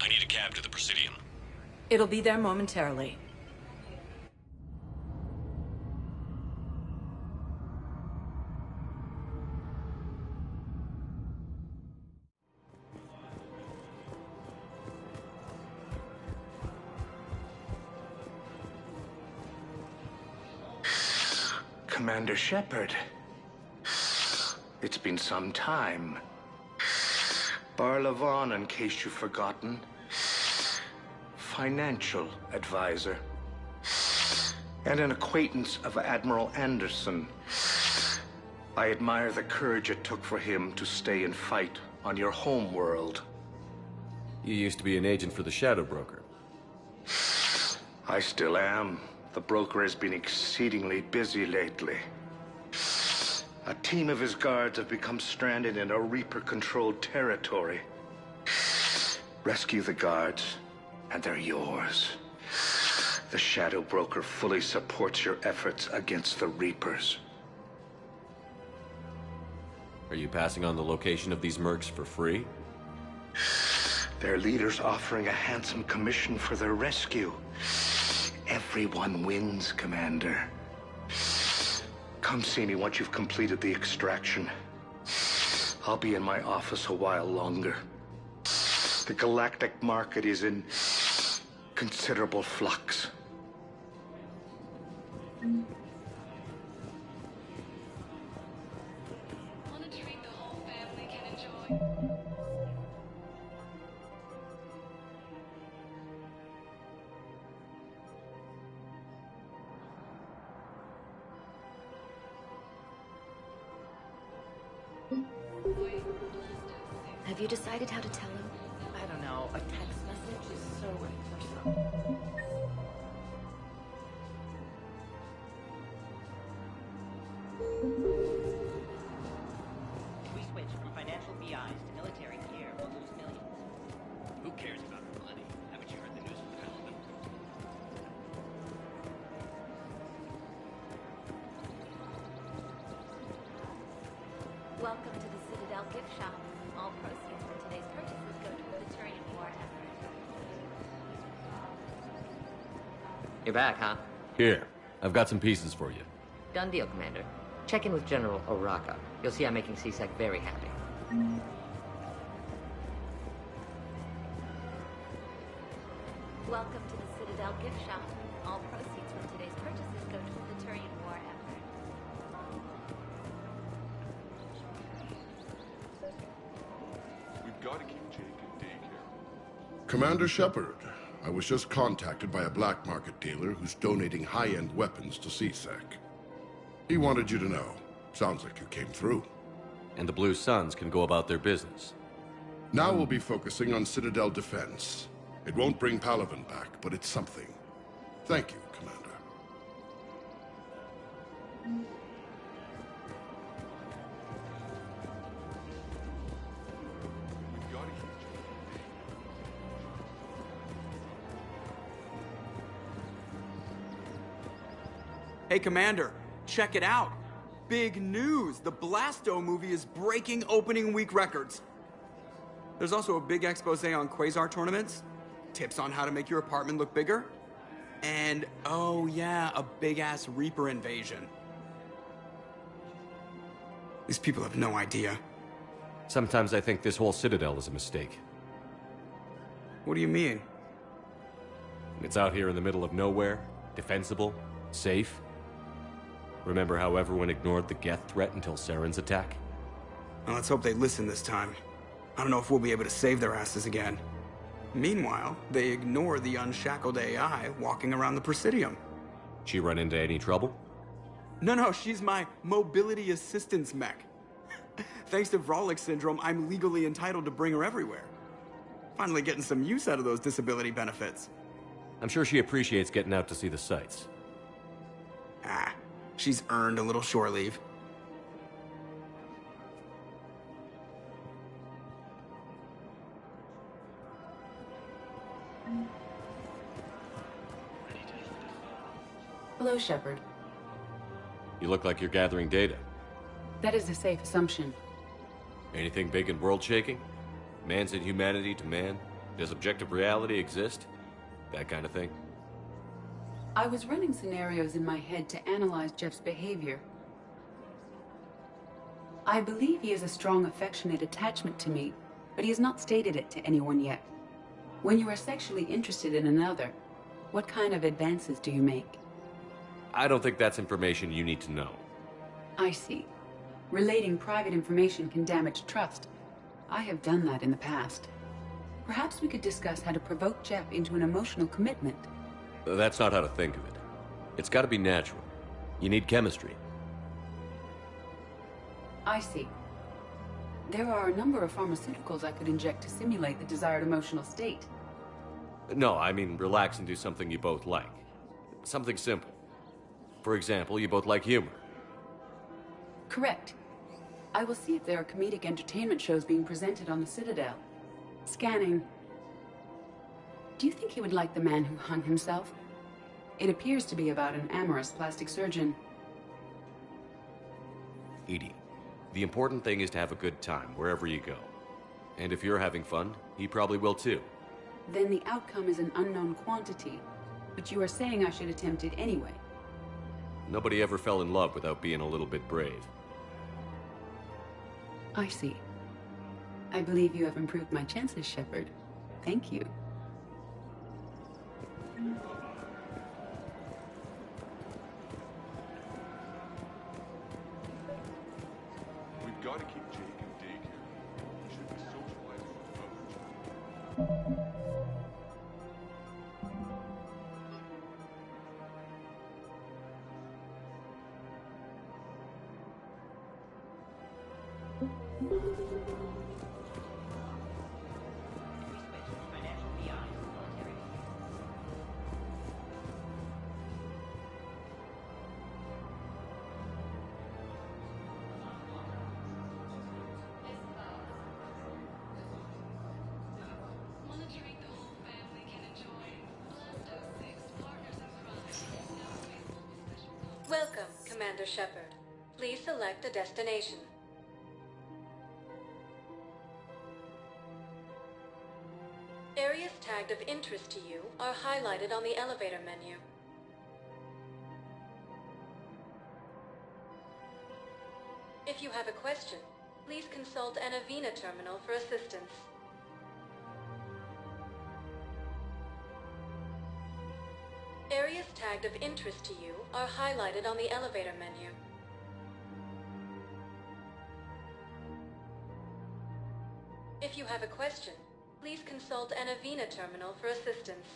I need a cab to the Presidium. It'll be there momentarily. Commander Shepard. It's been some time. Barlavon, in case you've forgotten. Financial advisor. And an acquaintance of Admiral Anderson. I admire the courage it took for him to stay and fight on your home world. You used to be an agent for the Shadow Broker. I still am. The broker has been exceedingly busy lately. A team of his guards have become stranded in a Reaper-controlled territory. Rescue the guards, and they're yours. The Shadow Broker fully supports your efforts against the Reapers. Are you passing on the location of these mercs for free? Their leader's offering a handsome commission for their rescue. Everyone wins, Commander. Come see me once you've completed the extraction. I'll be in my office a while longer. The galactic market is in considerable flux. Have you decided how to tell him? I don't know. A text message is so impersonal. If we switch from financial BIs to military care, we'll lose millions. Who cares about money? Haven't you heard the news from Paladin? Welcome to the Citadel gift shop. All proceeds from today's purchases go toward the Turian war effort. You're back, huh? Here, I've got some pieces for you. Done deal, Commander. Check in with General Oraka. You'll see I'm making CSEC very happy. Welcome to the Citadel gift shop. All proceeds from today's purchases go toward the Turian war effort. We've got to keep Jake in daycare. Commander Shepard, I was just contacted by a black market dealer who's donating high-end weapons to CSEC. He wanted you to know. Sounds like you came through. And the Blue Suns can go about their business. Now we'll be focusing on Citadel defense. It won't bring Palaven back, but it's something. Thank you, Commander. Hey, Commander, check it out. Big news! The Blasto movie is breaking opening week records. There's also a big expose on Quasar tournaments, tips on how to make your apartment look bigger, and, oh yeah, a big-ass Reaper invasion. These people have no idea. Sometimes I think this whole Citadel is a mistake. What do you mean? It's out here in the middle of nowhere, defensible, safe. Remember how everyone ignored the Geth threat until Saren's attack? Well, let's hope they listen this time. I don't know if we'll be able to save their asses again. Meanwhile, they ignore the unshackled AI walking around the Presidium. She run into any trouble? No, she's my mobility assistance mech. Thanks to Vrolic syndrome, I'm legally entitled to bring her everywhere. Finally getting some use out of those disability benefits. I'm sure she appreciates getting out to see the sights. She's earned a little shore leave. Hello, Shepard. You look like you're gathering data. That is a safe assumption. Anything big and world-shaking? Man's inhumanity to man? Does objective reality exist? That kind of thing? I was running scenarios in my head to analyze Jeff's behavior. I believe he has a strong affectionate attachment to me, but he has not stated it to anyone yet. When you are sexually interested in another, what kind of advances do you make? I don't think that's information you need to know. I see. Relating private information can damage trust. I have done that in the past. Perhaps we could discuss how to provoke Jeff into an emotional commitment. That's not how to think of it. It's got to be natural. You need chemistry. I see. There are a number of pharmaceuticals I could inject to simulate the desired emotional state. No, I mean relax and do something you both like. Something simple. For example, you both like humor. Correct. I will see if there are comedic entertainment shows being presented on the Citadel. Scanning. Do you think he would like The Man Who Hung Himself? It appears to be about an amorous plastic surgeon. Edie, the important thing is to have a good time wherever you go. And if you're having fun, he probably will too. Then the outcome is an unknown quantity. But you are saying I should attempt it anyway. Nobody ever fell in love without being a little bit brave. I see. I believe you have improved my chances, Shepard. Thank you. We've got to keep Jake in daycare. He should be socializing with others. Welcome, Commander Shepard. Please select a destination. Areas tagged of interest to you are highlighted on the elevator menu. If you have a question, please consult an Avena terminal for assistance. Areas tagged of interest to you are highlighted on the elevator menu. If you have a question, please consult an Avena terminal for assistance.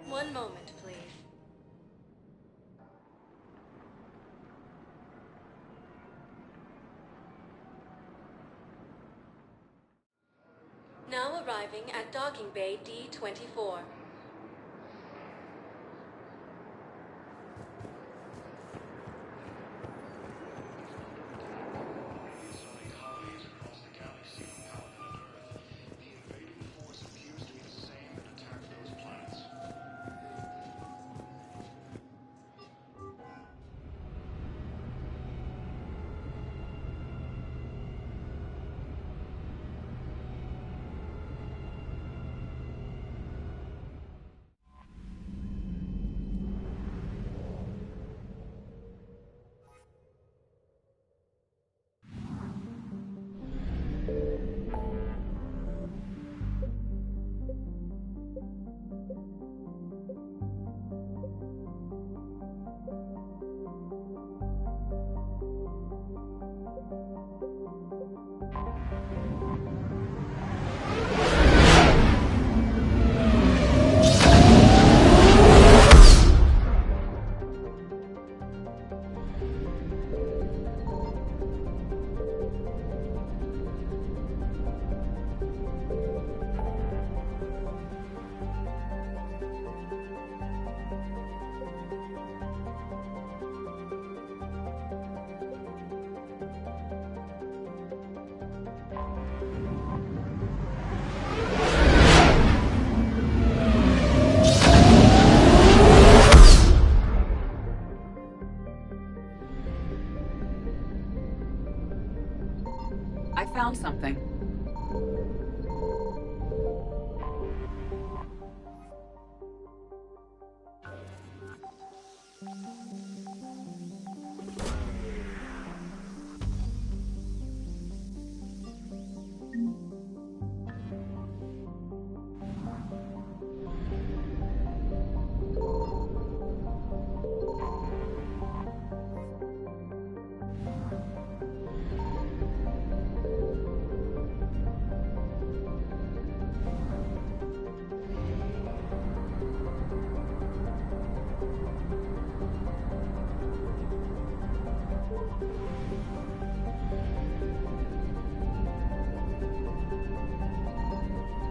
One moment, please. Now arriving at docking bay D-24. I found something.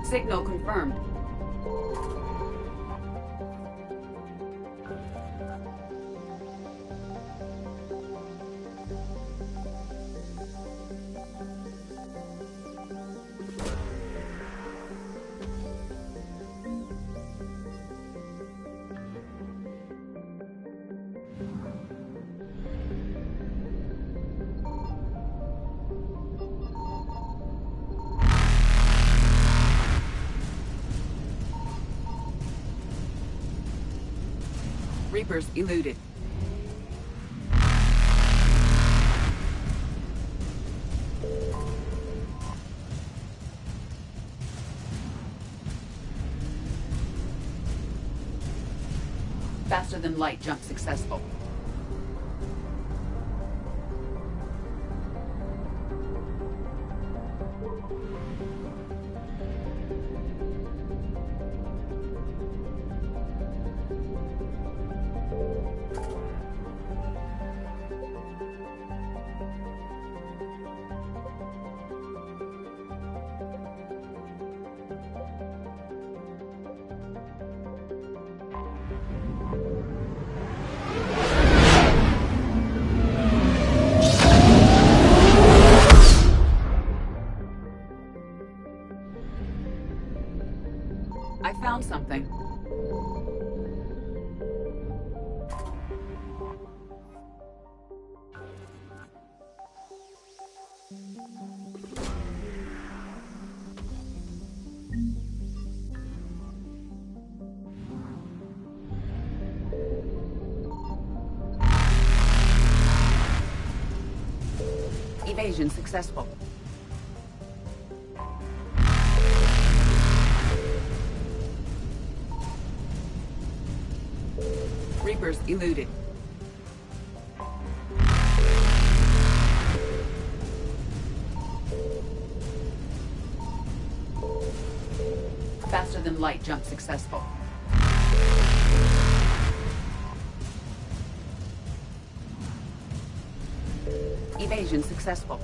Signal confirmed. Reapers eluded. Faster than light jump successful. I found something. Evasion successful. Reapers eluded. Faster than light jump successful. Evasion successful.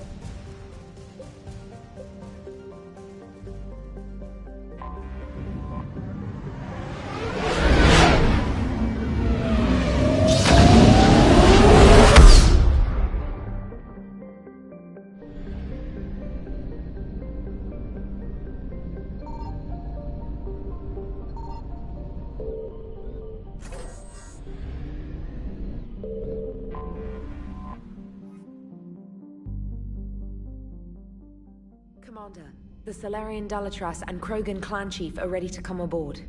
Commander, the Solarian Dalatras and Krogan clan chief are ready to come aboard.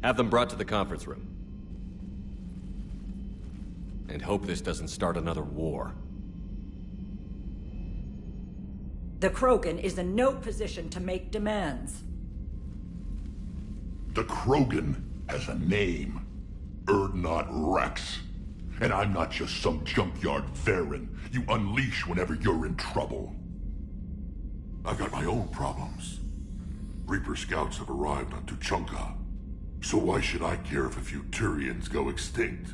Have them brought to the conference room. And hope this doesn't start another war. The Krogan is in no position to make demands. The Krogan has a name. Urdnot Rex. And I'm not just some junkyard Varen you unleash whenever you're in trouble. I've got my own problems. Reaper scouts have arrived on Tuchanka. So why should I care if a few Turians go extinct?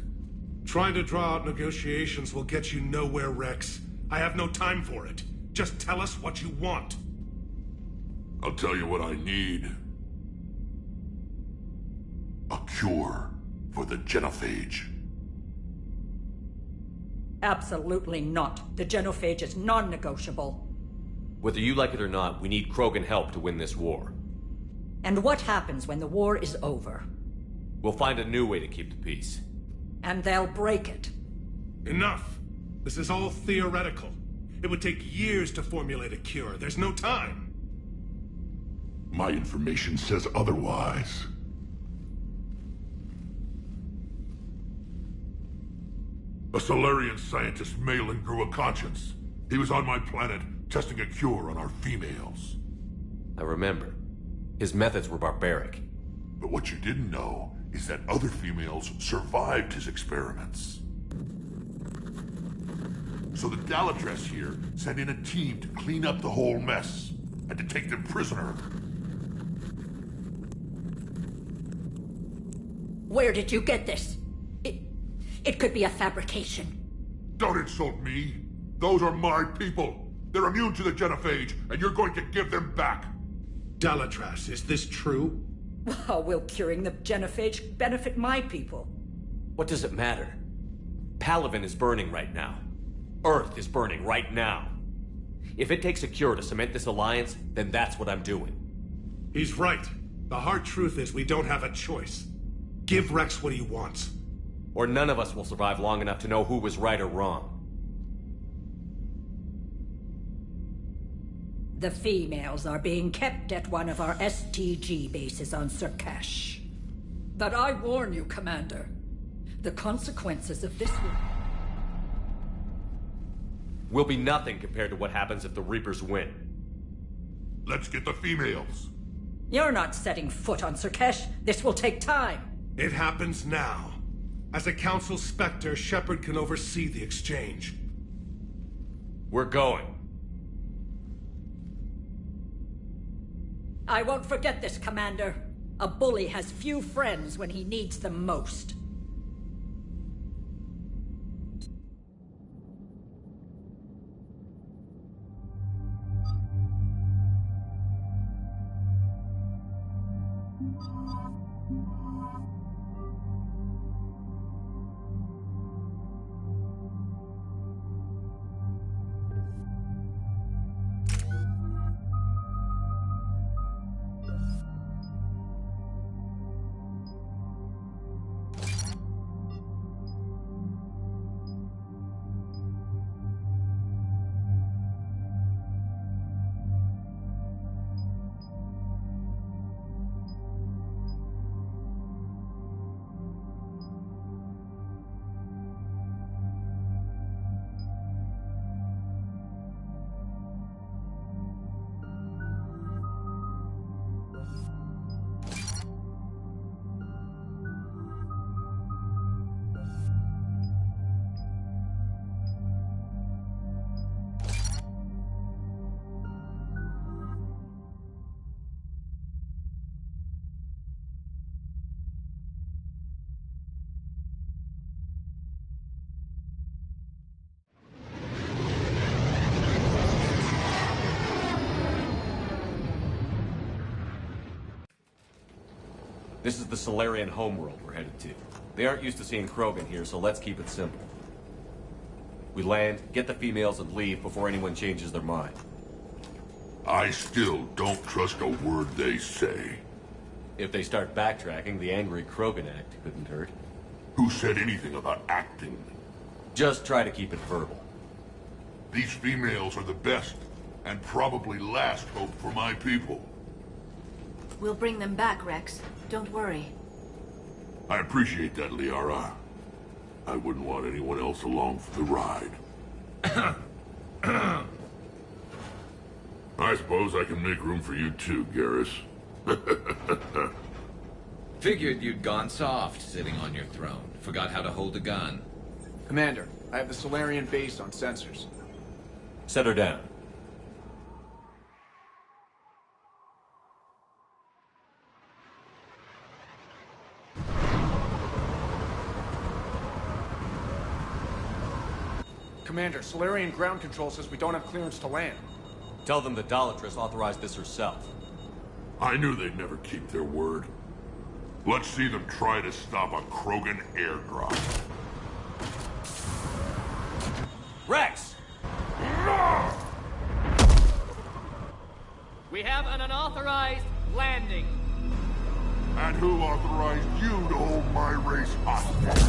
Trying to draw out negotiations will get you nowhere, Rex. I have no time for it. Just tell us what you want. I'll tell you what I need. A cure for the genophage. Absolutely not. The genophage is non-negotiable. Whether you like it or not, we need Krogan help to win this war. And what happens when the war is over? We'll find a new way to keep the peace. And they'll break it. Enough! This is all theoretical. It would take years to formulate a cure. There's no time. My information says otherwise. A Solarian scientist, Malin, grew a conscience. He was on my planet, testing a cure on our females. I remember. His methods were barbaric. But what you didn't know is that other females survived his experiments. So the Dalatras here sent in a team to clean up the whole mess, and to take them prisoner. Where did you get this? It could be a fabrication. Don't insult me. Those are my people. They're immune to the genophage, and you're going to give them back. Dalatras, is this true? How will curing the genophage benefit my people? What does it matter? Palaven is burning right now. Earth is burning right now. If it takes a cure to cement this alliance, then that's what I'm doing. He's right. The hard truth is we don't have a choice. Give Rex what he wants. Or none of us will survive long enough to know who was right or wrong. The females are being kept at one of our STG bases on Surkash. But I warn you, Commander, the consequences of this will be nothing compared to what happens if the Reapers win. Let's get the females. You're not setting foot on Surkash. This will take time. It happens now. As a Council Spectre, Shepard can oversee the exchange. We're going. I won't forget this, Commander. A bully has few friends when he needs them most. This is the Solarian homeworld we're headed to. They aren't used to seeing Krogan here, so let's keep it simple. We land, get the females, and leave before anyone changes their mind. I still don't trust a word they say. If they start backtracking, the angry Krogan act couldn't hurt. Who said anything about acting? Just try to keep it verbal. These females are the best, and probably last hope for my people. We'll bring them back, Rex. Don't worry. I appreciate that, Liara. I wouldn't want anyone else along for the ride. I suppose I can make room for you too, Garrus. Figured you'd gone soft sitting on your throne. Forgot how to hold a gun. Commander, I have the Solarian base on sensors. Set her down. Commander, Solarian ground control says we don't have clearance to land. Tell them the Dolatress authorized this herself. I knew they'd never keep their word. Let's see them try to stop a Krogan airdrop. Rex! We have an unauthorized landing. And who authorized you to hold my race hostage?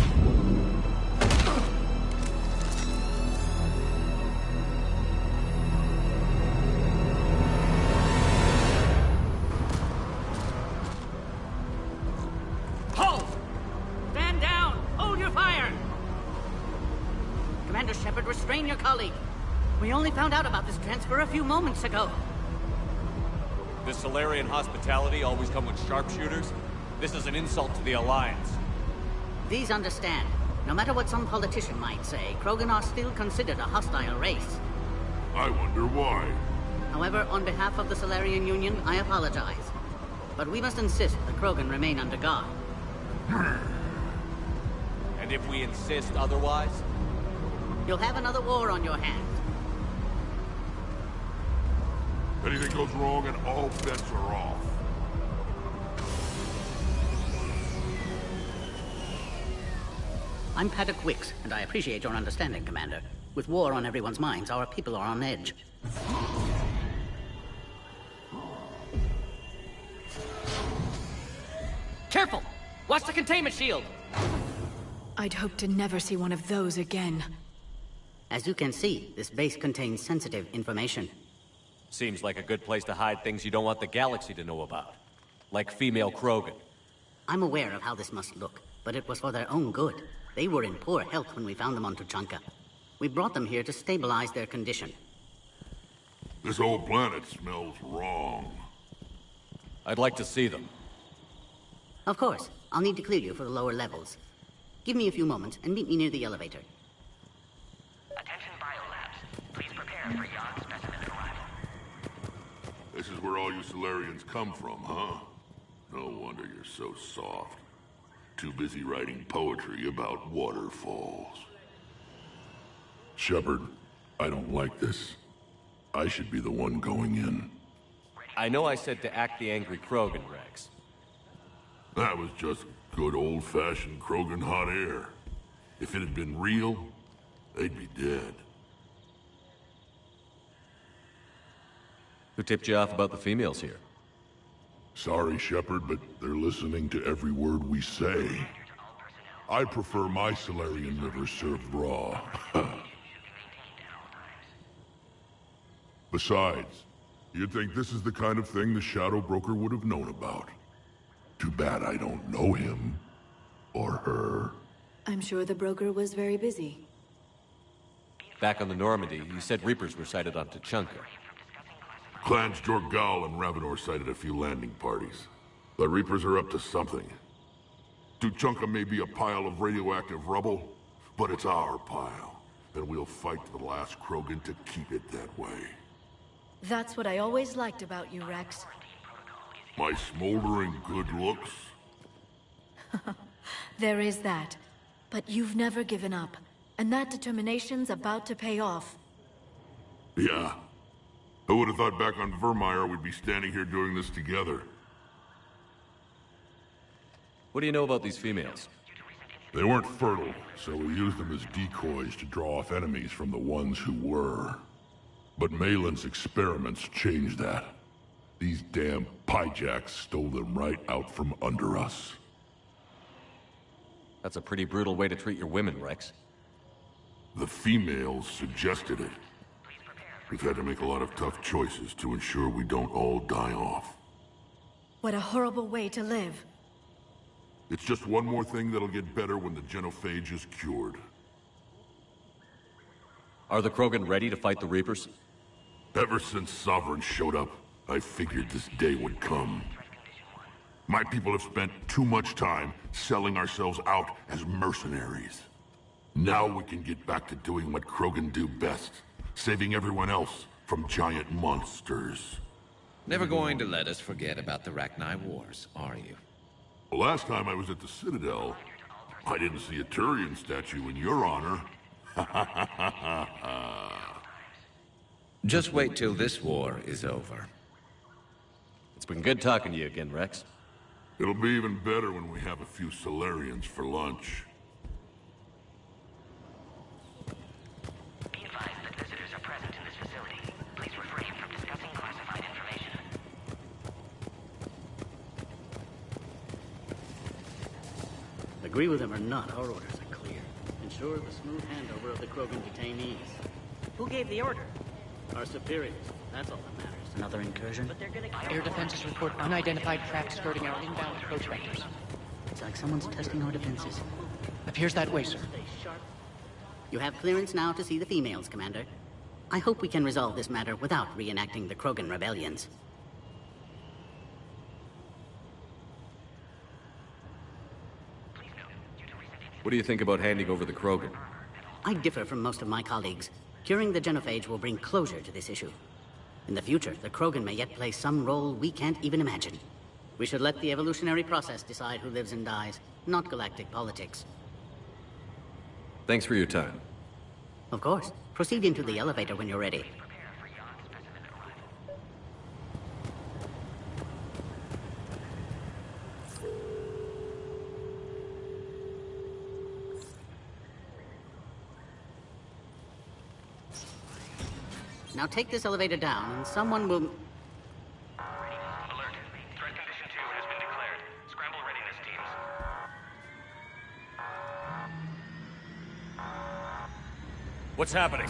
Halt! Stand down! Hold your fire! Commander Shepard, restrain your colleague. We only found out about this transfer a few moments ago. Does Solarian hospitality always come with sharpshooters? This is an insult to the Alliance. These understand. No matter what some politician might say, Krogan are still considered a hostile race. I wonder why. However, on behalf of the Solarian Union, I apologize. But we must insist the Krogan remain under guard. And if we insist otherwise? You'll have another war on your hands. Anything goes wrong and all bets are off. I'm Paddock Wicks, and I appreciate your understanding, Commander. With war on everyone's minds, our people are on edge. Careful! Watch the containment shield! I'd hope to never see one of those again. As you can see, this base contains sensitive information. Seems like a good place to hide things you don't want the galaxy to know about. Like female Krogan. I'm aware of how this must look, but it was for their own good. They were in poor health when we found them on Tuchanka. We brought them here to stabilize their condition. This whole planet smells wrong. I'd like to see them. Of course. I'll need to clear you for the lower levels. Give me a few moments and meet me near the elevator. Attention biolabs. Please prepare for yon specimen arrival. This is where all you Solarians come from, huh? No wonder you're so soft. Too busy writing poetry about waterfalls. Shepard, I don't like this. I should be the one going in. I know I said to act the angry Krogan, Rex. That was just good old-fashioned Krogan hot air. If it had been real, they'd be dead. Who tipped you off about the females here? Sorry, Shepard, but they're listening to every word we say. I prefer my Solarian liver served raw. Besides, you'd think this is the kind of thing the Shadow Broker would have known about. Too bad I don't know him. Or her. I'm sure the broker was very busy. Back on the Normandy, you said Reapers were sighted on Tuchanka. Clans Jorgal and Ravenor sighted a few landing parties. The Reapers are up to something. Tuchanka may be a pile of radioactive rubble, but it's our pile. And we'll fight to the last Krogan to keep it that way. That's what I always liked about you, Rex. My smoldering good looks? There is that. But you've never given up. And that determination's about to pay off. Yeah. Who would have thought back on Vermeer we'd be standing here doing this together? What do you know about these females? They weren't fertile, so we used them as decoys to draw off enemies from the ones who were. But Malin's experiments changed that. These damn pyjacks stole them right out from under us. That's a pretty brutal way to treat your women, Rex. The females suggested it. We've had to make a lot of tough choices to ensure we don't all die off. What a horrible way to live. It's just one more thing that'll get better when the genophage is cured. Are the Krogan ready to fight the Reapers? Ever since Sovereign showed up, I figured this day would come. My people have spent too much time selling ourselves out as mercenaries. Now we can get back to doing what Krogan do best, saving everyone else from giant monsters. Never going to let us forget about the Rachni Wars, are you? The last time I was at the Citadel, I didn't see a Turian statue in your honor. Just wait till this war is over. It's been good talking to you again, Rex. It'll be even better when we have a few Solarians for lunch. Be advised that visitors are present in this facility. Please refrain from discussing classified information. Agree with him or not, our orders are clear. Ensure the smooth handover of the Krogan detainees. Who gave the order? Our superiors. That's all that matters. Another incursion? But they're gonna... Air defenses report unidentified craft skirting our inbound approach vectors. It's like someone's testing our defenses. Appears that way, sir. You have clearance now to see the females, Commander. I hope we can resolve this matter without reenacting the Krogan rebellions. What do you think about handing over the Krogan? I differ from most of my colleagues. Curing the genophage will bring closure to this issue. In the future, the Krogan may yet play some role we can't even imagine. We should let the evolutionary process decide who lives and dies, not galactic politics. Thanks for your time. Of course. Proceed into the elevator when you're ready. Now take this elevator down, and someone will... Alert. Threat condition 2 has been declared. Scramble readiness teams. What's happening?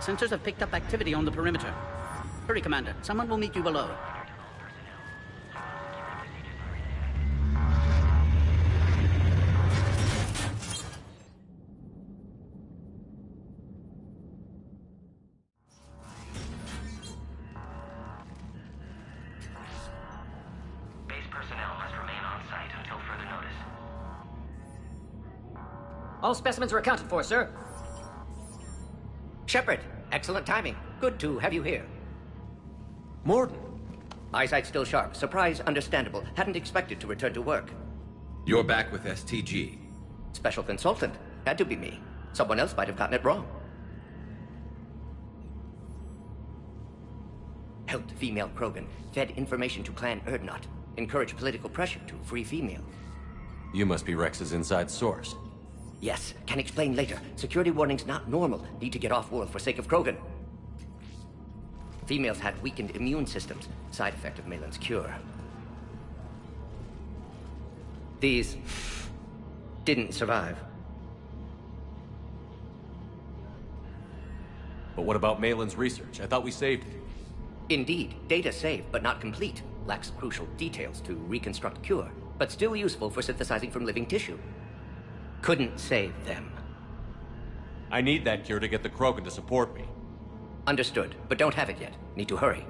Sensors have picked up activity on the perimeter. Hurry, Commander. Someone will meet you below. personnel must remain on site until further notice. All specimens are accounted for, sir. Shepard, excellent timing. Good to have you here. Morden. Eyesight still sharp. Surprise understandable. Hadn't expected to return to work. You're back with STG. Special consultant. Had to be me. Someone else might have gotten it wrong. Helped female Krogan. Fed information to Clan Erdnot. Encouraged political pressure to free females. You must be Rex's inside source. Yes, can explain later. Security warnings not normal. Need to get off-world for sake of Krogan. Females had weakened immune systems. Side effect of Malin's cure. These didn't survive. But what about Malin's research? I thought we saved it. Indeed, data saved, but not complete. Lacks crucial details to reconstruct cure, but still useful for synthesizing from living tissue. Couldn't save them. I need that cure to get the Krogan to support me. Understood, but don't have it yet. Need to hurry.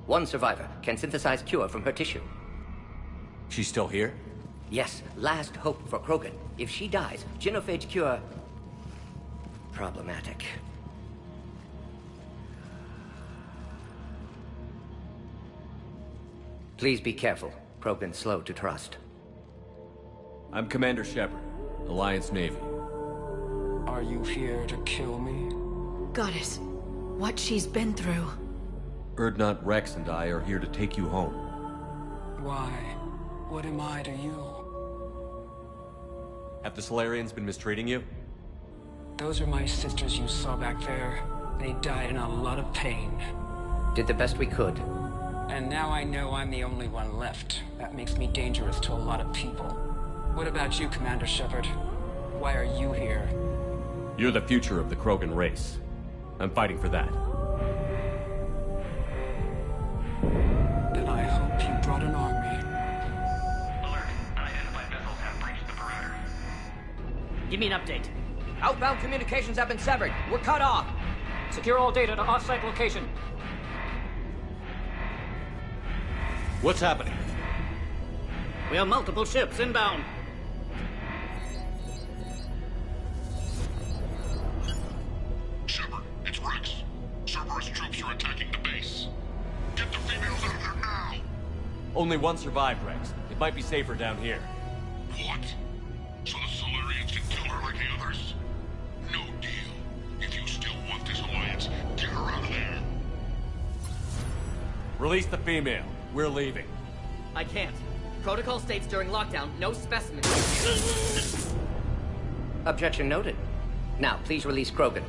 One survivor can synthesize cure from her tissue. She's still here? Yes, last hope for Krogan. If she dies, genophage cure... problematic. Please be careful. Krogan slow to trust. I'm Commander Shepard, Alliance Navy. Are you here to kill me? Goddess, what she's been through. Erdnot, Rex, and I are here to take you home. Why? What am I to you? Have the Solarians been mistreating you? Those are my sisters you saw back there. They died in a lot of pain. Did the best we could. And now I know I'm the only one left. That makes me dangerous to a lot of people. What about you, Commander Shepard? Why are you here? You're the future of the Krogan race. I'm fighting for that. Then I hope you brought an army. Alert. Unidentified vessels have breached the perimeter. Give me an update. Outbound communications have been severed. We're cut off. Secure all data to off-site location. What's happening? We have multiple ships inbound. Shepard, it's Rex. Cerberus troops are attacking the base. Get the females out of there now! Only one survived, Rex. It might be safer down here. What? So the Solarians can kill her like the others? No deal. If you still want this alliance, get her out of there. Release the female. We're leaving. I can't. Protocol states during lockdown, no specimens. Objection noted. Now, please release Krogan.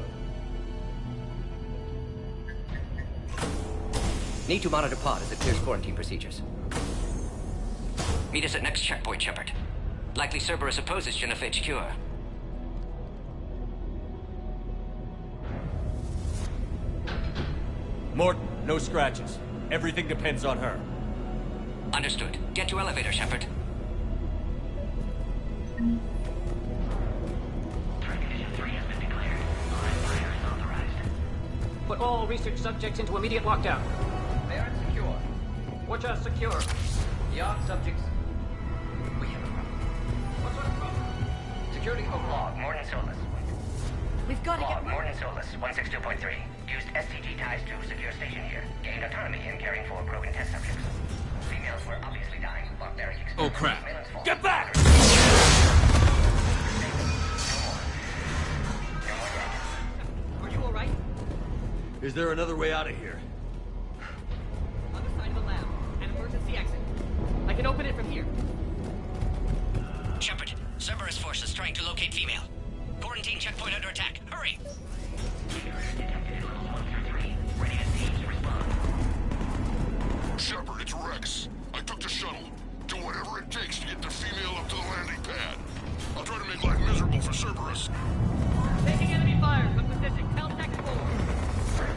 Need to monitor pod as it clears quarantine procedures. Meet us at next checkpoint, Shepard. Likely Cerberus opposes genophage cure. Morton, no scratches. Everything depends on her. Understood. Get to elevator, Shepard. Threat condition 3 has been declared. Fire is authorized. Put all research subjects into immediate lockdown. They are secure. Watch us secure. Young subjects. We have a problem. What sort of problem? Security overlog. Log, Morton Solus. We've got to Log, get... Morton Solus, 162.3. Used STG ties to secure station here. Gained autonomy in caring for Krogan test subjects. Females were obviously dying. Barbaric Oh crap! Get back! Are you alright? Is there another way out of here? Other side of the lab. An emergency exit. I can open it from here. Shepard, Cerberus force is trying to locate female. Quarantine checkpoint under attack. Hurry! Shepard, it's Rex. I took the shuttle. Do whatever it takes to get the female up to the landing pad. I'll try to make life miserable for Cerberus. Taking enemy fire. Good position. Caltech forward.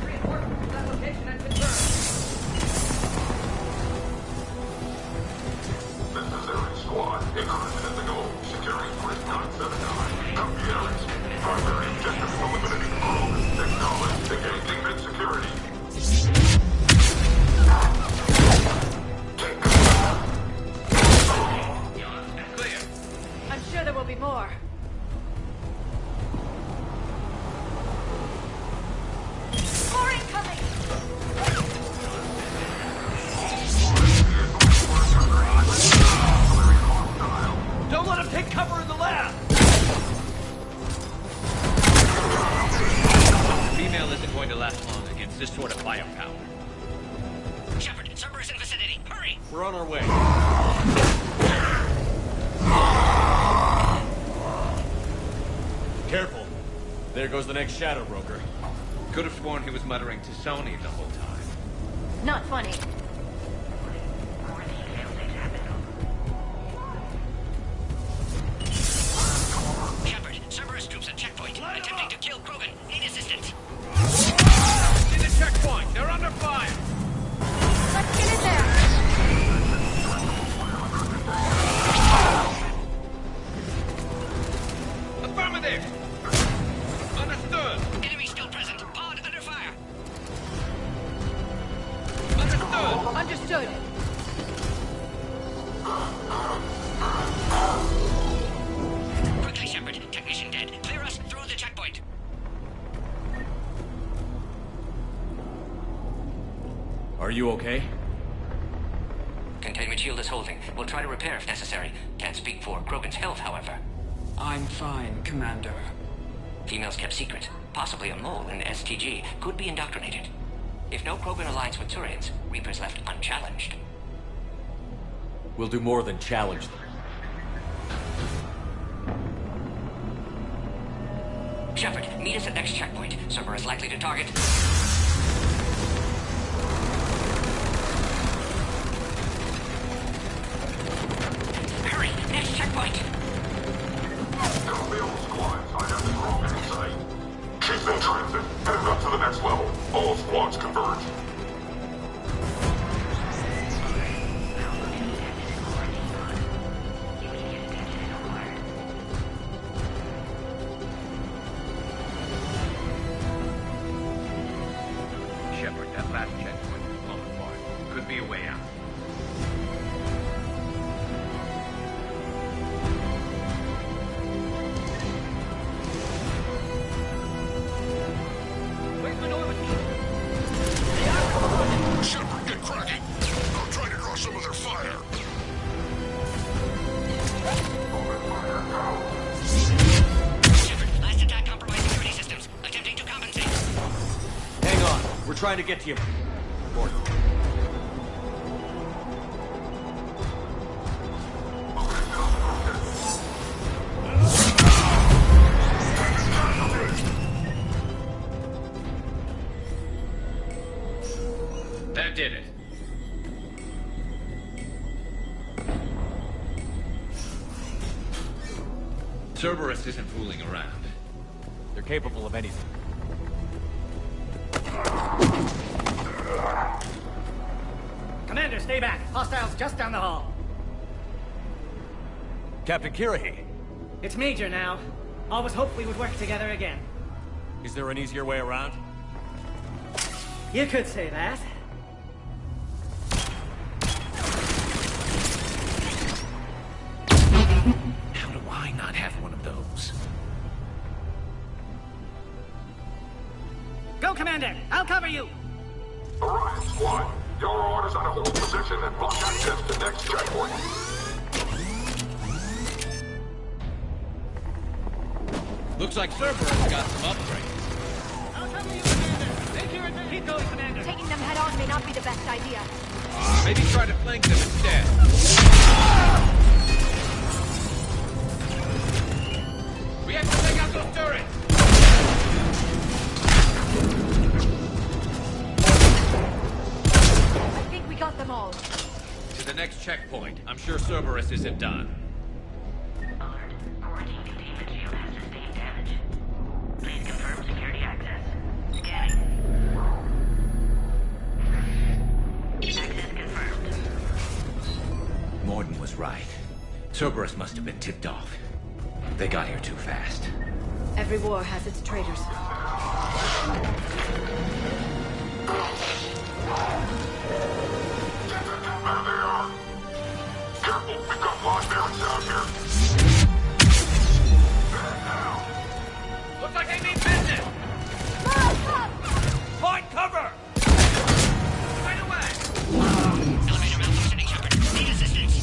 Reinforcements to that location has been confirmed. This is Ares Squad. Incursion at the goal. Securing grid 979. Copy Ares. Primary objective eliminating crew. Acknowledge engaging mid-security. hurry. We're on our way. Careful. There goes the next shadow broker. Could have sworn he was muttering to Sony the whole time. Not funny. Shepard, Cerberus troops at checkpoint. Attempting to kill Krogan. Need assistance. In the checkpoint! They're under fire! Let's get in there! Affirmative! Understood! Enemy still present. Pod under fire. Understood! Understood. Quickly, Shepard. Technician dead. Clear us through the checkpoint. Are you okay? Containment shield is holding. We'll try to repair if necessary. Can't speak for Krogan's health, however. I'm fine, Commander. Females kept secret. Possibly a mole in STG. Could be indoctrinated. If no Krogan aligns with Turians, Reapers left unchallenged. We'll do more than challenge them. Shepard, meet us at next checkpoint. Cerberus likely to target. Hurry! Next checkpoint! There'll be all squads. I have the Krogan in sight. She's in transit. Headed up to the next level. All squads converge. Shepard, that last checkpoint is blown apart. Could be a way out. Shepard, get cracking. I'll try to draw some of their fire. Shepard, last attack compromised security systems. Attempting to compensate. Hang on. We're trying to get to you. Gordon. That did it. Cerberus isn't fooling around. They're capable of anything. Commander, stay back. Hostiles just down the hall. Captain Kirahi, It's Major now. Always hoped we would work together again. is there an easier way around? You could say that. How do I not have one of those? Go, Commander! I'll cover you! Orion squad. Your orders are to hold position and block access to next checkpoint. Looks like Cerberus got some upgrades. I'll cover you, Commander! Make your advance! Keep going, Commander! Taking them head on may not be the best idea. Maybe try to flank them instead. We have to take out those turrets! I think we got them all. To the next checkpoint. I'm sure Cerberus isn't done. Alert. Quarantine containment shield has sustained damage. Please confirm security access. Scanning. Access confirmed. Morden was right. Cerberus must have been tipped off. They got here too fast. Every war has its traitors. There they are. Careful, we've got live barracks out here. Looks like they mean business! Find cover! Right away! Elevator malfunctioning, Shepard. Need assistance.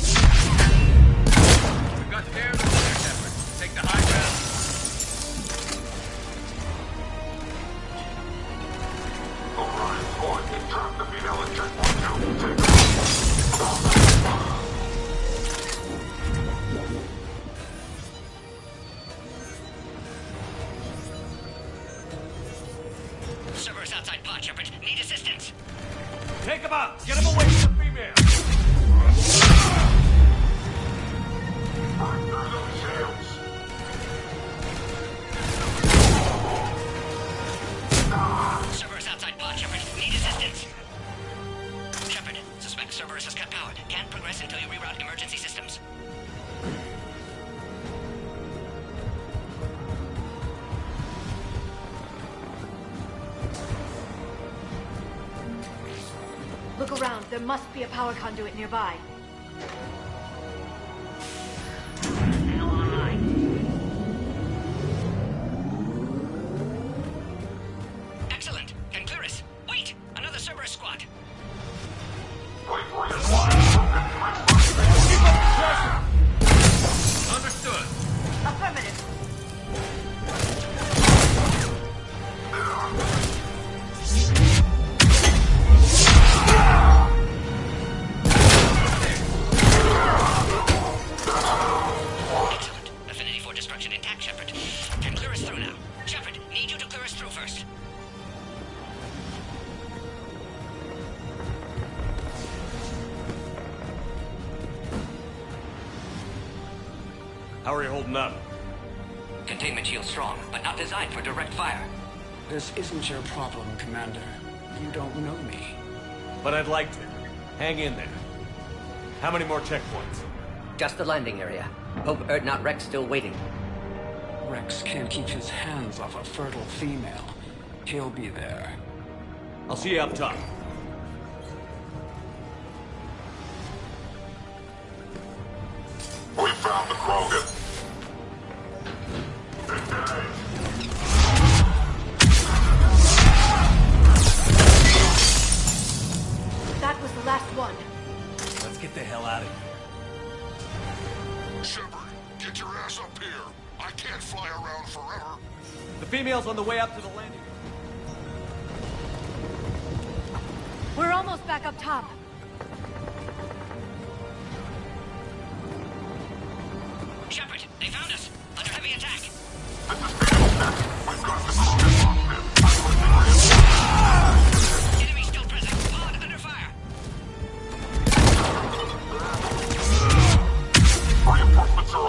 We've got stairs over there, Shepard. Take the high ground. Orion squad, entrap the female has cut power. Can't progress until you reroute emergency systems. Look around. There must be a power conduit nearby. Now online. Excellent. Can clear us. Wait! Another Cerberus squad. Understood. Affirmative. Excellent. Affinity for destruction intact, Shepard. Can clear us through now. Shepard, need you to clear us through first. How are you holding up? Containment shield strong, but not designed for direct fire. This isn't your problem, Commander. You don't know me. But I'd like to. Hang in there. How many more checkpoints? Just the landing area. Hope Erdnot Rex still waiting. Rex can't keep his hands off a fertile female. He'll be there. I'll see you up top. We found the Krogan. That was the last one. Let's get the hell out of here. Shepard, get your ass up here. I can't fly around forever. The female's on the way up to the landing. We're almost back up top. Shepard, they found us. Under heavy attack. Enemy still present. Pod under fire. Reinforcements are on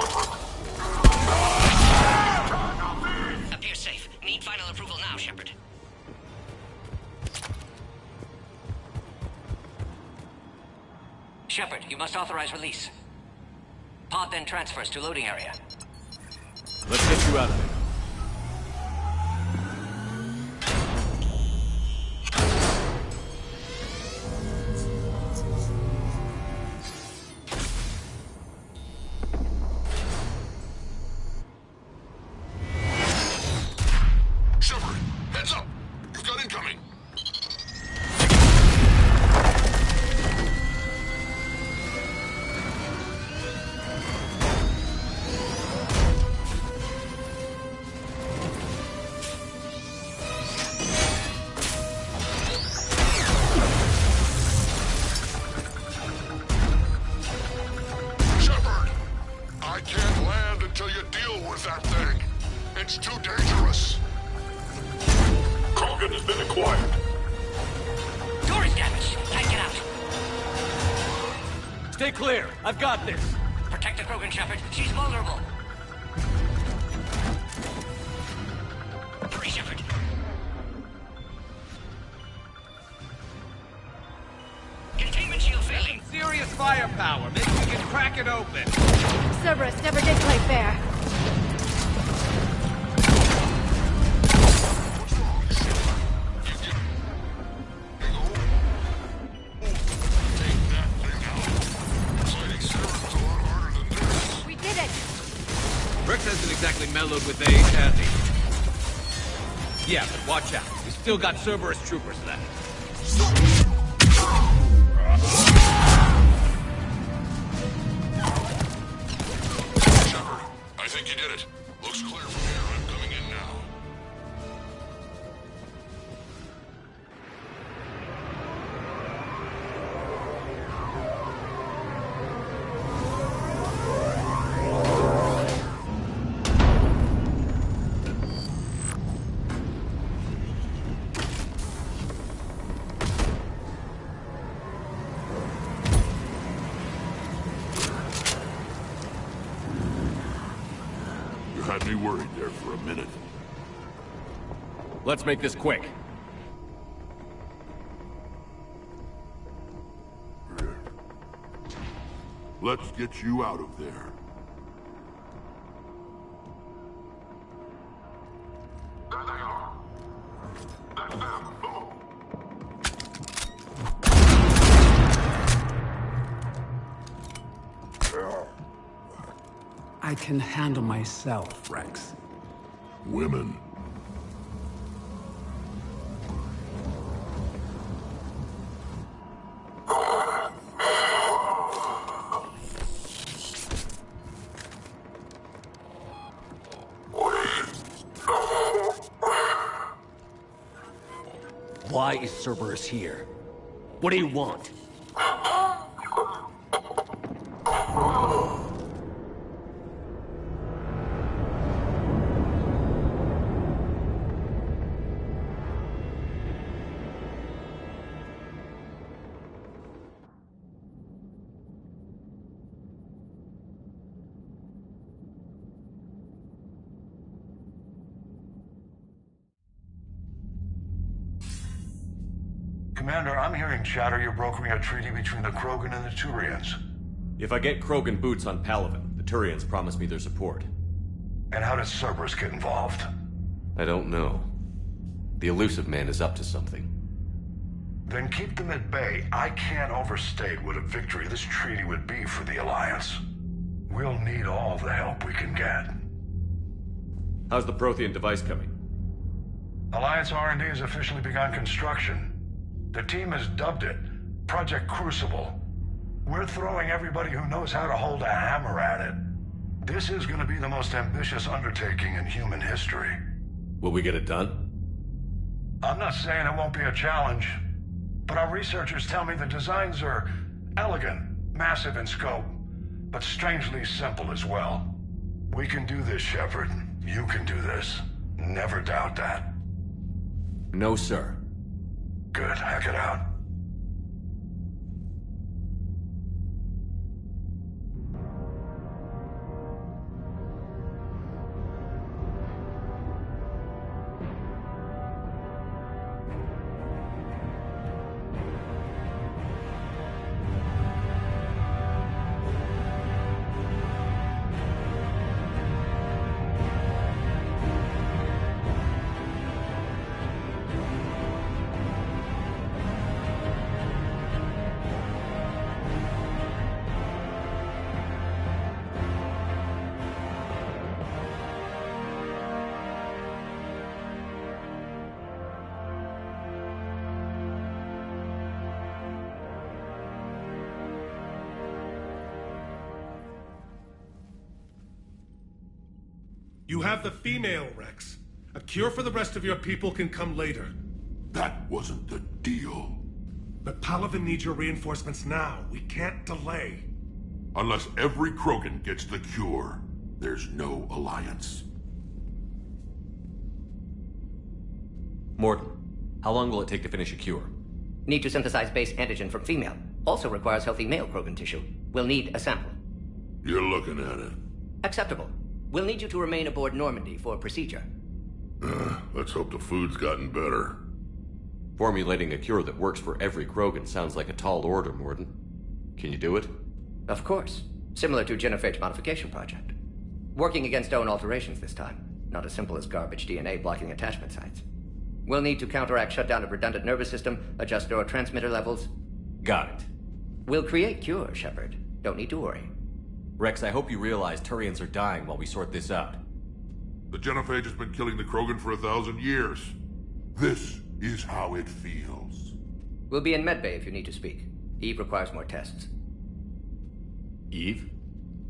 route. Appears safe. Need final approval now, Shepard. Shepard, you must authorize release. Pod then transfers to loading area. Let's get you out of there. Shepard, heads up. You've got incoming. Shepard, I can't land until you deal with that thing. It's too dangerous. Krogan has been acquired. Door is damaged. Can't get out. Stay clear. I've got this. Protect the Krogan, Shepard. She's vulnerable. Hurry, Shepard. Containment shield failing. Serious firepower. Maybe we can crack it open. Cerberus never did play fair. We did it! Rex hasn't exactly mellowed with age, has he? Yeah, but watch out. We still got Cerberus troopers left. Shepard, I think you did it. Looks clear from here. I'm coming in now. You had me worried there for a minute. Let's make this quick. Let's get you out of there. There they are. That's them. I can handle myself, Rex. Women. Why is Cerberus here? What do you want? Commander, I'm hearing chatter you're brokering a treaty between the Krogan and the Turians. If I get Krogan boots on Palaven, the Turians promise me their support. And how does Cerberus get involved? I don't know. The Elusive Man is up to something. Then keep them at bay. I can't overstate what a victory this treaty would be for the Alliance. We'll need all the help we can get. How's the Prothean device coming? Alliance R&D has officially begun construction. The team has dubbed it Project Crucible. We're throwing everybody who knows how to hold a hammer at it. This is going to be the most ambitious undertaking in human history. Will we get it done? I'm not saying it won't be a challenge, but our researchers tell me the designs are elegant, massive in scope, but strangely simple as well. We can do this, Shepard. You can do this. Never doubt that. No, sir. Good. Hack it out. You have the female, Rex. A cure for the rest of your people can come later. That wasn't the deal. But Palaven needs your reinforcements now. We can't delay. Unless every Krogan gets the cure, there's no alliance. Morton, how long will it take to finish a cure? Need to synthesize base antigen from female. Also requires healthy male Krogan tissue. We'll need a sample. You're looking at it. Acceptable. We'll need you to remain aboard Normandy for procedure. Let's hope the food's gotten better. Formulating a cure that works for every Krogan sounds like a tall order, Morton. Can you do it? Of course. Similar to Genophage modification project. Working against own alterations this time. Not as simple as garbage DNA blocking attachment sites. We'll need to counteract shutdown of redundant nervous system, adjust neurotransmitter levels. Got it. We'll create cure, Shepard. Don't need to worry. Rex, I hope you realize Turians are dying while we sort this out. The Genophage has been killing the Krogan for 1,000 years. This is how it feels. We'll be in medbay if you need to speak. Eve requires more tests. Eve?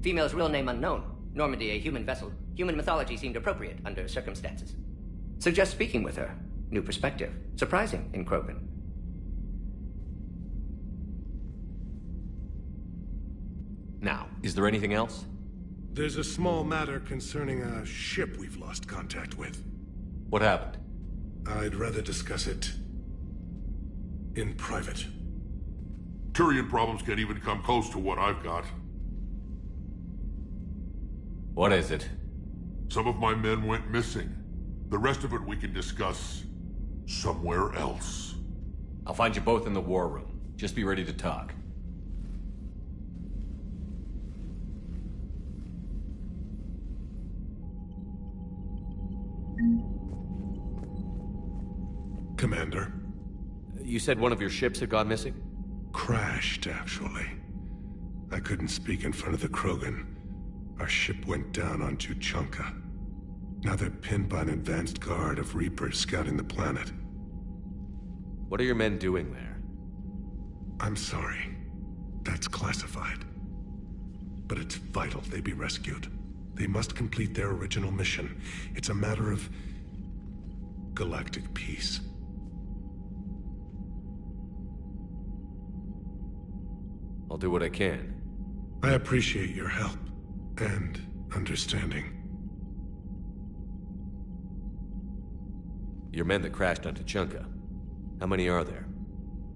Female's real name unknown. Normandy, a human vessel. Human mythology seemed appropriate under circumstances. Suggest speaking with her. New perspective. Surprising in Krogan. Now, is there anything else? There's a small matter concerning a ship we've lost contact with. What happened? I'd rather discuss it in private. Turian problems can't even come close to what I've got. What is it? Some of my men went missing. The rest of it we can discuss somewhere else. I'll find you both in the war room. Just be ready to talk. Commander. You said one of your ships had gone missing? Crashed, actually. I couldn't speak in front of the Krogan. Our ship went down on Tuchanka. Now they're pinned by an advanced guard of Reapers scouting the planet. What are your men doing there? I'm sorry. That's classified. But it's vital they be rescued. They must complete their original mission. It's a matter of galactic peace. I'll do what I can. I appreciate your help and understanding. Your men that crashed on Tuchanka. How many are there?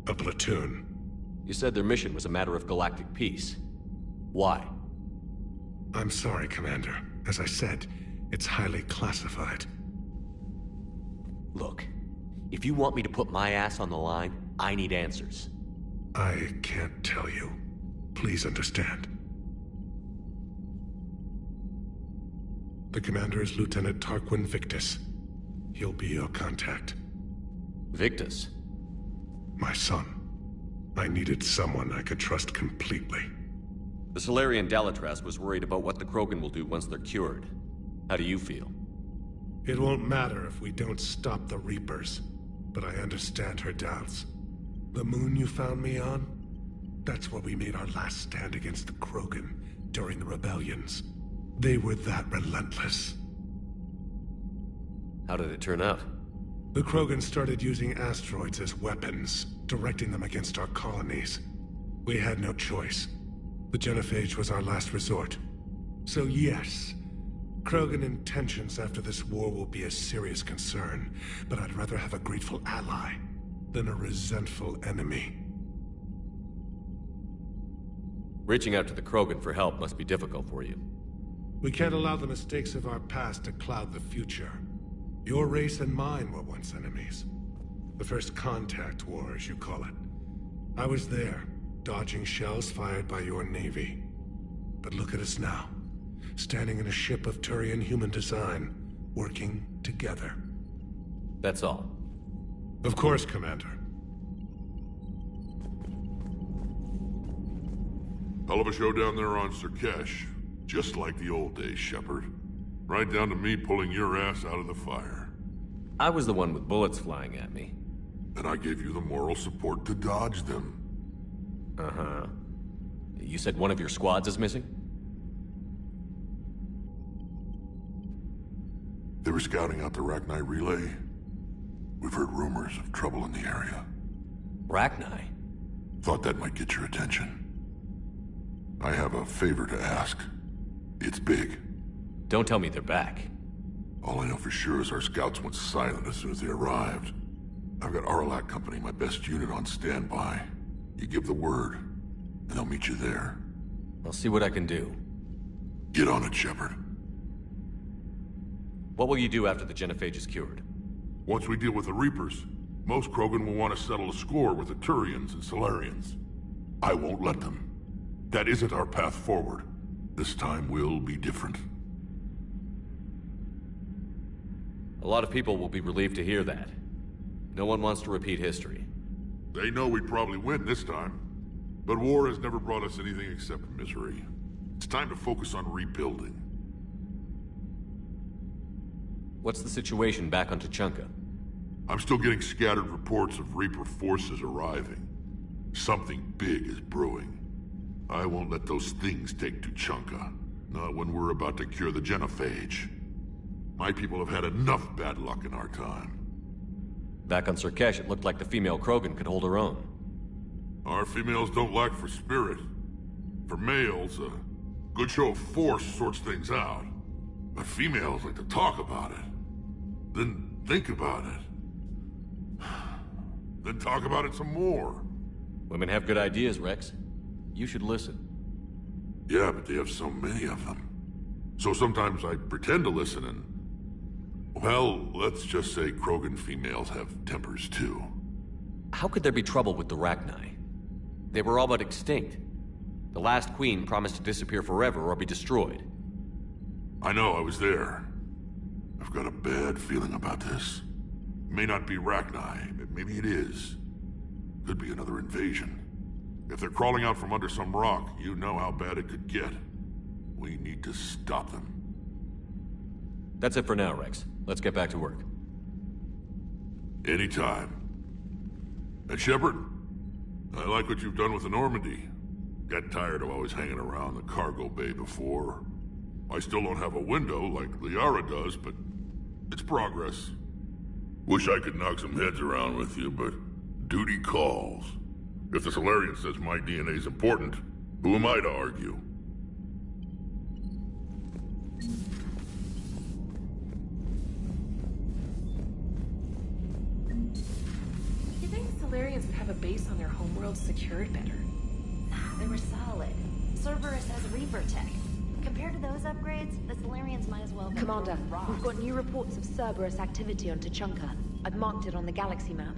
A platoon. You said their mission was a matter of galactic peace. Why? I'm sorry, Commander. As I said, it's highly classified. Look, if you want me to put my ass on the line, I need answers. I can't tell you. Please understand. The commander is Lieutenant Tarquin Victus. He'll be your contact. Victus? My son. I needed someone I could trust completely. The Solarian Dalatras was worried about what the Krogan will do once they're cured. How do you feel? It won't matter if we don't stop the Reapers, but I understand her doubts. The moon you found me on? That's where we made our last stand against the Krogan during the rebellions. They were that relentless. How did it turn out? The Krogan started using asteroids as weapons, directing them against our colonies. We had no choice. The Genophage was our last resort. So yes, Krogan intentions after this war will be a serious concern, but I'd rather have a grateful ally than a resentful enemy. Reaching out to the Krogan for help must be difficult for you. We can't allow the mistakes of our past to cloud the future. Your race and mine were once enemies. The first contact war, as you call it. I was there, dodging shells fired by your navy. But look at us now, standing in a ship of Turian human design, working together. That's all. Of course, Commander. Hell of a show down there on Surkesh. Just like the old days, Shepard. Right down to me pulling your ass out of the fire. I was the one with bullets flying at me. And I gave you the moral support to dodge them. Uh-huh. You said one of your squads is missing? They were scouting out the Rachni relay. We've heard rumors of trouble in the area. Rachni? Thought that might get your attention. I have a favor to ask. It's big. Don't tell me they're back. All I know for sure is our scouts went silent as soon as they arrived. I've got Aralak Company, my best unit, on standby. You give the word, and they'll meet you there. I'll see what I can do. Get on it, Shepard. What will you do after the Genophage is cured? Once we deal with the Reapers, most Krogan will want to settle a score with the Turians and Solarians. I won't let them. That isn't our path forward. This time will be different. A lot of people will be relieved to hear that. No one wants to repeat history. They know we'd probably win this time. But war has never brought us anything except misery. It's time to focus on rebuilding. What's the situation back on Tuchanka? I'm still getting scattered reports of Reaper forces arriving. Something big is brewing. I won't let those things take Tuchanka. Not when we're about to cure the Genophage. My people have had enough bad luck in our time. Back on Surkesh, it looked like the female Krogan could hold her own. Our females don't lack for spirit. For males, a good show of force sorts things out. But females like to talk about it. Then think about it. Then talk about it some more. Women have good ideas, Rex. You should listen. Yeah, but they have so many of them. So sometimes I pretend to listen and... Well, let's just say Krogan females have tempers too. How could there be trouble with the Rachni? They were all but extinct. The last queen promised to disappear forever or be destroyed. I know, I was there. I've got a bad feeling about this. May not be Rachni. Maybe it is. Could be another invasion. If they're crawling out from under some rock, you know how bad it could get. We need to stop them. That's it for now, Rex. Let's get back to work. Anytime. And Shepard, I like what you've done with the Normandy. Got tired of always hanging around the cargo bay before. I still don't have a window like Liara does, but it's progress. Wish I could knock some heads around with you, but duty calls. If the Solarian says my DNA's important, who am I to argue? You think Solarians would have a base on their homeworld secured better? They were solid. Cerberus has Reaper tech. Compared to those upgrades, the Solarians might as well be... Commander, we've got new reports of Cerberus activity on Tuchanka. I've marked it on the galaxy map.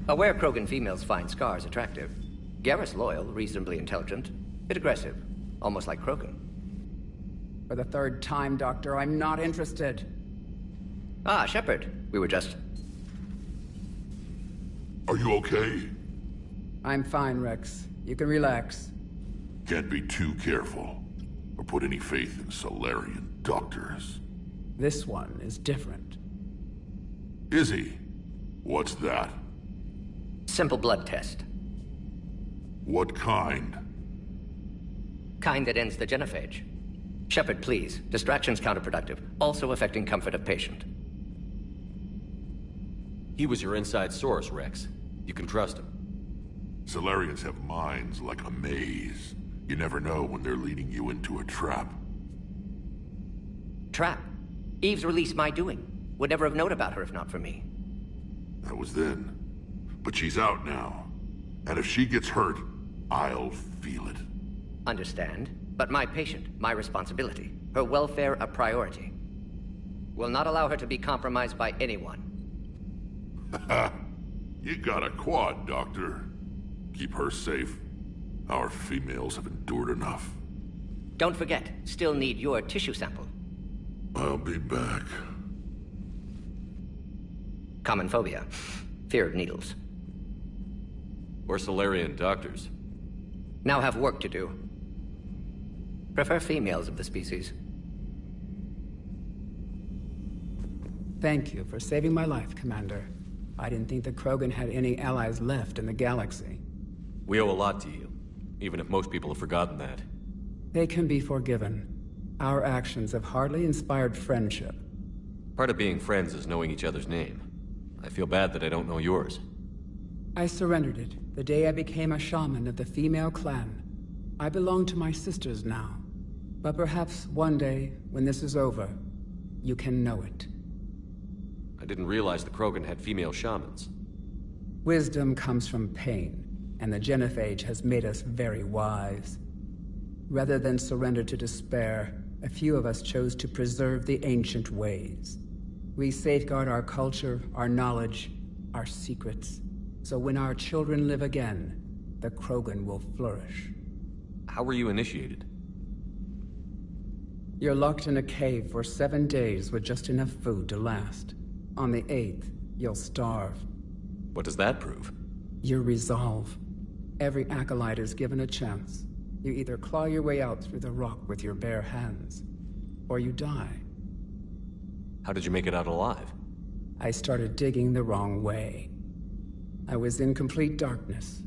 Aware Krogan females find scars attractive. Garrus loyal, reasonably intelligent, bit aggressive, almost like Krogan. For the third time, Doctor, I'm not interested. Ah, Shepard. We were just... Are you okay? I'm fine, Rex. You can relax. Can't be too careful, or put any faith in Solarian doctors. This one is different. Is he? What's that? Simple blood test. What kind? Kind that ends the genophage. Shepard, please. Distraction's counterproductive, also affecting comfort of patient. He was your inside source, Rex. You can trust him. Solarians have minds like a maze. You never know when they're leading you into a trap. Trap? Eve's released my doing. Would never have known about her if not for me. That was then. But she's out now. And if she gets hurt, I'll feel it. Understand. But my patient, my responsibility. Her welfare a priority. Will not allow her to be compromised by anyone. You got a quad, Doctor. Keep her safe. Our females have endured enough. Don't forget, still need your tissue sample. I'll be back. Common phobia. Fear of needles. Or Solarian doctors. Now have work to do. Prefer females of the species. Thank you for saving my life, Commander. I didn't think the Krogan had any allies left in the galaxy. We owe a lot to you, even if most people have forgotten that. They can be forgiven. Our actions have hardly inspired friendship. Part of being friends is knowing each other's name. I feel bad that I don't know yours. I surrendered it the day I became a shaman of the female clan. I belong to my sisters now. But perhaps one day, when this is over, you can know it. I didn't realize the Krogan had female shamans. Wisdom comes from pain, and the genophage has made us very wise. Rather than surrender to despair, a few of us chose to preserve the ancient ways. We safeguard our culture, our knowledge, our secrets. So when our children live again, the Krogan will flourish. How were you initiated? You're locked in a cave for 7 days with just enough food to last. On the 8th, you'll starve. What does that prove? Your resolve. Every acolyte is given a chance. You either claw your way out through the rock with your bare hands, or you die. How did you make it out alive? I started digging the wrong way. I was in complete darkness.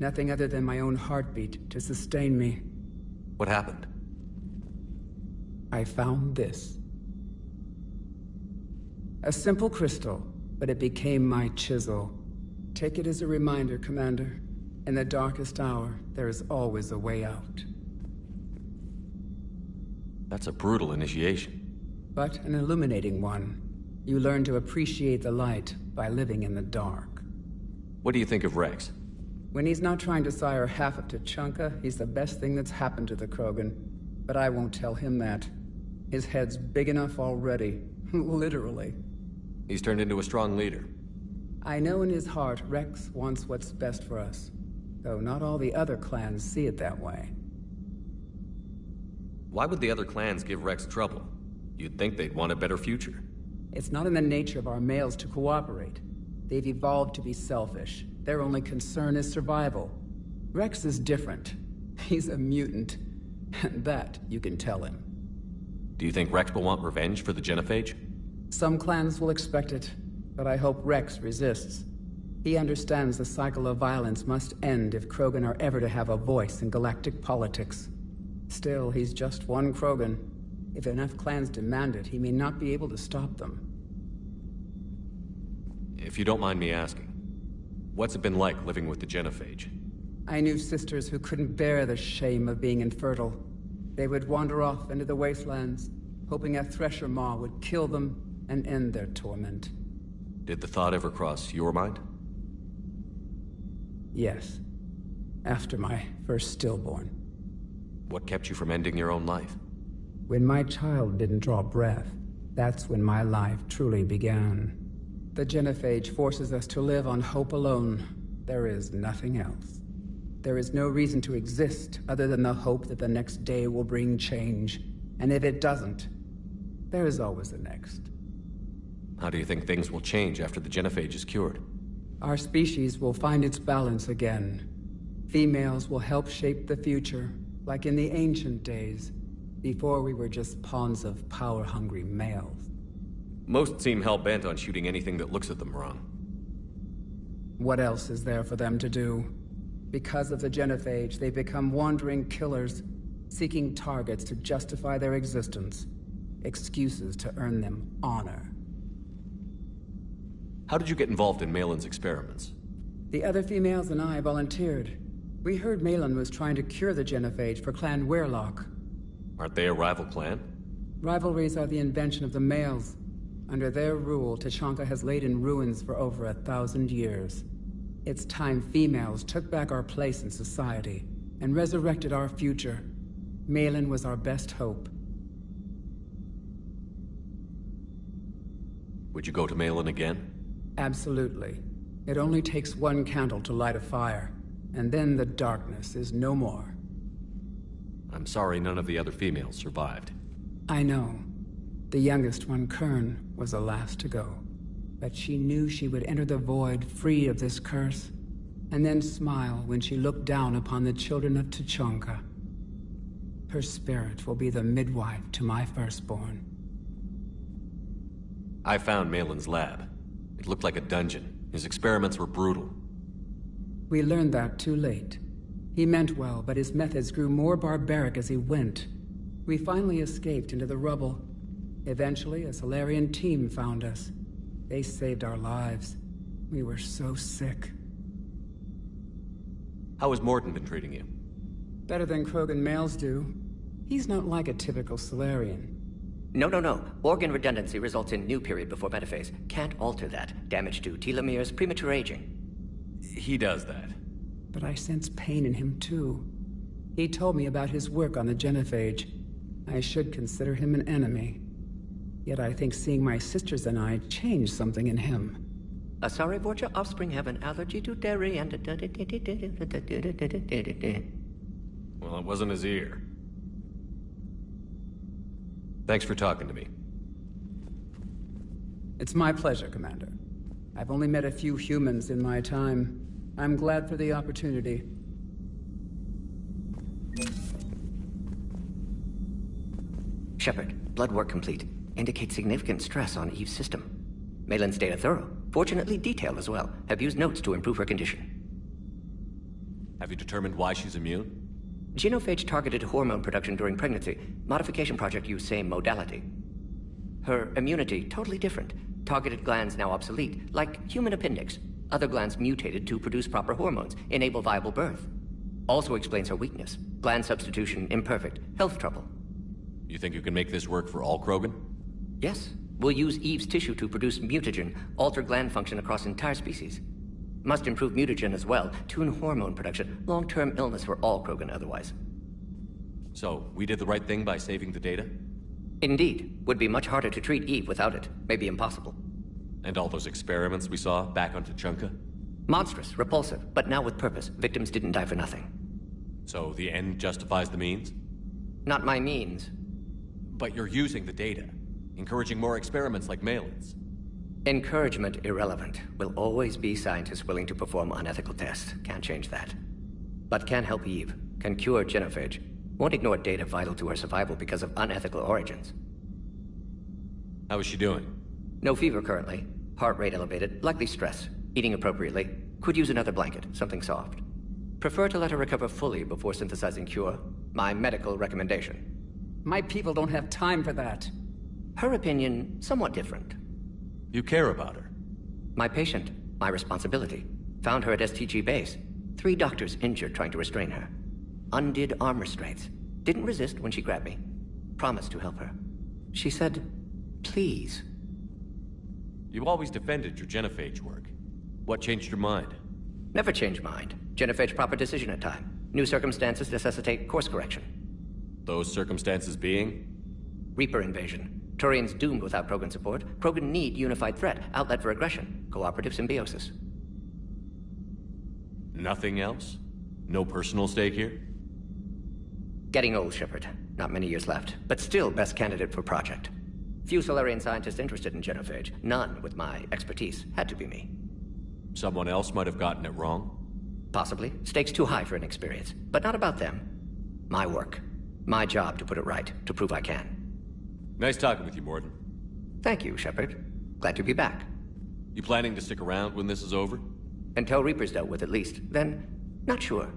Nothing other than my own heartbeat to sustain me. What happened? I found this. A simple crystal, but it became my chisel. Take it as a reminder, Commander. In the darkest hour, there is always a way out. That's a brutal initiation. But an illuminating one. You learn to appreciate the light by living in the dark. What do you think of Rex? When he's not trying to sire half of Tuchanka, he's the best thing that's happened to the Krogan. But I won't tell him that. His head's big enough already. Literally. He's turned into a strong leader. I know in his heart Rex wants what's best for us. Though not all the other clans see it that way. Why would the other clans give Rex trouble? You'd think they'd want a better future. It's not in the nature of our males to cooperate. They've evolved to be selfish. Their only concern is survival. Rex is different. He's a mutant. And that you can tell him. Do you think Rex will want revenge for the Genophage? Some clans will expect it, but I hope Rex resists. He understands the cycle of violence must end if Krogan are ever to have a voice in galactic politics. Still, he's just one Krogan. If enough clans demand it, he may not be able to stop them. If you don't mind me asking, what's it been like living with the Genophage? I knew sisters who couldn't bear the shame of being infertile. They would wander off into the wastelands, hoping a Thresher Maw would kill them and end their torment. Did the thought ever cross your mind? Yes. After my first stillborn. What kept you from ending your own life? When my child didn't draw breath, that's when my life truly began. The Genophage forces us to live on hope alone. There is nothing else. There is no reason to exist other than the hope that the next day will bring change. And if it doesn't, there is always the next. How do you think things will change after the Genophage is cured? Our species will find its balance again. Females will help shape the future, like in the ancient days, before we were just pawns of power-hungry males. Most seem hell-bent on shooting anything that looks at them wrong. What else is there for them to do? Because of the Genophage, they become wandering killers, seeking targets to justify their existence. Excuses to earn them honor. How did you get involved in Malin's experiments? The other females and I volunteered. We heard Malin was trying to cure the Genophage for Clan Weirlock. Aren't they a rival clan? Rivalries are the invention of the males. Under their rule, Tuchanka has laid in ruins for over 1,000 years. It's time females took back our place in society and resurrected our future. Malin was our best hope. Would you go to Malin again? Absolutely. It only takes one candle to light a fire, and then the darkness is no more. I'm sorry none of the other females survived. I know. The youngest one, Kern, was the last to go. But she knew she would enter the void free of this curse, and then smile when she looked down upon the children of Tuchanka. Her spirit will be the midwife to my firstborn. I found Malin's lab. It looked like a dungeon. His experiments were brutal. We learned that too late. He meant well, but his methods grew more barbaric as he went. We finally escaped into the rubble. Eventually, a Solarian team found us. They saved our lives. We were so sick. How has Morden been treating you? Better than Krogan males do. He's not like a typical Solarian. No. Organ redundancy results in new period before metaphase. Can't alter that. Damage to telomeres, premature aging. He does that. But I sense pain in him too. He told me about his work on the Genophage. I should consider him an enemy. Yet I think seeing my sisters and I changed something in him. Sorry, Vorcha offspring have an allergy to dairy and... Well, it wasn't his ear. Thanks for talking to me. It's my pleasure, Commander. I've only met a few humans in my time. I'm glad for the opportunity. Shepard, blood work complete. Indicates significant stress on Eve's system. Malin's data thorough. Fortunately detailed as well. Have used notes to improve her condition. Have you determined why she's immune? Genophage targeted hormone production during pregnancy. Modification project used same modality. Her immunity, totally different. Targeted glands now obsolete, like human appendix. Other glands mutated to produce proper hormones, enable viable birth. Also explains her weakness. Gland substitution imperfect. Health trouble. You think you can make this work for all Krogan? Yes. We'll use Eve's tissue to produce mutagen, alter gland function across entire species. Must improve mutagen as well, tune hormone production, long-term illness for all Krogan otherwise. So, we did the right thing by saving the data? Indeed. Would be much harder to treat Eve without it. Maybe impossible. And all those experiments we saw back on Tuchanka? Monstrous, repulsive, but now with purpose. Victims didn't die for nothing. So the end justifies the means? Not my means. But you're using the data, encouraging more experiments like Malin's. Encouragement irrelevant. Will always be scientists willing to perform unethical tests. Can't change that. But can help Eve. Can cure genophage. Won't ignore data vital to her survival because of unethical origins. How is she doing? No fever currently. Heart rate elevated. Likely stress. Eating appropriately. Could use another blanket. Something soft. Prefer to let her recover fully before synthesizing cure. My medical recommendation. My people don't have time for that. Her opinion, somewhat different. You care about her? My patient. My responsibility. Found her at STG base. 3 doctors injured trying to restrain her. Undid arm restraints. Didn't resist when she grabbed me. Promised to help her. She said, please. You always defended your genophage work. What changed your mind? Never change mind. Genophage proper decision at time. New circumstances necessitate course correction. Those circumstances being? Reaper invasion. Turians doomed without Krogan support. Krogan need unified threat. Outlet for aggression. Cooperative symbiosis. Nothing else? No personal stake here? Getting old, Shepard. Not many years left. But still best candidate for project. Few Solarian scientists interested in genophage. None with my expertise. Had to be me. Someone else might have gotten it wrong? Possibly. Stakes too high for inexperience. But not about them. My work. My job to put it right. To prove I can. Nice talking with you, Morden. Thank you, Shepard. Glad to be back. You planning to stick around when this is over? Until Reaper's dealt with, at least. Then, not sure.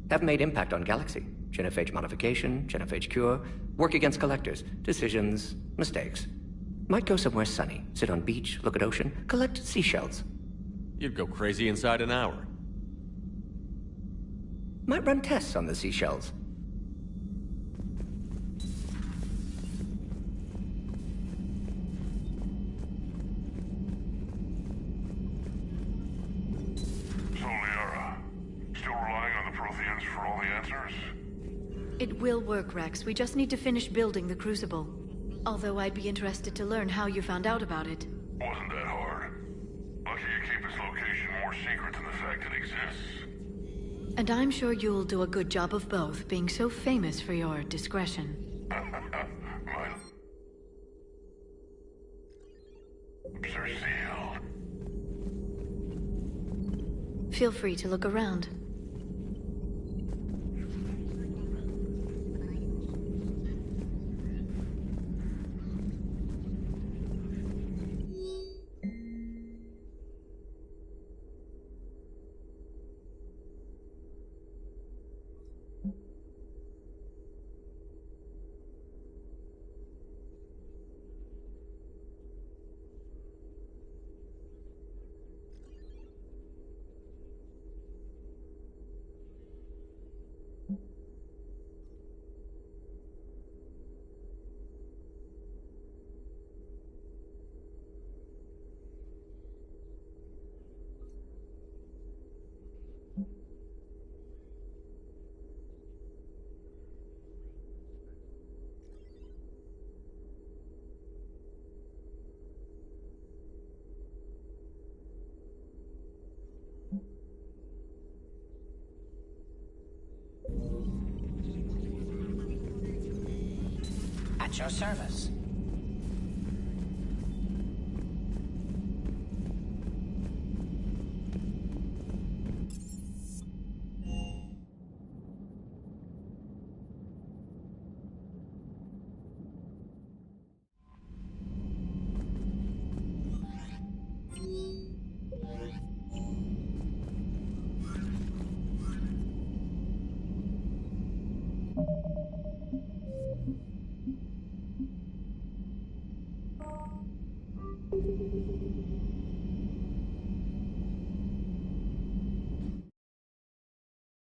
Have made impact on Galaxy. Genophage modification, genophage cure, work against collectors, decisions, mistakes. Might go somewhere sunny, sit on beach, look at ocean, collect seashells. You'd go crazy inside an hour. Might run tests on the seashells. So, Liara, still relying on the Protheans for all the answers? It will work, Rex. We just need to finish building the Crucible. Although I'd be interested to learn how you found out about it. Wasn't that hard. Lucky you keep its location more secret than the fact it exists. And I'm sure you'll do a good job of both, being so famous for your discretion. Sir Seal. Feel free to look around. At your service.